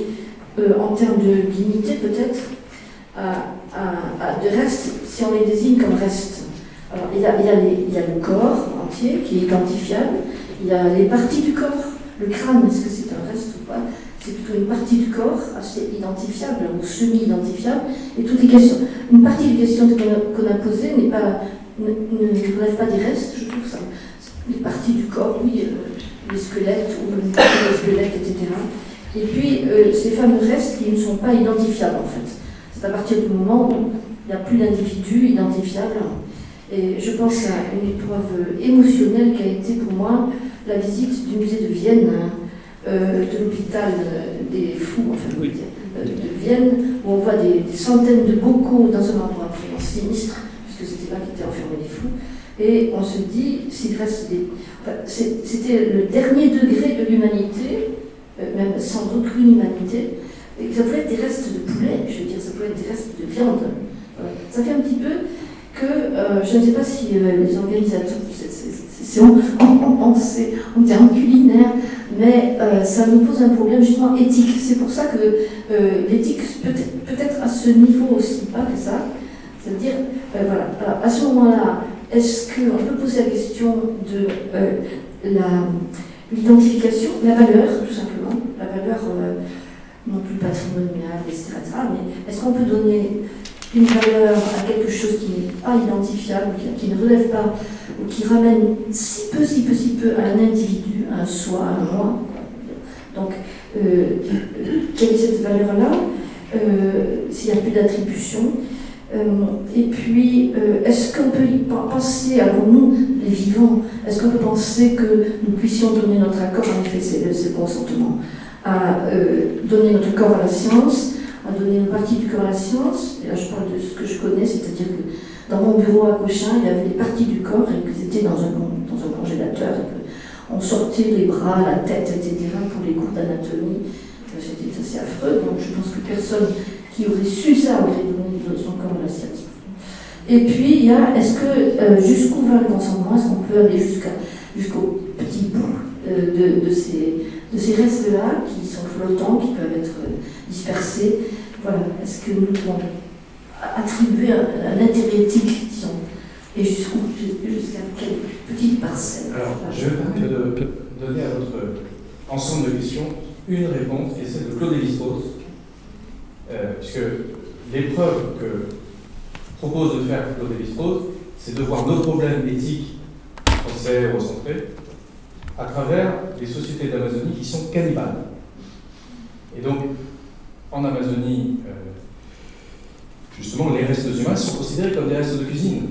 en termes de dignité, peut-être, à de restes, si on les désigne comme restes? Alors, il y a le corps entier qui est identifiable, il y a les parties du corps. Le crâne, est-ce que c'est un reste ou pas? C'est plutôt une partie du corps assez identifiable ou semi-identifiable. Et toutes les questions, une partie des questions qu'on a posées ne relève pas des restes, je trouve ça. Les parties du corps, oui, les squelettes ou une partie des squelettes, etc. Et puis, ces fameux restes qui ne sont pas identifiables, en fait. C'est à partir du moment où il n'y a plus d'individu identifiable. Et je pense à une épreuve émotionnelle qui a été pour moi la visite du musée de Vienne, de l'hôpital des fous, enfin, de Vienne, où on voit des centaines de bocaux dans un endroit absolument sinistre, puisque c'était là qu'étaient enfermés les fous. Et on se dit, s'il reste des... Enfin, c'était le dernier degré de l'humanité, même sans aucune humanité, et ça pouvait être des restes de poulet, je veux dire, ça pouvait être des restes de viande. Voilà. Ça fait un petit peu que, je ne sais pas si les organisateurs, en termes culinaires, mais ça nous pose un problème justement éthique. C'est pour ça que l'éthique peut-être à ce niveau aussi, pas que ça. C'est-à-dire, voilà. Alors, à ce moment-là, est-ce qu'on peut poser la question de l'identification, la valeur, tout simplement, la valeur non plus patrimoniale, etc. Mais est-ce qu'on peut donner une valeur à quelque chose qui n'est pas identifiable, qui ne relève pas, ou qui ramène si peu à un individu, à un soi, à un moi? Donc, quelle est cette valeur-là, s'il n'y a plus d'attribution? Et puis, est-ce qu'on peut y penser, alors nous, les vivants, est-ce qu'on peut penser que nous puissions donner notre accord, en effet, c'est le consentement, à donner notre corps à la science, à donner une partie du corps à la science? Et là, je parle de ce que je connais, c'est-à-dire que dans mon bureau à Cochin, il y avait des parties du corps et qu'ils étaient dans un congélateur, et qu'on sortait les bras, la tête, etc., pour les cours d'anatomie. C'était assez affreux, donc je pense que personne qui aurait su ça aurait donné son corps à la science. Et puis, il y a, est-ce que jusqu'où va le consentement? Est-ce qu'on peut aller jusqu'au petit bout de ces restes-là, qui sont flottants, qui peuvent être dispersés? Voilà. Est-ce que nous pouvons attribuer un intérêt éthique, disons, et jusqu'à quelle petite parcelle? Alors, je vais permettre de donner à votre ensemble de questions une réponse, qui est celle de Claude Lévi-Strauss, puisque l'épreuve que propose de faire Claude Lévi-Strauss, c'est de voir nos problèmes éthiques français recentrés à travers les sociétés d'Amazonie qui sont cannibales. Et donc, en Amazonie, justement, les restes humains sont considérés comme des restes de cuisine.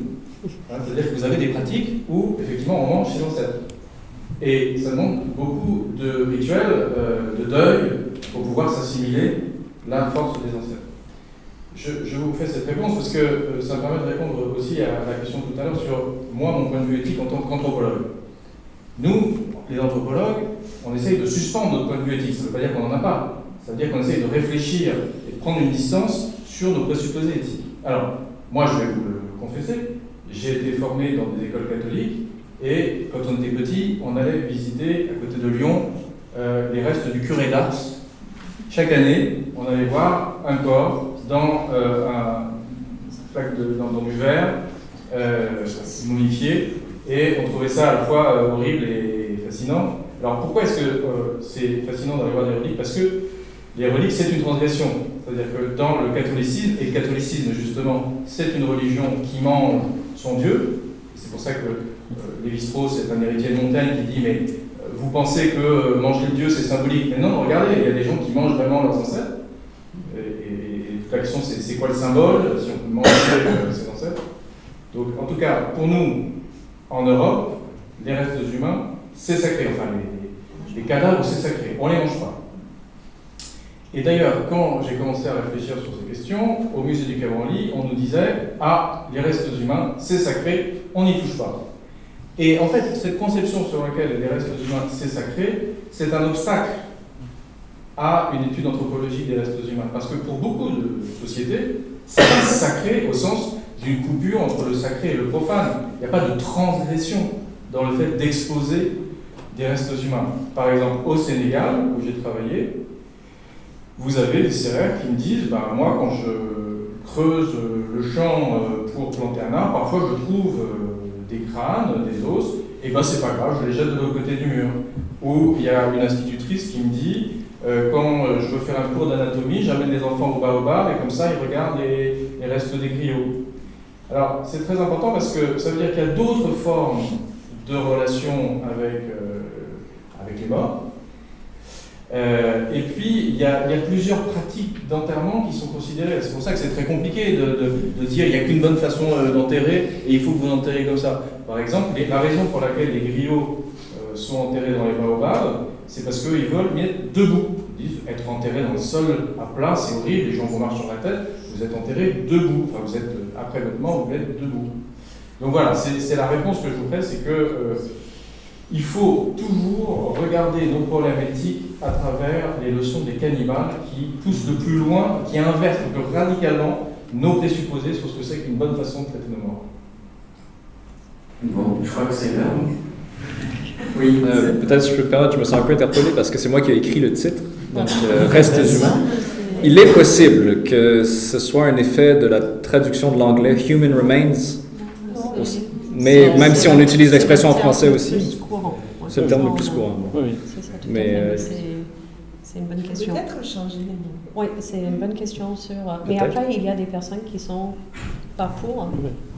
C'est-à-dire que vous avez des pratiques où, effectivement, on mange chez l'ancêtre. Et ça demande beaucoup de rituels, de deuil, pour pouvoir s'assimiler la force des ancêtres. Je vous fais cette réponse parce que ça me permet de répondre aussi à la question tout à l'heure sur moi, mon point de vue éthique en tant qu'anthropologue. Nous, les anthropologues, on essaye de suspendre notre point de vue éthique. Ça ne veut pas dire qu'on n'en a pas. Ça veut dire qu'on essaye de réfléchir et de prendre une distance sur nos présupposés éthiques. Alors, moi, je vais vous le confesser, j'ai été formé dans des écoles catholiques et quand on était petit, on allait visiter à côté de Lyon les restes du curé d'Ars. Chaque année, on allait voir un corps dans un plaque dans du verre momifié, et on trouvait ça à la fois horrible et fascinant. Alors pourquoi est-ce que c'est fascinant d'aller voir des reliques? Parce que les reliques, c'est une transgression. C'est-à-dire que dans le catholicisme, et le catholicisme justement, c'est une religion qui mange son Dieu. C'est pour ça que Lévi-Strauss est un héritier de Montaigne qui dit mais vous pensez que manger le Dieu c'est symbolique? Mais non, regardez, il y a des gens qui mangent vraiment leurs ancêtres. Et toute la question c'est quoi le symbole, si on peut manger ses ancêtres. Donc en tout cas, pour nous, en Europe, les restes humains c'est sacré. Enfin, les cadavres, c'est sacré. On ne les mange pas. Et d'ailleurs, quand j'ai commencé à réfléchir sur ces questions, au musée du Quai Branly, on nous disait « Ah, les restes humains, c'est sacré, on n'y touche pas ». Et en fait, cette conception sur laquelle les restes humains, c'est sacré, c'est un obstacle à une étude anthropologique des restes humains. Parce que pour beaucoup de sociétés, c'est sacré au sens d'une coupure entre le sacré et le profane. Il n'y a pas de transgression dans le fait d'exposer des restes humains. Par exemple, au Sénégal, où j'ai travaillé, vous avez des serrères qui me disent moi, quand je creuse le champ pour planter un arbre, parfois je trouve des crânes, des os, et c'est pas grave, je les jette de l'autre côté du mur. Ou il y a une institutrice qui me dit quand je veux faire un cours d'anatomie, j'amène les enfants au baobab et comme ça ils regardent les restes des griots. Alors c'est très important parce que ça veut dire qu'il y a d'autres formes de relations avec les morts. Et puis, il y a plusieurs pratiques d'enterrement qui sont considérées. C'est pour ça que c'est très compliqué de dire qu'il n'y a qu'une bonne façon d'enterrer et il faut que vous enterrez comme ça. Par exemple, la raison pour laquelle les griots sont enterrés dans les baobabs, c'est parce qu'ils veulent mettre debout. Ils disent être enterré dans le sol à plat, c'est horrible, les gens vous marchent sur la tête, vous êtes enterré debout. Enfin, vous êtes, après votre mort, vous êtes debout. Donc voilà, c'est la réponse que je vous fais, c'est que il faut toujours regarder nos problèmes éthiques à travers les leçons des cannibales qui poussent de plus loin, qui inversent radicalement nos présupposés sur ce que c'est qu'une bonne façon de traiter nos morts. Bon, je crois que c'est là. Oui. Peut-être je peux me permettre, je me sens un peu interpellé parce que c'est moi qui ai écrit le titre, donc Restes humains. Il est possible que ce soit un effet de la traduction de l'anglais Human Remains. Mais même si on utilise l'expression en français aussi, c'est le terme le plus courant. Oui. C'est ça, mais c'est une bonne question. Peut-être changer les mots. Oui, c'est une bonne question sur. Mais après, il y a des personnes qui sont pas pour.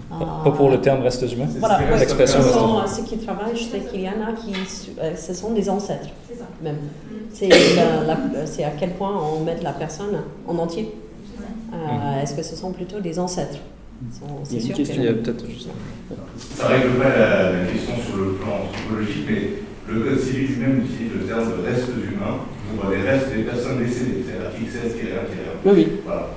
Pas pour le terme restes humains. Voilà, l'expression restes humains. Ceux qui travaillent, je sais qu'il y en a qui, ce sont des ancêtres. C'est ça. Même. C'est à quel point on met la personne en entier. Est-ce que ce sont plutôt des ancêtres? C'est sûr Il y a peut-être juste. Ça ne règle pas la question sur le plan anthropologique, mais le Code civil lui-même utilise le terme de restes humains pour les restes des personnes décédées. C'est l'article 16-1-1. Oui. Voilà.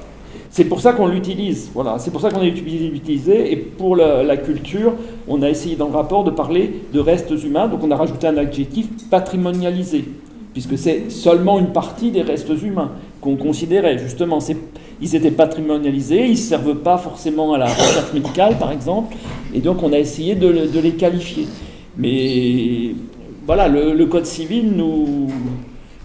C'est pour ça qu'on l'utilise. Voilà. C'est pour ça qu'on a utilisé. Et pour la culture, on a essayé dans le rapport de parler de restes humains. Donc on a rajouté un adjectif patrimonialisé, puisque c'est seulement une partie des restes humains qu'on considérait. Justement, ils étaient patrimonialisés, ils ne servent pas forcément à la recherche médicale, par exemple, et donc on a essayé de les qualifier. Mais voilà, le Code civil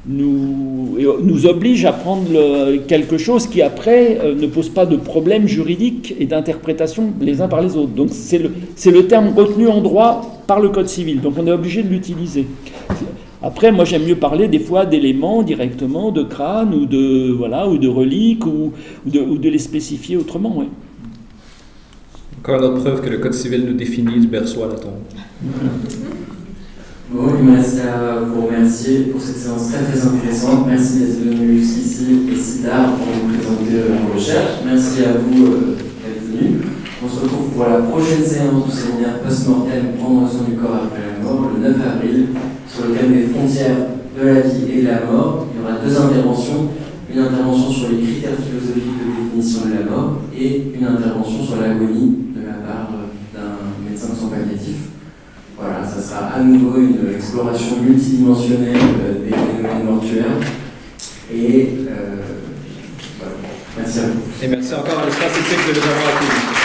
nous oblige à prendre quelque chose qui, après, ne pose pas de problème juridique et d'interprétation les uns par les autres. Donc c'est le terme retenu en droit par le Code civil, donc on est obligé de l'utiliser. Après, moi, j'aime mieux parler des fois d'éléments directement, de crâne ou de reliques ou de les spécifier autrement. Ouais. Encore une autre preuve que le Code civil nous définit du berceau à la tombe. Bon, il me reste à vous remercier pour cette séance très très intéressante. Merci d'être venu jusqu'ici et si tard pour nous présenter vos recherches. Merci à vous d'être venus. On se retrouve pour la prochaine séance du séminaire post-mortem prendre soin du corps après la mort, le 9 avril. Sur le thème des frontières de la vie et de la mort. Il y aura deux interventions. Une intervention sur les critères philosophiques de définition de la mort et une intervention sur l'agonie de la part d'un médecin sans palliatif. Voilà, ça sera à nouveau une exploration multidimensionnelle des phénomènes mortuaires. Et voilà. Merci à vous. Et merci encore à l'Espace Éthique de nous avoir accueillis.